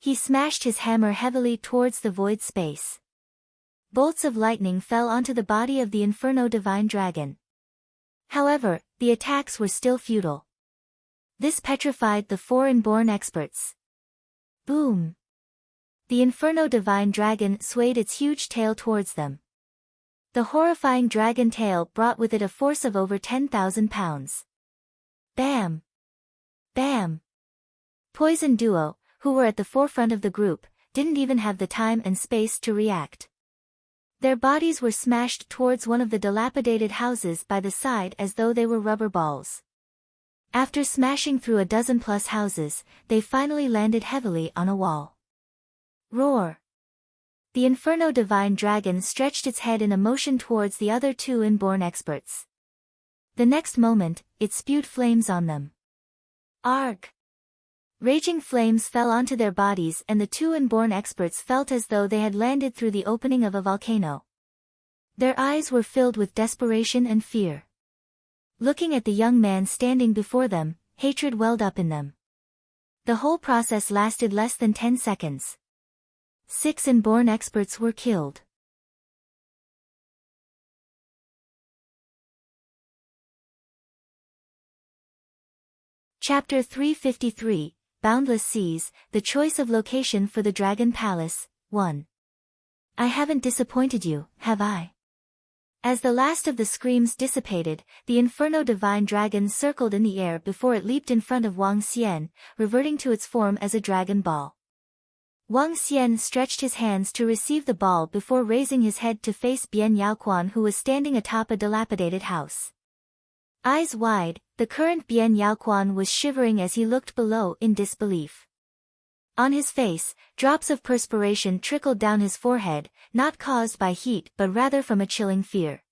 He smashed his hammer heavily towards the void space. Bolts of lightning fell onto the body of the Inferno Divine Dragon. However, the attacks were still futile. This petrified the four inborn experts. Boom! The Inferno Divine Dragon swayed its huge tail towards them. The horrifying dragon tail brought with it a force of over 10,000 pounds. Bam! Bam! Poison Duo, who were at the forefront of the group, didn't even have the time and space to react. Their bodies were smashed towards one of the dilapidated houses by the side as though they were rubber balls. After smashing through a dozen-plus houses, they finally landed heavily on a wall. Roar! The Inferno Divine Dragon stretched its head in a motion towards the other two inborn experts. The next moment, it spewed flames on them. Arg! Raging flames fell onto their bodies and the two inborn experts felt as though they had landed through the opening of a volcano. Their eyes were filled with desperation and fear. Looking at the young man standing before them, hatred welled up in them. The whole process lasted less than 10 seconds. 6 inborn experts were killed. Chapter 353, Boundless Seas, The Choice of Location for the Dragon Palace, 1. I haven't disappointed you, have I? As the last of the screams dissipated, the Inferno Divine Dragon circled in the air before it leaped in front of Wang Xian, reverting to its form as a dragon ball. Wang Xian stretched his hands to receive the ball before raising his head to face Bian Yaoquan, who was standing atop a dilapidated house. Eyes wide, the current Bian Yaoquan was shivering as he looked below in disbelief. On his face, drops of perspiration trickled down his forehead, not caused by heat but rather from a chilling fear.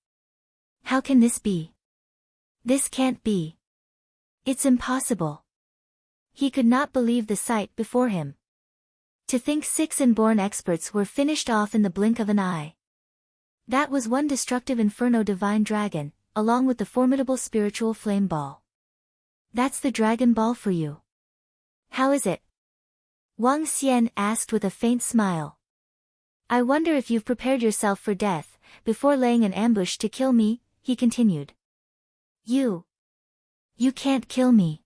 How can this be? This can't be. It's impossible. He could not believe the sight before him. To think 6 inborn experts were finished off in the blink of an eye. That was one destructive Inferno Divine Dragon, along with the formidable spiritual flame ball. That's the Dragon Ball for you. How is it? Wang Xian asked with a faint smile. I wonder if you've prepared yourself for death, before laying an ambush to kill me, he continued. You can't kill me.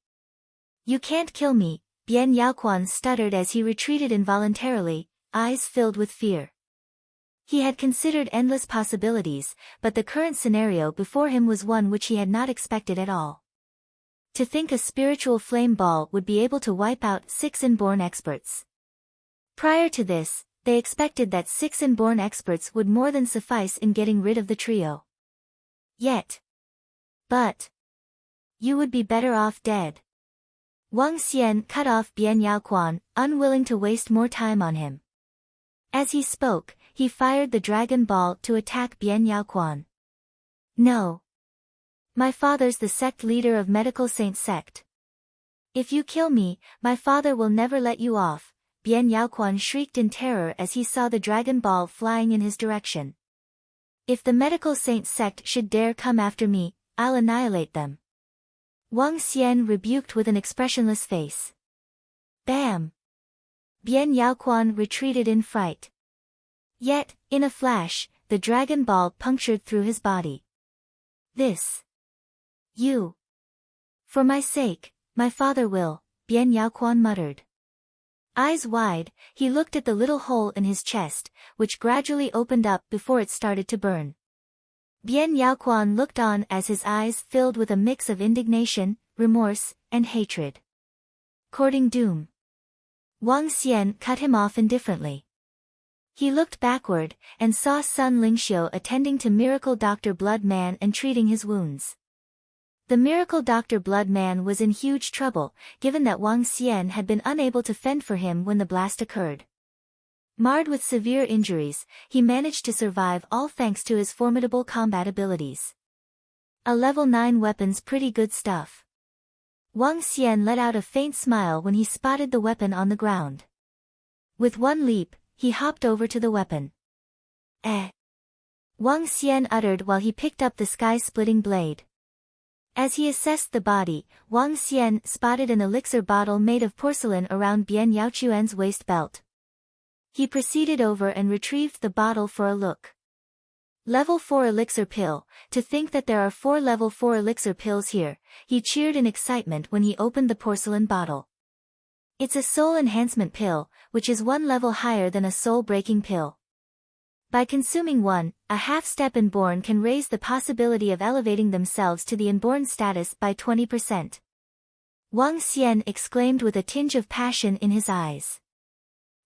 You can't kill me, Bian Yaoquan stuttered as he retreated involuntarily, eyes filled with fear. He had considered endless possibilities, but the current scenario before him was one which he had not expected at all. To think a spiritual flame ball would be able to wipe out 6 inborn experts. Prior to this, they expected that 6 inborn experts would more than suffice in getting rid of the trio. But you would be better off dead. Wang Xian cut off Bian Yaoquan, unwilling to waste more time on him. As he spoke, he fired the dragon ball to attack Bian Yaoquan. No. My father's the sect leader of Medical Saint sect. If you kill me, my father will never let you off, Bian Yaoquan shrieked in terror as he saw the dragon ball flying in his direction. If the Medical Saint sect should dare come after me, I'll annihilate them. Wang Xian rebuked with an expressionless face. Bam! Bian Yaoquan retreated in fright. Yet, in a flash, the dragon ball punctured through his body. This. You. For my sake, my father will, Bian Yaoquan muttered. Eyes wide, he looked at the little hole in his chest, which gradually opened up before it started to burn. Bian Yaoquan looked on as his eyes filled with a mix of indignation, remorse, and hatred. Courting doom. Wang Xian cut him off indifferently. He looked backward, and saw Sun Lingxiu attending to Miracle Doctor Blood Man and treating his wounds. The Miracle Doctor Blood Man was in huge trouble, given that Wang Xian had been unable to fend for him when the blast occurred. Marred with severe injuries, he managed to survive all thanks to his formidable combat abilities. A level 9 weapon's pretty good stuff. Wang Xian let out a faint smile when he spotted the weapon on the ground. With one leap, he hopped over to the weapon. Eh! Wang Xian uttered while he picked up the sky-splitting blade. As he assessed the body, Wang Xian spotted an elixir bottle made of porcelain around Bian Yaoquan's waist belt. He proceeded over and retrieved the bottle for a look. Level 4 elixir pill, to think that there are 4 level 4 elixir pills here, he cheered in excitement when he opened the porcelain bottle. It's a soul enhancement pill, which is 1 level higher than a soul-breaking pill. By consuming one, a half-step inborn can raise the possibility of elevating themselves to the inborn status by 20%. Wang Xian exclaimed with a tinge of passion in his eyes.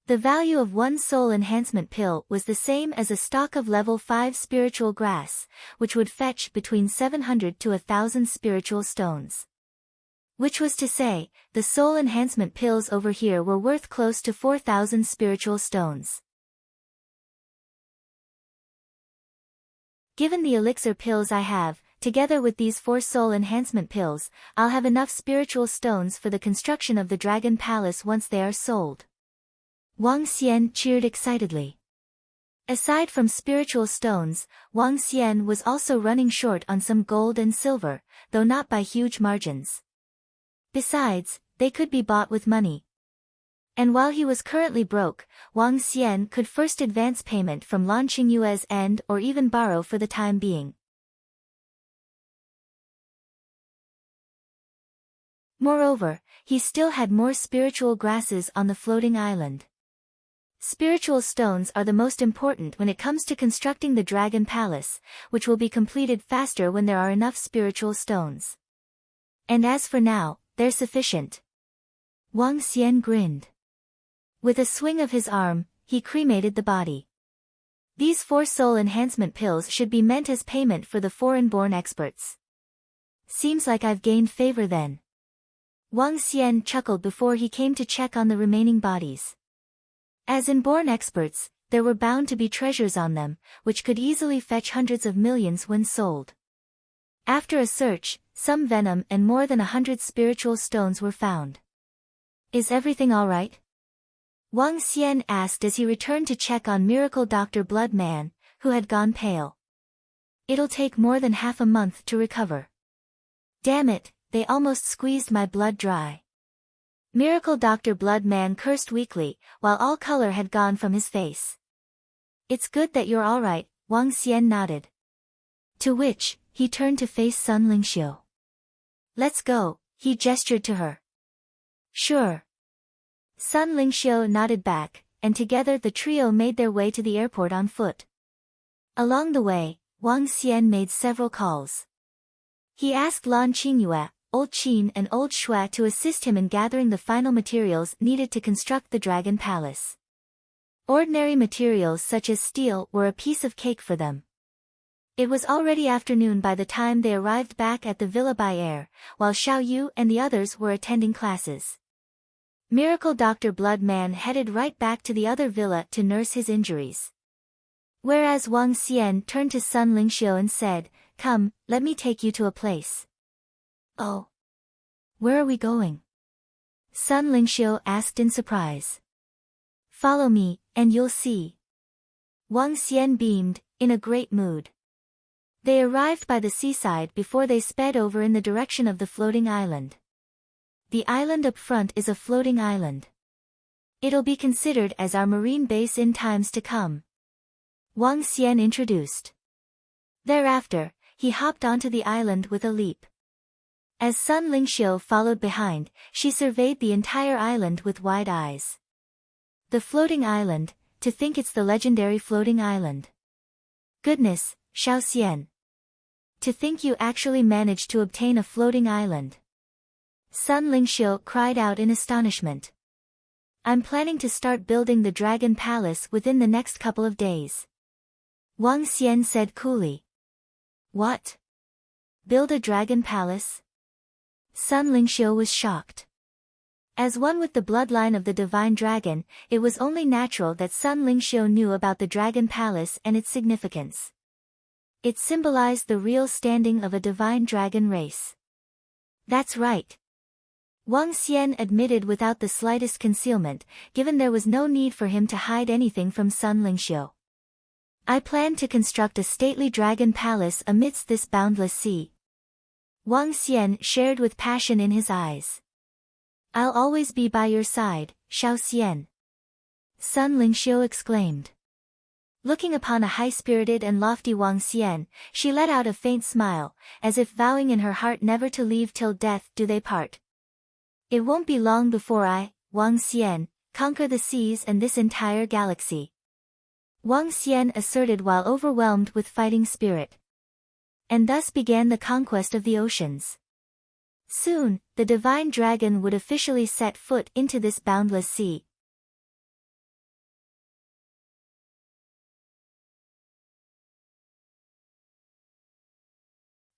The value of 1 soul enhancement pill was the same as a stalk of level 5 spiritual grass, which would fetch between 700 to 1,000 spiritual stones. Which was to say, the soul enhancement pills over here were worth close to 4,000 spiritual stones. Given the elixir pills I have, together with these 4 soul enhancement pills, I'll have enough spiritual stones for the construction of the Dragon Palace once they are sold. Wang Xian cheered excitedly. Aside from spiritual stones, Wang Xian was also running short on some gold and silver, though not by huge margins. Besides, they could be bought with money. And while he was currently broke, Wang Xian could first advance payment from Lan Qingyue's end or even borrow for the time being. Moreover, he still had more spiritual grasses on the floating island. Spiritual stones are the most important when it comes to constructing the Dragon Palace, which will be completed faster when there are enough spiritual stones. And as for now, they're sufficient. Wang Xian grinned. With a swing of his arm, he cremated the body. These 4 soul enhancement pills should be meant as payment for the 4 inborn experts. Seems like I've gained favor then. Wang Xian chuckled before he came to check on the remaining bodies. As inborn experts, there were bound to be treasures on them, which could easily fetch hundreds of millions when sold. After a search, some venom and more than 100 spiritual stones were found. Is everything all right? Wang Xian asked as he returned to check on Miracle Doctor Blood Man, who had gone pale. It'll take more than half a month to recover. Damn it, they almost squeezed my blood dry. Miracle Doctor Blood Man cursed weakly, while all color had gone from his face. It's good that you're all right, Wang Xian nodded. To which, he turned to face Sun Lingxiu. Let's go, he gestured to her. Sure. Sun Lingxiu nodded back, and together the trio made their way to the airport on foot. Along the way, Wang Xian made several calls. He asked Lan Qingyue, Old Qin and Old Shui to assist him in gathering the final materials needed to construct the Dragon Palace. Ordinary materials such as steel were a piece of cake for them. It was already afternoon by the time they arrived back at the Villa by Air, while Xiao Yu and the others were attending classes. Miracle Dr. Bloodman headed right back to the other villa to nurse his injuries. Whereas Wang Xian turned to Sun Lingxiu and said, "Come, let me take you to a place." "Oh. Where are we going?" Sun Lingxiu asked in surprise. "Follow me, and you'll see." Wang Xian beamed, in a great mood. They arrived by the seaside before they sped over in the direction of the floating island. The island up front is a floating island. It'll be considered as our marine base in times to come, Wang Xian introduced. Thereafter, he hopped onto the island with a leap. As Sun Lingxiu followed behind, she surveyed the entire island with wide eyes. The floating island, to think it's the legendary floating island. Goodness, Xiao Xian. To think you actually managed to obtain a floating island. Sun Lingxiu cried out in astonishment. I'm planning to start building the Dragon Palace within the next couple of days, Wang Xian said coolly. What? Build a Dragon Palace? Sun Lingxiu was shocked. As one with the bloodline of the Divine Dragon, it was only natural that Sun Lingxiu knew about the Dragon Palace and its significance. It symbolized the real standing of a divine dragon race. That's right, Wang Xian admitted without the slightest concealment, given there was no need for him to hide anything from Sun Lingxiu. I plan to construct a stately dragon palace amidst this boundless sea. Wang Xian shared with passion in his eyes. I'll always be by your side, Xiao Xian, Sun Lingxiu exclaimed. Looking upon a high-spirited and lofty Wang Xian, she let out a faint smile, as if vowing in her heart never to leave till death do they part. It won't be long before I, Wang Xian, conquer the seas and this entire galaxy, Wang Xian asserted while overwhelmed with fighting spirit. And thus began the conquest of the oceans. Soon, the divine dragon would officially set foot into this boundless sea.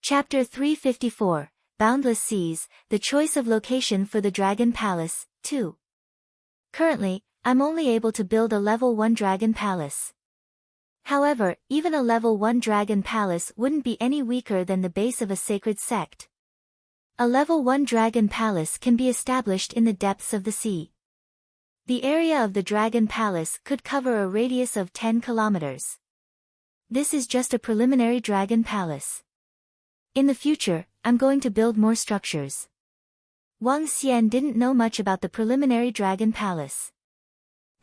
Chapter 354, Boundless Seas, The Choice of Location for the Dragon Palace, 2. Currently, I'm only able to build a level 1 dragon palace. However, even a level 1 dragon palace wouldn't be any weaker than the base of a sacred sect. A level 1 dragon palace can be established in the depths of the sea. The area of the dragon palace could cover a radius of 10 kilometers. This is just a preliminary dragon palace. In the future, I'm going to build more structures. Wang Xian didn't know much about the preliminary dragon palace.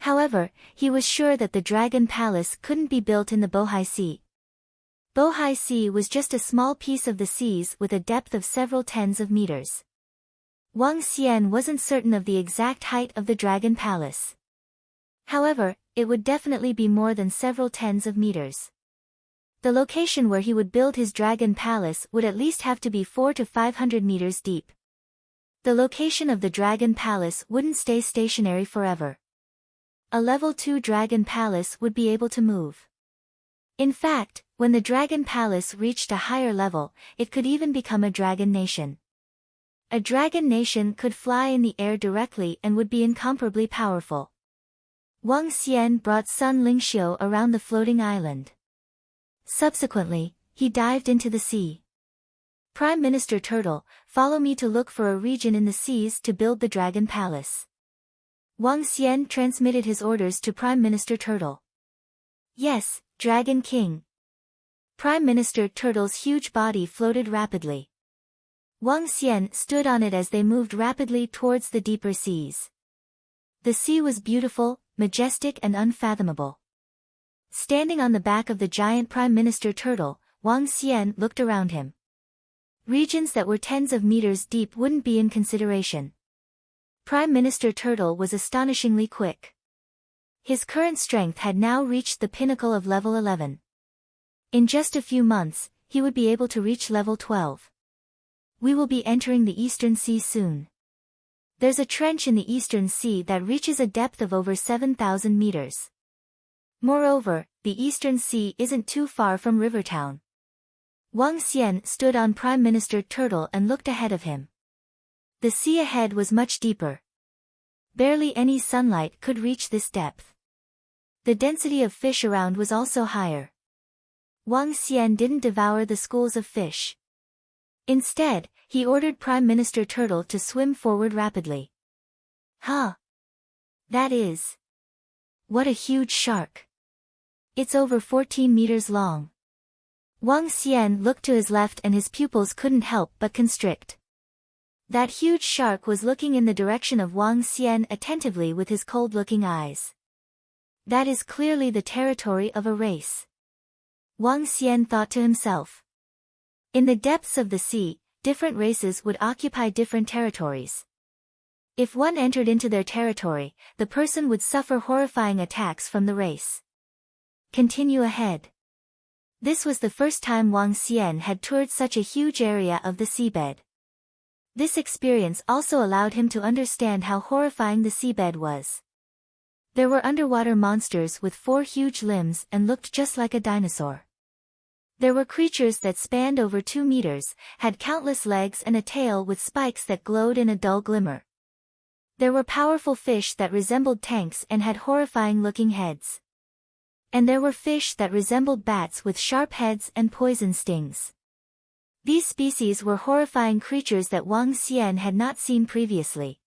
However, he was sure that the dragon palace couldn't be built in the Bohai Sea. Bohai Sea was just a small piece of the seas with a depth of several tens of meters. Wang Xian wasn't certain of the exact height of the dragon palace. However, it would definitely be more than several tens of meters. The location where he would build his dragon palace would at least have to be 400 to 500 meters deep. The location of the dragon palace wouldn't stay stationary forever. A level 2 dragon palace would be able to move. In fact, when the dragon palace reached a higher level, it could even become a dragon nation. A dragon nation could fly in the air directly and would be incomparably powerful. Wang Xian brought Sun Lingxiu around the floating island. Subsequently, he dived into the sea. Prime Minister Turtle, follow me to look for a region in the seas to build the dragon palace. Wang Xian transmitted his orders to Prime Minister Turtle. Yes, Dragon King. Prime Minister Turtle's huge body floated rapidly. Wang Xian stood on it as they moved rapidly towards the deeper seas. The sea was beautiful, majestic and unfathomable. Standing on the back of the giant Prime Minister Turtle, Wang Xian looked around him. Regions that were tens of meters deep wouldn't be in consideration. Prime Minister Turtle was astonishingly quick. His current strength had now reached the pinnacle of level 11. In just a few months, he would be able to reach level 12. We will be entering the Eastern Sea soon. There's a trench in the Eastern Sea that reaches a depth of over 7,000 meters. Moreover, the Eastern Sea isn't too far from Rivertown. Wang Xian stood on Prime Minister Turtle and looked ahead of him. The sea ahead was much deeper. Barely any sunlight could reach this depth. The density of fish around was also higher. Wang Xian didn't devour the schools of fish. Instead, he ordered Prime Minister Turtle to swim forward rapidly. Huh! That is... What a huge shark! It's over 14 meters long. Wang Xian looked to his left and his pupils couldn't help but constrict. That huge shark was looking in the direction of Wang Xian attentively with his cold-looking eyes. That is clearly the territory of a race. Wang Xian thought to himself. In the depths of the sea, different races would occupy different territories. If one entered into their territory, the person would suffer horrifying attacks from the race. Continue ahead. This was the first time Wang Xian had toured such a huge area of the seabed. This experience also allowed him to understand how horrifying the seabed was. There were underwater monsters with 4 huge limbs and looked just like a dinosaur. There were creatures that spanned over 2 meters, had countless legs and a tail with spikes that glowed in a dull glimmer. There were powerful fish that resembled tanks and had horrifying-looking heads. And there were fish that resembled bats with sharp heads and poison stings. These species were horrifying creatures that Wang Xian had not seen previously.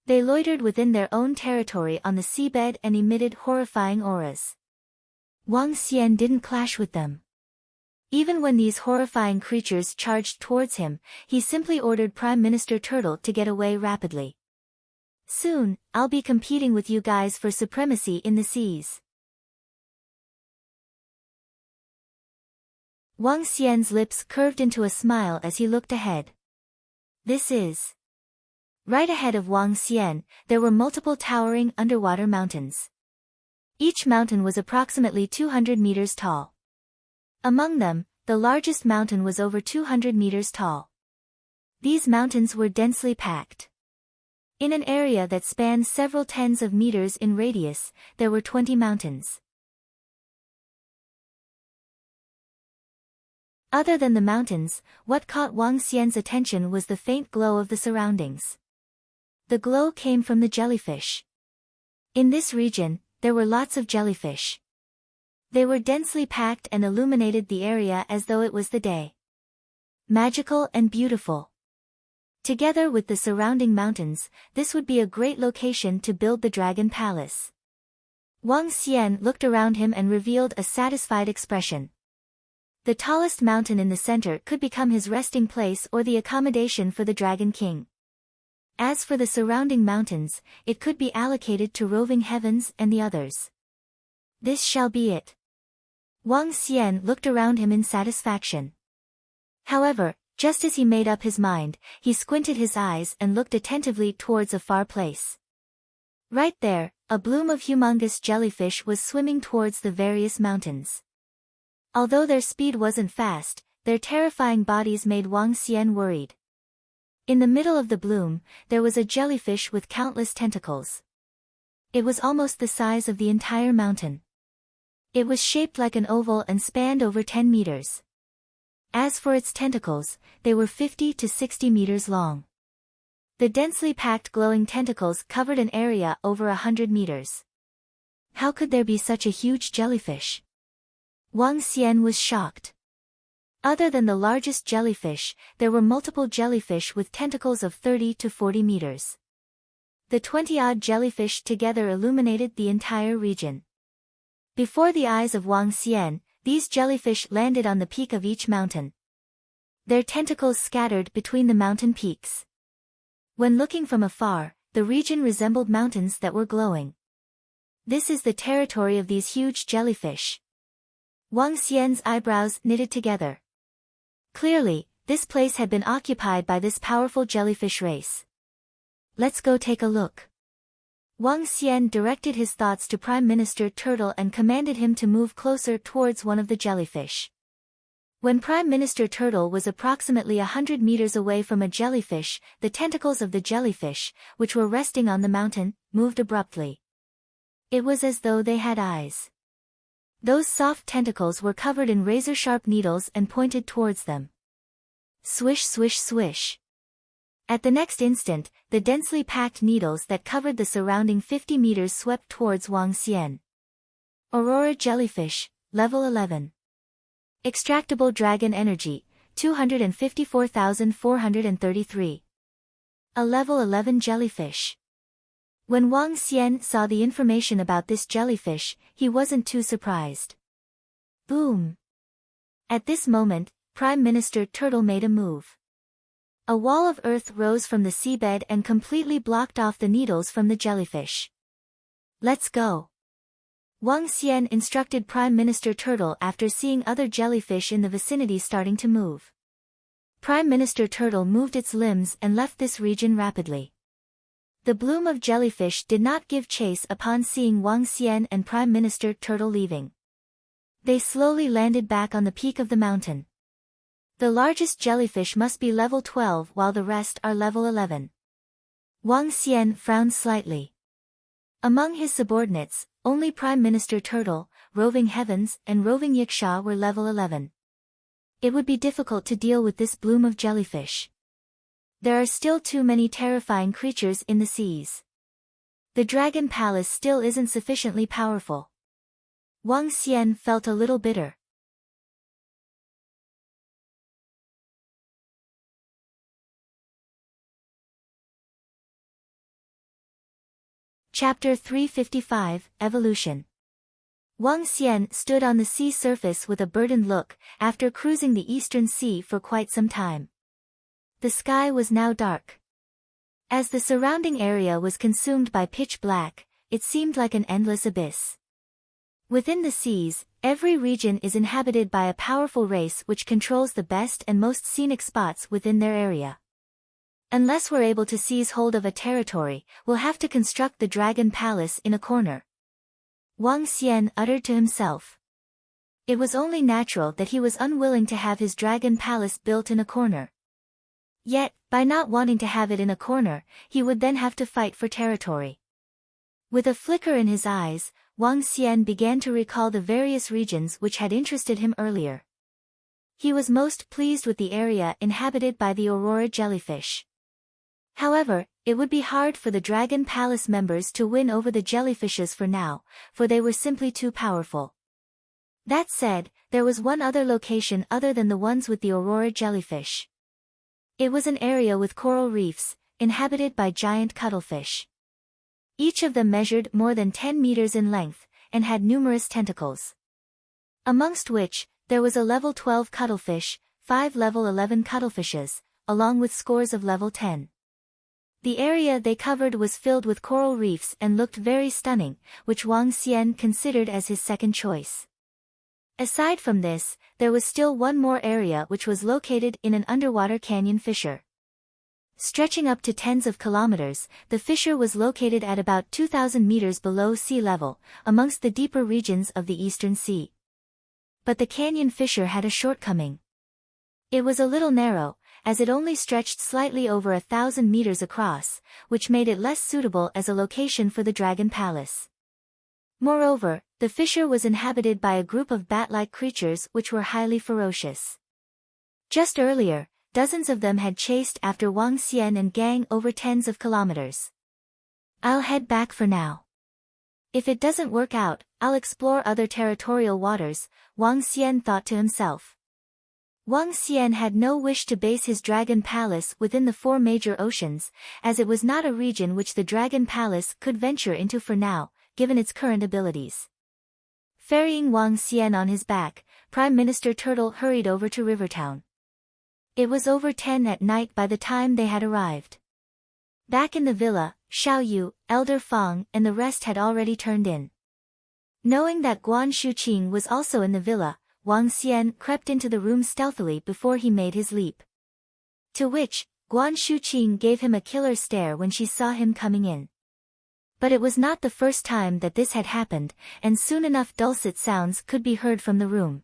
They loitered within their own territory on the seabed and emitted horrifying auras. Wang Xian didn't clash with them. Even when these horrifying creatures charged towards him, he simply ordered Prime Minister Turtle to get away rapidly. Soon, I'll be competing with you guys for supremacy in the seas. Wang Xian's lips curved into a smile as he looked ahead. This is... Right ahead of Wang Xian, there were multiple towering underwater mountains. Each mountain was approximately 200 meters tall. Among them, the largest mountain was over 200 meters tall. These mountains were densely packed. In an area that spanned several tens of meters in radius, there were 20 mountains. Other than the mountains, what caught Wang Xian's attention was the faint glow of the surroundings. The glow came from the jellyfish. In this region, there were lots of jellyfish. They were densely packed and illuminated the area as though it was the day. Magical and beautiful. Together with the surrounding mountains, this would be a great location to build the Dragon Palace. Wang Xian looked around him and revealed a satisfied expression. The tallest mountain in the center could become his resting place or the accommodation for the Dragon King. As for the surrounding mountains, it could be allocated to roving heavens and the others. This shall be it. Wang Xian looked around him in satisfaction. However, just as he made up his mind, he squinted his eyes and looked attentively towards a far place. Right there, a bloom of humongous jellyfish was swimming towards the various mountains. Although their speed wasn't fast, their terrifying bodies made Wang Xian worried. In the middle of the bloom, there was a jellyfish with countless tentacles. It was almost the size of the entire mountain. It was shaped like an oval and spanned over 10 meters. As for its tentacles, they were 50 to 60 meters long. The densely packed glowing tentacles covered an area over 100 meters. How could there be such a huge jellyfish? Wang Xian was shocked. Other than the largest jellyfish, there were multiple jellyfish with tentacles of 30 to 40 meters. The 20-odd jellyfish together illuminated the entire region. Before the eyes of Wang Xian, these jellyfish landed on the peak of each mountain. Their tentacles scattered between the mountain peaks. When looking from afar, the region resembled mountains that were glowing. This is the territory of these huge jellyfish. Wang Xian's eyebrows knitted together. Clearly, this place had been occupied by this powerful jellyfish race. Let's go take a look. Wang Xian directed his thoughts to Prime Minister Turtle and commanded him to move closer towards one of the jellyfish. When Prime Minister Turtle was approximately 100 meters away from a jellyfish, the tentacles of the jellyfish, which were resting on the mountain, moved abruptly. It was as though they had eyes. Those soft tentacles were covered in razor-sharp needles and pointed towards them. Swish, swish, swish. At the next instant, the densely packed needles that covered the surrounding 50 meters swept towards Wang Xian. Aurora Jellyfish, Level 11. Extractable Dragon Energy, 254,433. A Level 11 Jellyfish. When Wang Xian saw the information about this jellyfish, he wasn't too surprised. Boom! At this moment, Prime Minister Turtle made a move. A wall of earth rose from the seabed and completely blocked off the needles from the jellyfish. Let's go. Wang Xian instructed Prime Minister Turtle after seeing other jellyfish in the vicinity starting to move. Prime Minister Turtle moved its limbs and left this region rapidly. The bloom of jellyfish did not give chase upon seeing Wang Xian and Prime Minister Turtle leaving. They slowly landed back on the peak of the mountain. The largest jellyfish must be level 12 while the rest are level 11. Wang Xian frowned slightly. Among his subordinates, only Prime Minister Turtle, Roving Heavens, and Roving Yiksha were level 11. It would be difficult to deal with this bloom of jellyfish. There are still too many terrifying creatures in the seas. The Dragon Palace still isn't sufficiently powerful. Wang Xian felt a little bitter. Chapter 355, Evolution. Wang Xian stood on the sea surface with a burdened look, after cruising the Eastern Sea for quite some time. The sky was now dark. As the surrounding area was consumed by pitch black, it seemed like an endless abyss. Within the seas, every region is inhabited by a powerful race which controls the best and most scenic spots within their area. Unless we're able to seize hold of a territory, we'll have to construct the Dragon Palace in a corner. Wang Xian uttered to himself. It was only natural that he was unwilling to have his Dragon Palace built in a corner. Yet, by not wanting to have it in a corner, he would then have to fight for territory. With a flicker in his eyes, Wang Xian began to recall the various regions which had interested him earlier. He was most pleased with the area inhabited by the Aurora jellyfish. However, it would be hard for the Dragon Palace members to win over the jellyfishes for now, for they were simply too powerful. That said, there was one other location other than the ones with the Aurora jellyfish. It was an area with coral reefs, inhabited by giant cuttlefish. Each of them measured more than 10 meters in length, and had numerous tentacles. Amongst which, there was a level 12 cuttlefish, 5 level 11 cuttlefishes, along with scores of level 10. The area they covered was filled with coral reefs and looked very stunning, which Wang Xian considered as his second choice. Aside from this, there was still one more area which was located in an underwater canyon fissure. Stretching up to tens of kilometers, the fissure was located at about 2,000 meters below sea level, amongst the deeper regions of the Eastern Sea. But the canyon fissure had a shortcoming. It was a little narrow, as it only stretched slightly over 1,000 meters across, which made it less suitable as a location for the Dragon Palace. Moreover, the fissure was inhabited by a group of bat-like creatures which were highly ferocious. Just earlier, dozens of them had chased after Wang Xian and gang over tens of kilometers. I'll head back for now. If it doesn't work out, I'll explore other territorial waters, Wang Xian thought to himself. Wang Xian had no wish to base his Dragon Palace within the 4 major oceans, as it was not a region which the Dragon Palace could venture into for now, given its current abilities. Ferrying Wang Xian on his back, Prime Minister Turtle hurried over to Rivertown. It was over 10 at night by the time they had arrived. Back in the villa, Xiao Yu, Elder Fang and the rest had already turned in. Knowing that Guan Shuqing was also in the villa, Wang Xian crept into the room stealthily before he made his leap. To which, Guan Shuqing gave him a killer stare when she saw him coming in. But it was not the first time that this had happened, and soon enough dulcet sounds could be heard from the room.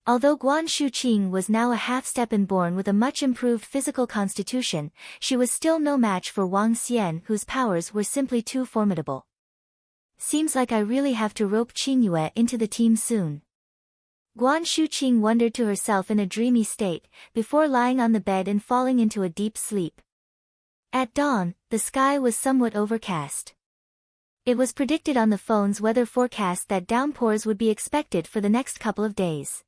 Although Guan Shuqing was now a half-step and born with a much improved physical constitution, she was still no match for Wang Xian, whose powers were simply too formidable. Seems like I really have to rope Qingyue into the team soon. Guan Shuqing wondered to herself in a dreamy state, before lying on the bed and falling into a deep sleep. At dawn, the sky was somewhat overcast. It was predicted on the phone's weather forecast that downpours would be expected for the next couple of days.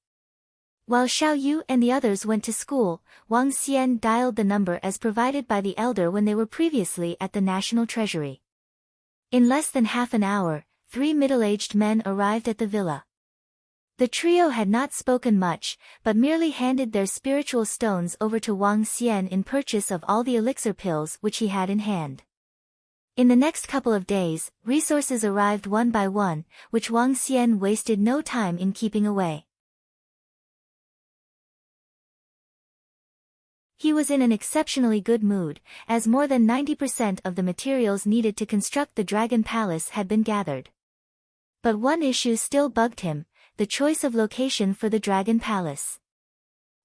While Xiao Yu and the others went to school, Wang Xian dialed the number as provided by the elder when they were previously at the National Treasury. In less than half an hour, 3 middle-aged men arrived at the villa. The trio had not spoken much, but merely handed their spiritual stones over to Wang Xian in purchase of all the elixir pills which he had in hand. In the next couple of days, resources arrived one by one, which Wang Xian wasted no time in keeping away. He was in an exceptionally good mood, as more than 90% of the materials needed to construct the Dragon Palace had been gathered. But one issue still bugged him: the choice of location for the Dragon Palace.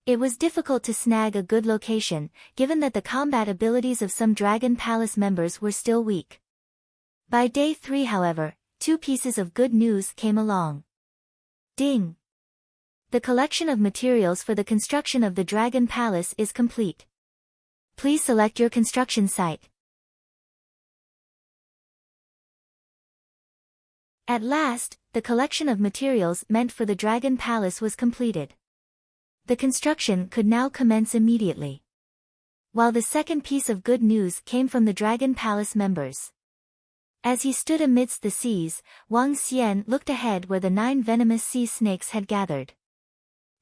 It was difficult to snag a good location, given that the combat abilities of some Dragon Palace members were still weak. By day 3, however, 2 pieces of good news came along. Ding! The collection of materials for the construction of the Dragon Palace is complete. Please select your construction site. At last, the collection of materials meant for the Dragon Palace was completed. The construction could now commence immediately. While the second piece of good news came from the Dragon Palace members. As he stood amidst the seas, Wang Xian looked ahead where the 9 venomous sea snakes had gathered.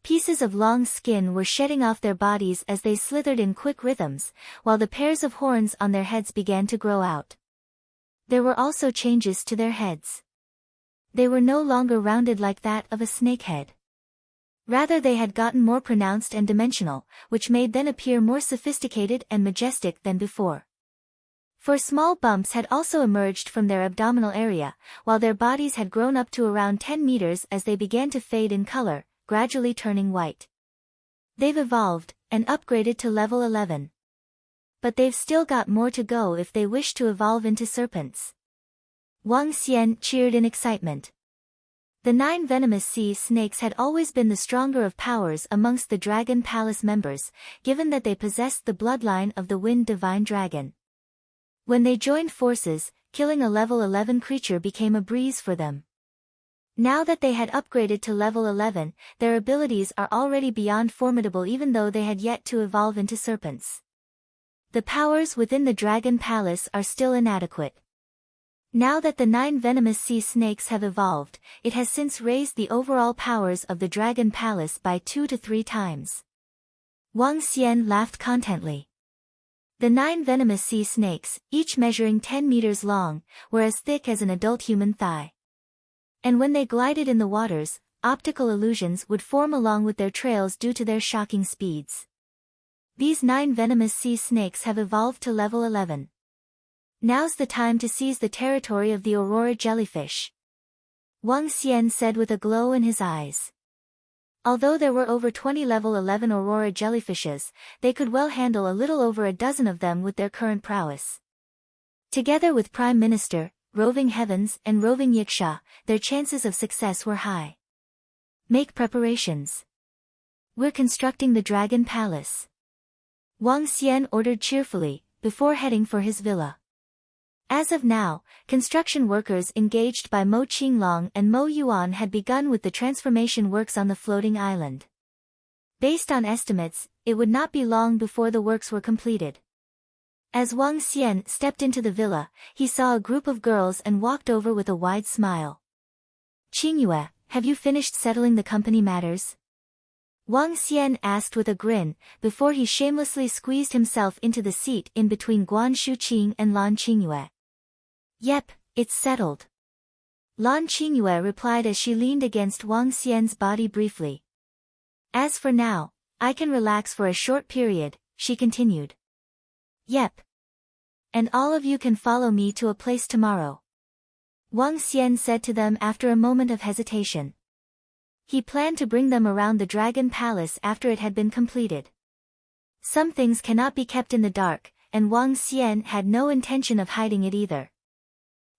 Pieces of long skin were shedding off their bodies as they slithered in quick rhythms, while the pairs of horns on their heads began to grow out. There were also changes to their heads. They were no longer rounded like that of a snakehead. Rather, they had gotten more pronounced and dimensional, which made them appear more sophisticated and majestic than before. For small bumps had also emerged from their abdominal area, while their bodies had grown up to around 10 meters as they began to fade in color, gradually turning white. They've evolved, and upgraded to level 11. But they've still got more to go if they wish to evolve into serpents. Wang Xian cheered in excitement. The 9 venomous sea snakes had always been the stronger of powers amongst the Dragon Palace members, given that they possessed the bloodline of the Wind Divine Dragon. When they joined forces, killing a level 11 creature became a breeze for them. Now that they had upgraded to level 11, their abilities are already beyond formidable even though they had yet to evolve into serpents. The powers within the Dragon Palace are still inadequate. Now that the 9 venomous sea snakes have evolved, it has since raised the overall powers of the Dragon Palace by 2 to 3 times. Wang Xian laughed contently. The 9 venomous sea snakes, each measuring 10 meters long, were as thick as an adult human thigh. And when they glided in the waters, optical illusions would form along with their trails due to their shocking speeds. These 9 venomous sea snakes have evolved to level 11. Now's the time to seize the territory of the Aurora jellyfish. Wang Xian said with a glow in his eyes. Although there were over 20 level 11 Aurora jellyfishes, they could well handle a little over a dozen of them with their current prowess. Together with Prime Minister, Roving Heavens and Roving Yiksha, their chances of success were high. Make preparations. We're constructing the Dragon Palace. Wang Xian ordered cheerfully, before heading for his villa. As of now, construction workers engaged by Mo Qinglong and Mo Yuan had begun with the transformation works on the floating island. Based on estimates, it would not be long before the works were completed. As Wang Xian stepped into the villa, he saw a group of girls and walked over with a wide smile. "Qingyue, have you finished settling the company matters?" Wang Xian asked with a grin, before he shamelessly squeezed himself into the seat in between Guan Shuqing and Lan Qingyue. "Yep, it's settled." Lan Qingyue replied as she leaned against Wang Xian's body briefly. "As for now, I can relax for a short period," she continued. "Yep. And all of you can follow me to a place tomorrow," Wang Xian said to them after a moment of hesitation. He planned to bring them around the Dragon Palace after it had been completed. Some things cannot be kept in the dark, and Wang Xian had no intention of hiding it either.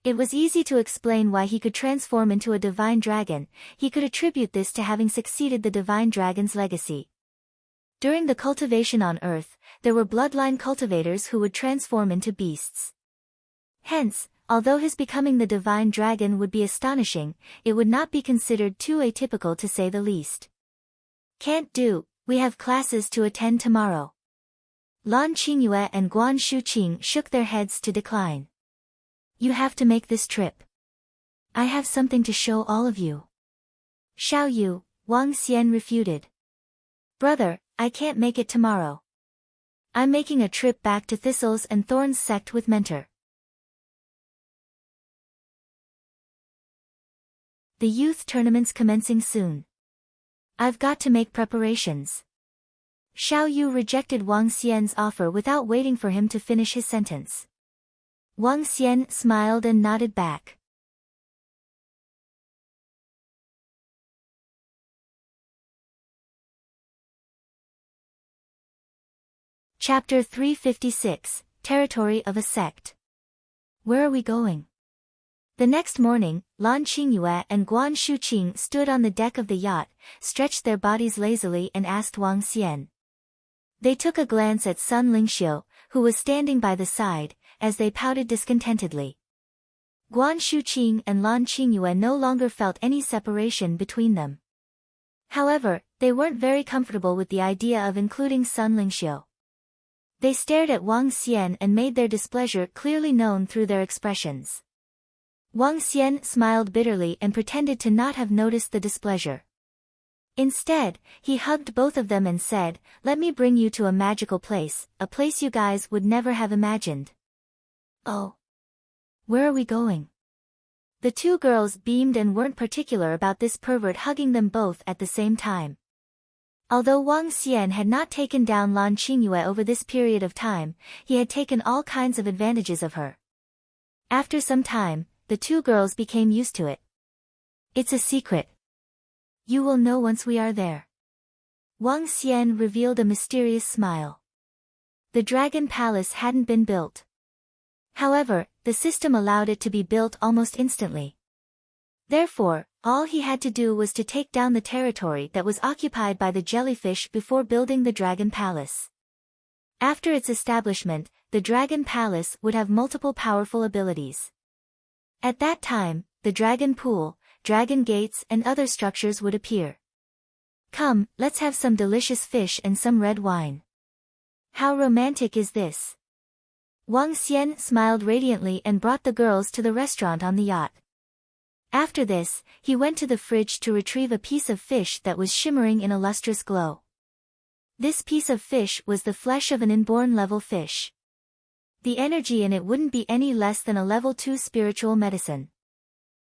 It was easy to explain why he could transform into a divine dragon. He could attribute this to having succeeded the divine dragon's legacy. During the cultivation on Earth, there were bloodline cultivators who would transform into beasts. Hence, although his becoming the divine dragon would be astonishing, it would not be considered too atypical to say the least. Can't do, we have classes to attend tomorrow. Lan Qingyue and Guan Shuqing shook their heads to decline. You have to make this trip. I have something to show all of you. Xiao Yu, Wang Xian refuted. Brother, I can't make it tomorrow. I'm making a trip back to Thistles and Thorns sect with Mentor. The youth tournament's commencing soon. I've got to make preparations. Xiao Yu rejected Wang Xian's offer without waiting for him to finish his sentence. Wang Xian smiled and nodded back. Chapter 356, Territory of a Sect. Where are we going? The next morning, Lan Qingyue and Guan Shuqing stood on the deck of the yacht, stretched their bodies lazily and asked Wang Xian. They took a glance at Sun Lingxiu, who was standing by the side, as they pouted discontentedly. Guan Shuqing and Lan Qingyue no longer felt any separation between them. However, they weren't very comfortable with the idea of including Sun Lingxiu. They stared at Wang Xian and made their displeasure clearly known through their expressions. Wang Xian smiled bitterly and pretended to not have noticed the displeasure. Instead, he hugged both of them and said, "Let me bring you to a magical place, a place you guys would never have imagined." Oh. Where are we going? The two girls beamed and weren't particular about this pervert hugging them both at the same time. Although Wang Xian had not taken down Lan Qingyue over this period of time, he had taken all kinds of advantages of her. After some time, the two girls became used to it. It's a secret. You will know once we are there. Wang Xian revealed a mysterious smile. The Dragon Palace hadn't been built. However, the system allowed it to be built almost instantly. Therefore, all he had to do was to take down the territory that was occupied by the jellyfish before building the Dragon Palace. After its establishment, the Dragon Palace would have multiple powerful abilities. At that time, the Dragon Pool, Dragon Gates and other structures would appear. Come, let's have some delicious fish and some red wine. How romantic is this? Wang Xian smiled radiantly and brought the girls to the restaurant on the yacht. After this, he went to the fridge to retrieve a piece of fish that was shimmering in a lustrous glow. This piece of fish was the flesh of an inborn level fish. The energy in it wouldn't be any less than a level 2 spiritual medicine.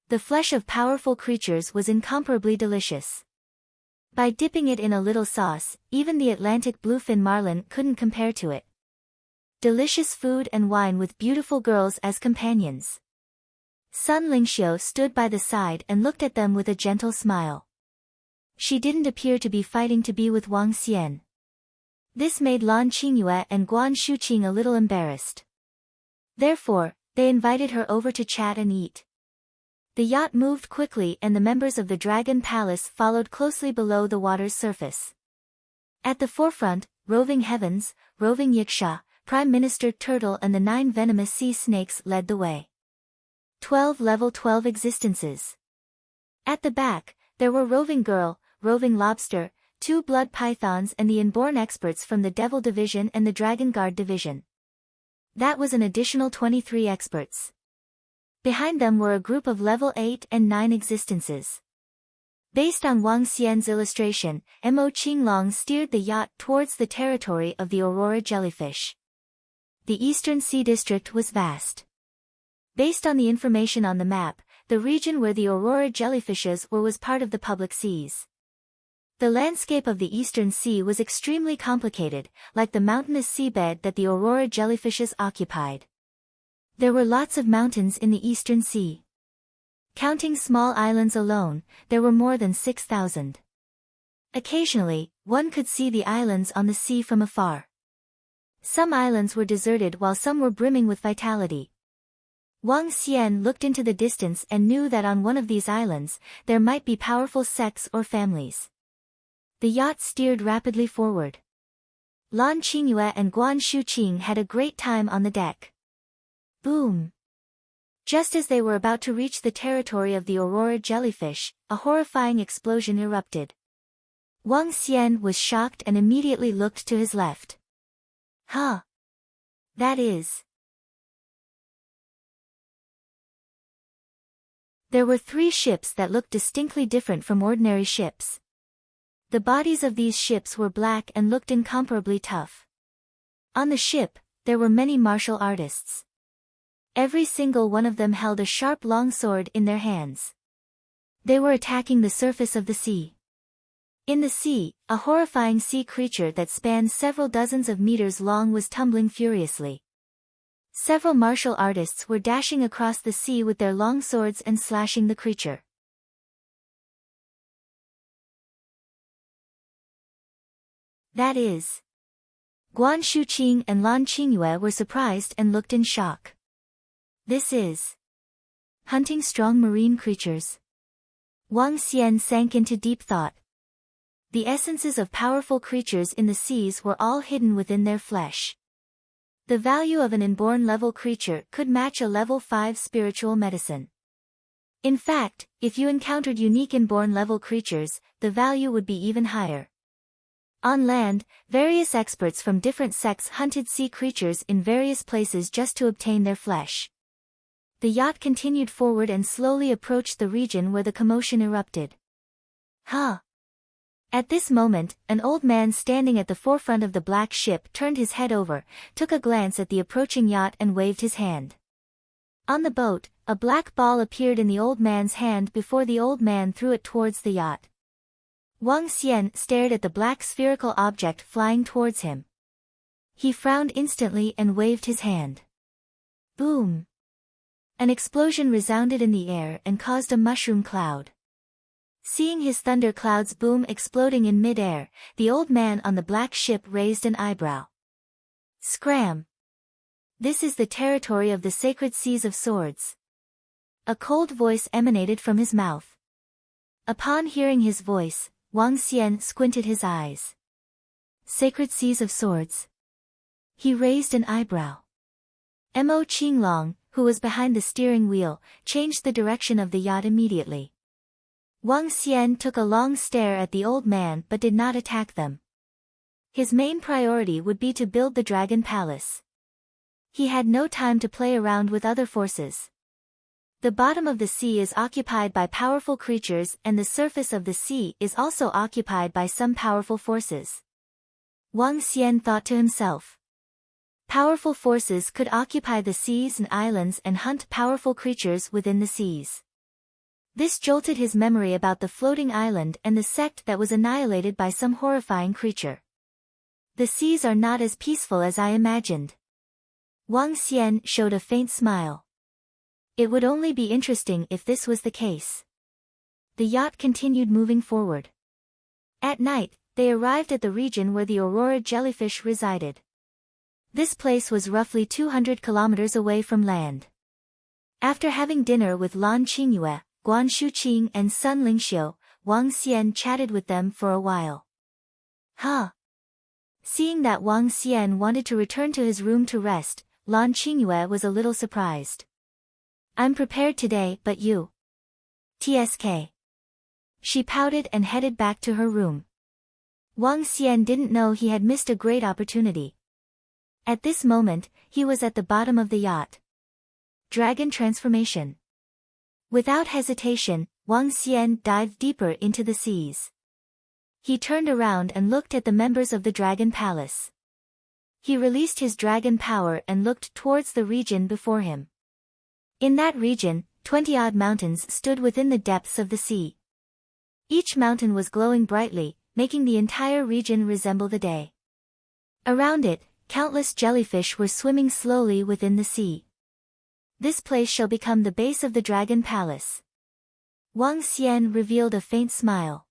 The flesh of powerful creatures was incomparably delicious. By dipping it in a little sauce, even the Atlantic bluefin marlin couldn't compare to it. Delicious food and wine with beautiful girls as companions. Sun Lingxiu stood by the side and looked at them with a gentle smile. She didn't appear to be fighting to be with Wang Xian. This made Lan Qingyue and Guan Shuqing a little embarrassed. Therefore, they invited her over to chat and eat. The yacht moved quickly and the members of the Dragon Palace followed closely below the water's surface. At the forefront, Roving Heavens, Roving Yiksha, Prime Minister Turtle and the 9 venomous sea snakes led the way. 12 level 12 existences. At the back, there were Roving Girl, Roving Lobster, 2 blood pythons and the inborn experts from the Devil Division and the Dragon Guard Division. That was an additional 23 experts. Behind them were a group of level 8 and 9 existences. Based on Wang Xian's illustration, Mo Qinglong steered the yacht towards the territory of the Aurora jellyfish. The Eastern Sea District was vast. Based on the information on the map, the region where the Aurora jellyfishes were was part of the public seas. The landscape of the Eastern Sea was extremely complicated, like the mountainous seabed that the Aurora jellyfishes occupied. There were lots of mountains in the Eastern Sea. Counting small islands alone, there were more than 6,000. Occasionally, one could see the islands on the sea from afar. Some islands were deserted while some were brimming with vitality. Wang Xian looked into the distance and knew that on one of these islands, there might be powerful sects or families. The yacht steered rapidly forward. Lan Qingyue and Guan Shuqing had a great time on the deck. Boom! Just as they were about to reach the territory of the Aurora jellyfish, a horrifying explosion erupted. Wang Xian was shocked and immediately looked to his left. Huh? That is... There were 3 ships that looked distinctly different from ordinary ships. The bodies of these ships were black and looked incomparably tough. On the ship, there were many martial artists. Every single one of them held a sharp long sword in their hands. They were attacking the surface of the sea. In the sea, a horrifying sea creature that spanned several dozens of meters long was tumbling furiously. Several martial artists were dashing across the sea with their long swords and slashing the creature. That is... Guan Shuqing and Lan Qingyue were surprised and looked in shock. This is... hunting strong marine creatures. Wang Xian sank into deep thought. The essences of powerful creatures in the seas were all hidden within their flesh. The value of an inborn level creature could match a level 5 spiritual medicine. In fact, if you encountered unique inborn level creatures, the value would be even higher. On land, various experts from different sects hunted sea creatures in various places just to obtain their flesh. The yacht continued forward and slowly approached the region where the commotion erupted. Huh? At this moment, an old man standing at the forefront of the black ship turned his head over, took a glance at the approaching yacht and waved his hand. On the boat, a black ball appeared in the old man's hand before the old man threw it towards the yacht. Wang Xian stared at the black spherical object flying towards him. He frowned instantly and waved his hand. Boom! An explosion resounded in the air and caused a mushroom cloud. Seeing his thunder clouds boom exploding in mid-air, the old man on the black ship raised an eyebrow. Scram! This is the territory of the sacred seas of swords. A cold voice emanated from his mouth. Upon hearing his voice, Wang Xian squinted his eyes. Sacred seas of swords. He raised an eyebrow. Mo Qinglong, who was behind the steering wheel, changed the direction of the yacht immediately. Wang Xian took a long stare at the old man but did not attack them. His main priority would be to build the Dragon Palace. He had no time to play around with other forces. The bottom of the sea is occupied by powerful creatures and the surface of the sea is also occupied by some powerful forces. Wang Xian thought to himself. Powerful forces could occupy the seas and islands and hunt powerful creatures within the seas. This jolted his memory about the floating island and the sect that was annihilated by some horrifying creature. The seas are not as peaceful as I imagined. Wang Xian showed a faint smile. It would only be interesting if this was the case. The yacht continued moving forward. At night, they arrived at the region where the Aurora jellyfish resided. This place was roughly 200 kilometers away from land. After having dinner with Lan Qingyue, Guan Shuqing and Sun Lingxiu, Wang Xian chatted with them for a while. Huh? Seeing that Wang Xian wanted to return to his room to rest, Lan Qingyue was a little surprised. I'm prepared today, but you? TSK. She pouted and headed back to her room. Wang Xian didn't know he had missed a great opportunity. At this moment, he was at the bottom of the yacht. Dragon transformation. Without hesitation, Wang Xian dived deeper into the seas. He turned around and looked at the members of the Dragon Palace. He released his dragon power and looked towards the region before him. In that region, 20-odd mountains stood within the depths of the sea. Each mountain was glowing brightly, making the entire region resemble the day. Around it, countless jellyfish were swimming slowly within the sea. This place shall become the base of the Dragon Palace. Wang Xian revealed a faint smile.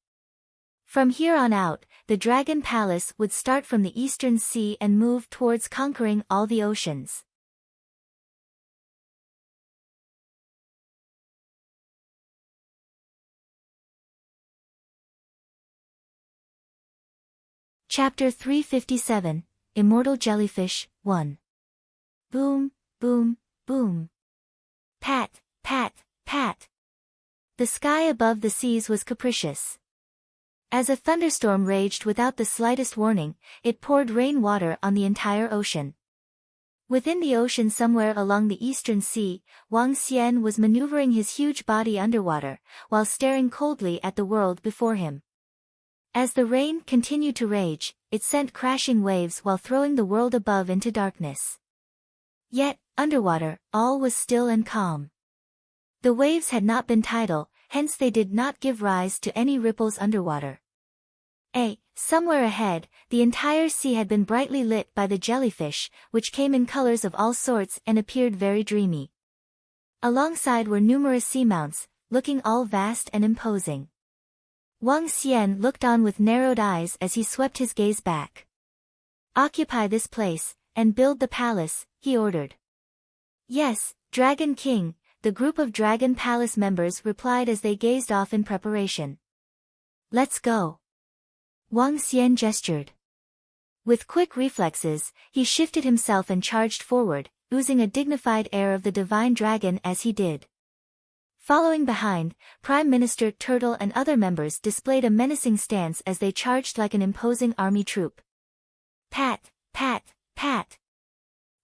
From here on out, the Dragon Palace would start from the Eastern Sea and move towards conquering all the oceans. Chapter 357, Immortal Jellyfish, 1. Boom, boom, boom. Pat, pat, pat. The sky above the seas was capricious. As a thunderstorm raged without the slightest warning, it poured rain water on the entire ocean. Within the ocean somewhere along the eastern sea, Wang Xian was maneuvering his huge body underwater, while staring coldly at the world before him. As the rain continued to rage, it sent crashing waves while throwing the world above into darkness. Yet, underwater, all was still and calm. The waves had not been tidal, hence they did not give rise to any ripples underwater. Somewhere ahead, the entire sea had been brightly lit by the jellyfish, which came in colors of all sorts and appeared very dreamy. Alongside were numerous seamounts, looking all vast and imposing. Wang Xian looked on with narrowed eyes as he swept his gaze back. "Occupy this place, and build the palace," he ordered. "Yes, Dragon King," the group of Dragon Palace members replied as they gazed off in preparation. "Let's go." Wang Xian gestured. With quick reflexes, he shifted himself and charged forward, oozing a dignified air of the divine dragon as he did. Following behind, Prime Minister Turtle and other members displayed a menacing stance as they charged like an imposing army troop. Pat, pat, pat.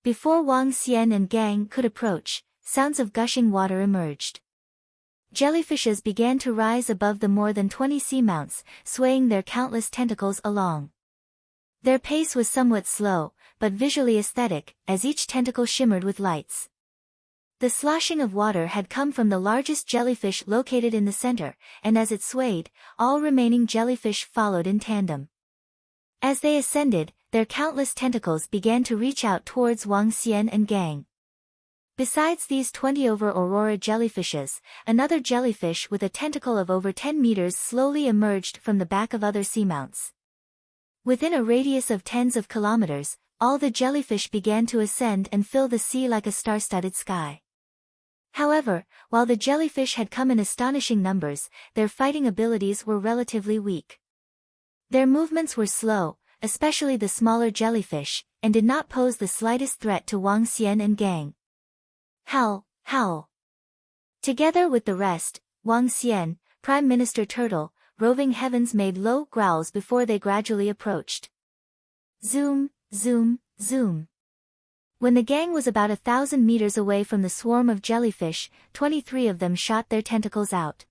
Before Wang Xian and gang could approach, sounds of gushing water emerged. Jellyfishes began to rise above the more than 20 seamounts, swaying their countless tentacles along. Their pace was somewhat slow, but visually aesthetic, as each tentacle shimmered with lights. The sloshing of water had come from the largest jellyfish located in the center, and as it swayed, all remaining jellyfish followed in tandem. As they ascended, their countless tentacles began to reach out towards Wang Xian and gang. Besides these 20 over Aurora jellyfishes, another jellyfish with a tentacle of over 10 meters slowly emerged from the back of other seamounts. Within a radius of tens of kilometers, all the jellyfish began to ascend and fill the sea like a star-studded sky. However, while the jellyfish had come in astonishing numbers, their fighting abilities were relatively weak. Their movements were slow, especially the smaller jellyfish, and did not pose the slightest threat to Wang Xian and gang. Howl, howl. Together with the rest, Wang Xian, Prime Minister Turtle, Roving Heavens made low growls before they gradually approached. Zoom, zoom, zoom. When the gang was about 1,000 meters away from the swarm of jellyfish, 23 of them shot their tentacles out.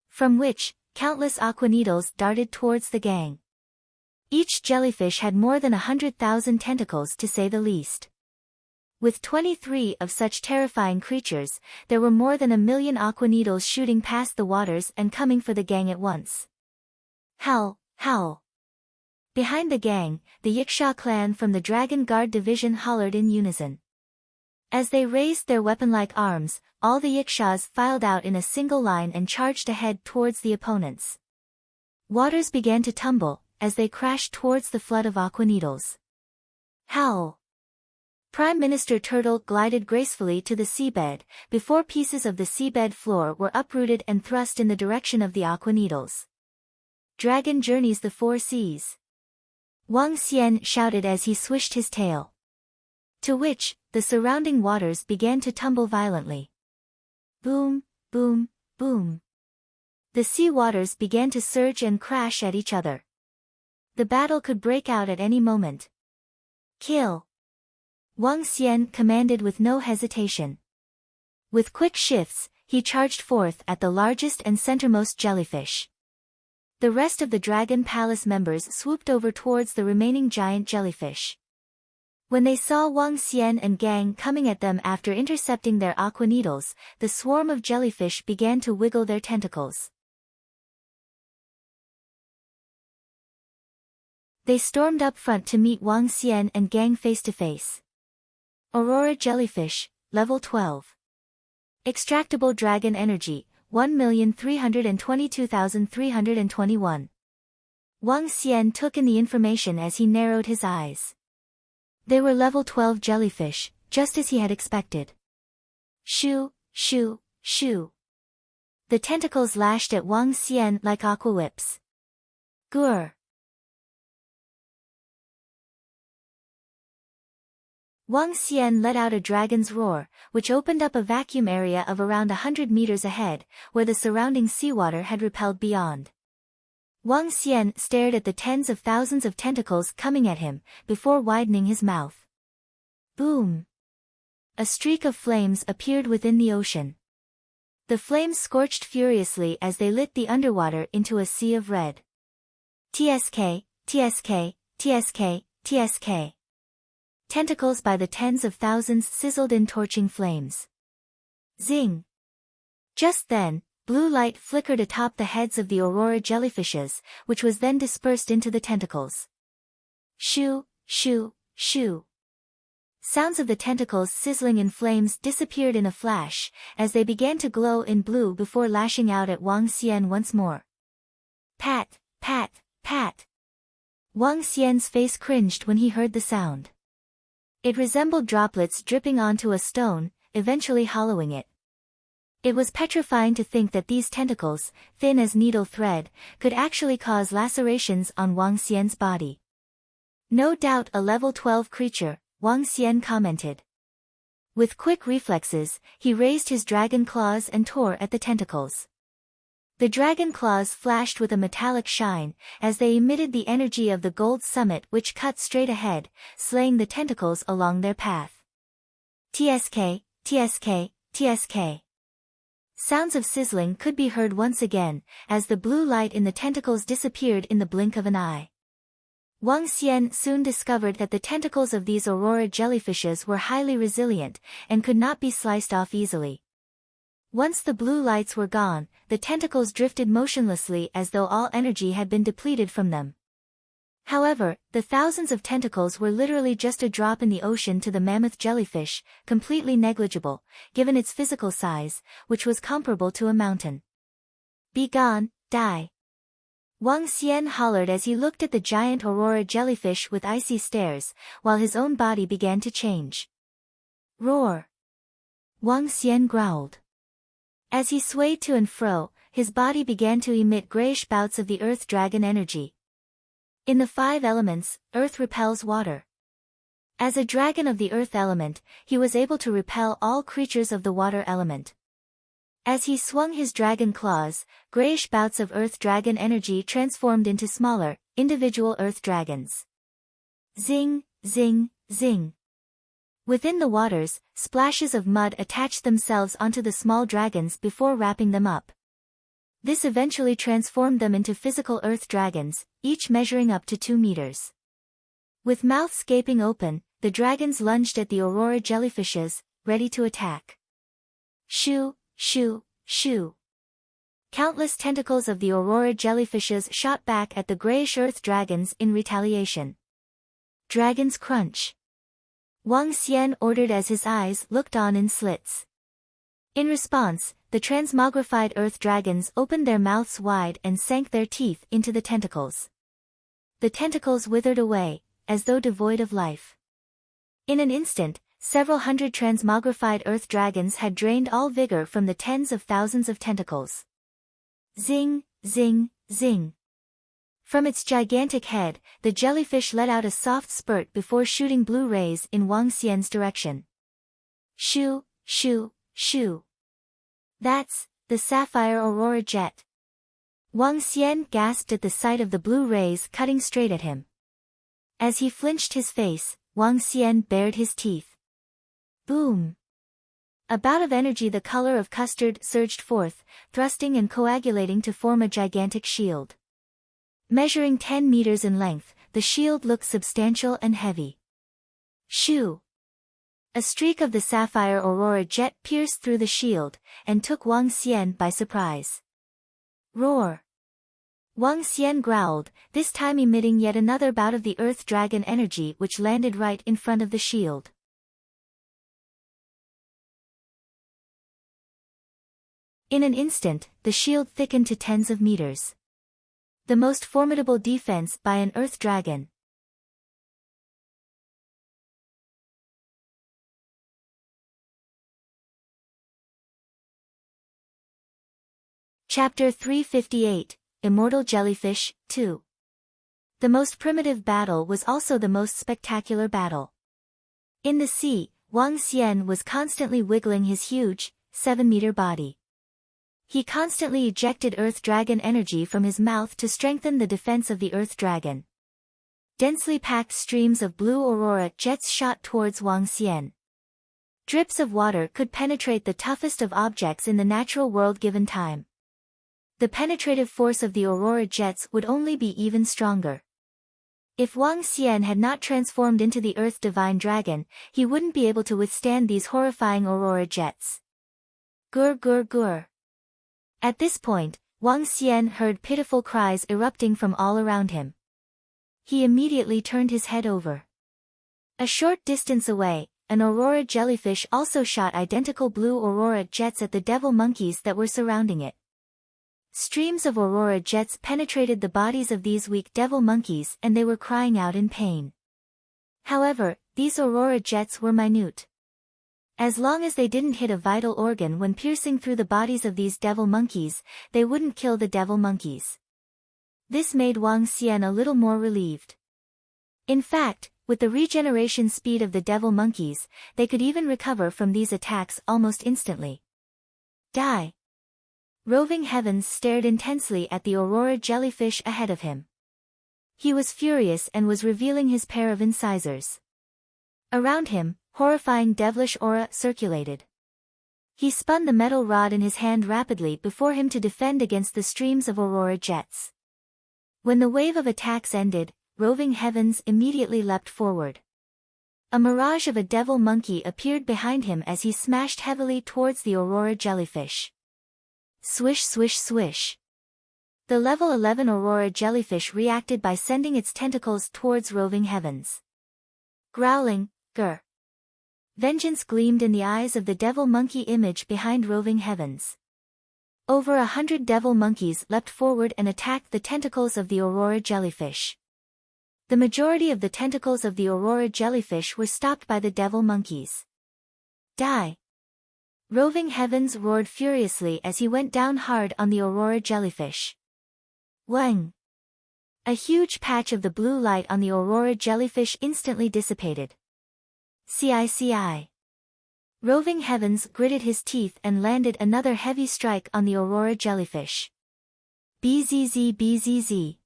From which, countless aqua needles darted towards the gang. Each jellyfish had more than 100,000 tentacles to say the least. With 23 of such terrifying creatures, there were more than 1,000,000 aqua needles shooting past the waters and coming for the gang at once. Howl, howl. Behind the gang, the Yiksha clan from the Dragon Guard division hollered in unison. As they raised their weapon-like arms, all the Yikshas filed out in a single line and charged ahead towards the opponents. Waters began to tumble, as they crashed towards the flood of aqua needles. Howl. Prime Minister Turtle glided gracefully to the seabed, before pieces of the seabed floor were uprooted and thrust in the direction of the aqua needles. Dragon journeys the 4 seas. Wang Xian shouted as he swished his tail. To which, the surrounding waters began to tumble violently. Boom, boom, boom. The sea waters began to surge and crash at each other. The battle could break out at any moment. Kill! Wang Xian commanded with no hesitation. With quick shifts, he charged forth at the largest and centermost jellyfish. The rest of the Dragon Palace members swooped over towards the remaining giant jellyfish. When they saw Wang Xian and gang coming at them after intercepting their aqua needles, the swarm of jellyfish began to wiggle their tentacles. They stormed up front to meet Wang Xian and gang face to face. Aurora jellyfish, level 12. Extractable dragon energy, 1,322,321. Wang Xian took in the information as he narrowed his eyes. They were level 12 jellyfish, just as he had expected. Shoo, shoo, shoo. The tentacles lashed at Wang Xian like aqua whips. Gur. Wang Xian let out a dragon's roar, which opened up a vacuum area of around 100 meters ahead, where the surrounding seawater had repelled beyond. Wang Xian stared at the tens of thousands of tentacles coming at him, before widening his mouth. Boom! A streak of flames appeared within the ocean. The flames scorched furiously as they lit the underwater into a sea of red. TSK, TSK, TSK, TSK. Tentacles by the tens of thousands sizzled in torching flames. Zing! Just then, blue light flickered atop the heads of the aurora jellyfishes, which was then dispersed into the tentacles. Shoo, shoo, shoo. Sounds of the tentacles sizzling in flames disappeared in a flash, as they began to glow in blue before lashing out at Wang Xian once more. Pat, pat, pat. Wang Xian's face cringed when he heard the sound. It resembled droplets dripping onto a stone, eventually hollowing it. It was petrifying to think that these tentacles, thin as needle thread, could actually cause lacerations on Wang Xian's body. No doubt a level 12 creature, Wang Xian commented. With quick reflexes, he raised his dragon claws and tore at the tentacles. The dragon claws flashed with a metallic shine, as they emitted the energy of the gold summit which cut straight ahead, slaying the tentacles along their path. TSK, TSK, TSK. Sounds of sizzling could be heard once again, as the blue light in the tentacles disappeared in the blink of an eye. Wang Xian soon discovered that the tentacles of these aurora jellyfishes were highly resilient, and could not be sliced off easily. Once the blue lights were gone, the tentacles drifted motionlessly as though all energy had been depleted from them. However, the thousands of tentacles were literally just a drop in the ocean to the mammoth jellyfish, completely negligible, given its physical size, which was comparable to a mountain. Be gone, die! Wang Xian hollered as he looked at the giant aurora jellyfish with icy stares, while his own body began to change. Roar! Wang Xian growled. As he swayed to and fro, his body began to emit grayish bouts of the earth dragon energy. In the 5 elements, earth repels water. As a dragon of the earth element, he was able to repel all creatures of the water element. As he swung his dragon claws, grayish bouts of earth dragon energy transformed into smaller, individual earth dragons. Zing, zing, zing. Within the waters, splashes of mud attached themselves onto the small dragons before wrapping them up. This eventually transformed them into physical earth dragons, each measuring up to 2 meters. With mouths gaping open, the dragons lunged at the aurora jellyfishes, ready to attack. Shoo, shoo, shoo. Countless tentacles of the aurora jellyfishes shot back at the grayish earth dragons in retaliation. Dragon's crunch. Wang Xian ordered as his eyes looked on in slits. In response, the transmogrified earth dragons opened their mouths wide and sank their teeth into the tentacles. The tentacles withered away, as though devoid of life. In an instant, several hundred transmogrified earth dragons had drained all vigor from the tens of thousands of tentacles. Zing, zing, zing. From its gigantic head, the jellyfish let out a soft spurt before shooting blue rays in Wang Xian's direction. Shoo, shoo, shoo. That's the sapphire aurora jet. Wang Xian gasped at the sight of the blue rays cutting straight at him. As he flinched his face, Wang Xian bared his teeth. Boom! A bout of energy the color of custard surged forth, thrusting and coagulating to form a gigantic shield. Measuring 10 meters in length, the shield looked substantial and heavy. Shoo! A streak of the sapphire aurora jet pierced through the shield, and took Wang Xian by surprise. Roar! Wang Xian growled, this time emitting yet another bout of the earth dragon energy which landed right in front of the shield. In an instant, the shield thickened to tens of meters. The most formidable defense by an earth dragon. Chapter 358, Immortal Jellyfish, 2. The most primitive battle was also the most spectacular battle. In the sea, Wang Xian was constantly wiggling his huge, 7-meter body. He constantly ejected Earth Dragon energy from his mouth to strengthen the defense of the Earth Dragon. Densely packed streams of blue aurora jets shot towards Wang Xian. Drips of water could penetrate the toughest of objects in the natural world given time. The penetrative force of the aurora jets would only be even stronger. If Wang Xian had not transformed into the Earth Divine Dragon, he wouldn't be able to withstand these horrifying aurora jets. Gur gur gur. At this point, Wang Xian heard pitiful cries erupting from all around him. He immediately turned his head over. A short distance away, an aurora jellyfish also shot identical blue aurora jets at the devil monkeys that were surrounding it. Streams of aurora jets penetrated the bodies of these weak devil monkeys and they were crying out in pain. However, these aurora jets were minute. As long as they didn't hit a vital organ when piercing through the bodies of these devil monkeys, they wouldn't kill the devil monkeys. This made Wang Xian a little more relieved. In fact, with the regeneration speed of the devil monkeys, they could even recover from these attacks almost instantly. Die! Roving Heavens stared intensely at the aurora jellyfish ahead of him. He was furious and was revealing his pair of incisors. Around him, horrifying devilish aura circulated. He spun the metal rod in his hand rapidly before him to defend against the streams of aurora jets. When the wave of attacks ended, Roving Heavens immediately leapt forward. A mirage of a devil monkey appeared behind him as he smashed heavily towards the aurora jellyfish. Swish swish swish. The level 11 aurora jellyfish reacted by sending its tentacles towards Roving Heavens. Growling, grr. Vengeance gleamed in the eyes of the devil monkey image behind Roving Heavens. Over 100 devil monkeys leapt forward and attacked the tentacles of the aurora jellyfish. The majority of the tentacles of the aurora jellyfish were stopped by the devil monkeys. Die! Roving Heavens roared furiously as he went down hard on the aurora jellyfish. Wang! A huge patch of the blue light on the aurora jellyfish instantly dissipated. CICI. Roving Heavens gritted his teeth and landed another heavy strike on the aurora jellyfish. BZZ BZZ.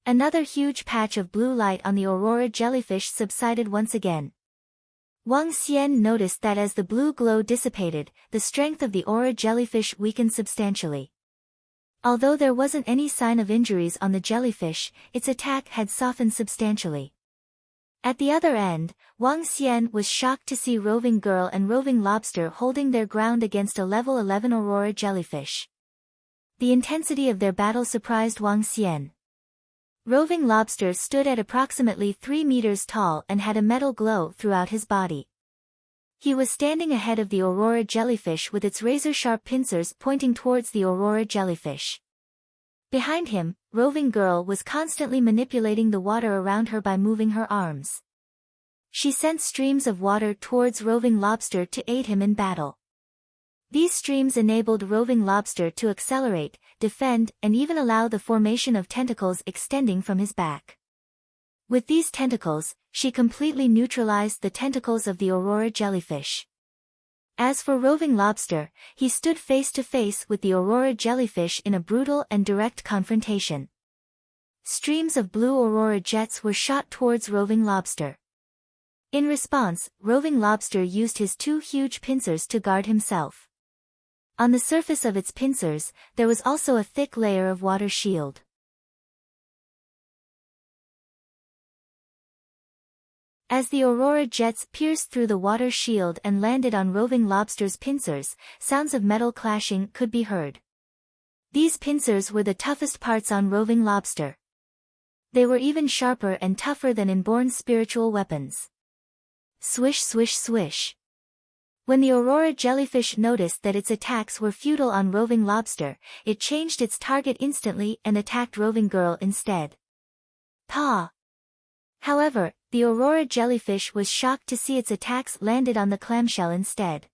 Another huge patch of blue light on the aurora jellyfish subsided once again. Wang Xian noticed that as the blue glow dissipated, the strength of the aura jellyfish weakened substantially. Although there wasn't any sign of injuries on the jellyfish, its attack had softened substantially. At the other end, Wang Xian was shocked to see Roving Girl and Roving Lobster holding their ground against a level 11 aurora jellyfish. The intensity of their battle surprised Wang Xian. Roving Lobster stood at approximately 3 meters tall and had a metal glow throughout his body. He was standing ahead of the aurora jellyfish with its razor-sharp pincers pointing towards the aurora jellyfish. Behind him, Roving Girl was constantly manipulating the water around her by moving her arms. She sent streams of water towards Roving Lobster to aid him in battle. These streams enabled Roving Lobster to accelerate, defend, and even allow the formation of tentacles extending from his back. With these tentacles, she completely neutralized the tentacles of the aurora jellyfish. As for Roving Lobster, he stood face to face with the aurora jellyfish in a brutal and direct confrontation. Streams of blue aurora jets were shot towards Roving Lobster. In response, Roving Lobster used his 2 huge pincers to guard himself. On the surface of its pincers, there was also a thick layer of water shield. As the aurora jets pierced through the water shield and landed on Roving Lobster's pincers, sounds of metal clashing could be heard. These pincers were the toughest parts on Roving Lobster. They were even sharper and tougher than inborn spiritual weapons. Swish swish swish. When the aurora jellyfish noticed that its attacks were futile on Roving Lobster, it changed its target instantly and attacked Roving Girl instead. Paw! However, the aurora jellyfish was shocked to see its attacks landed on the clamshell instead.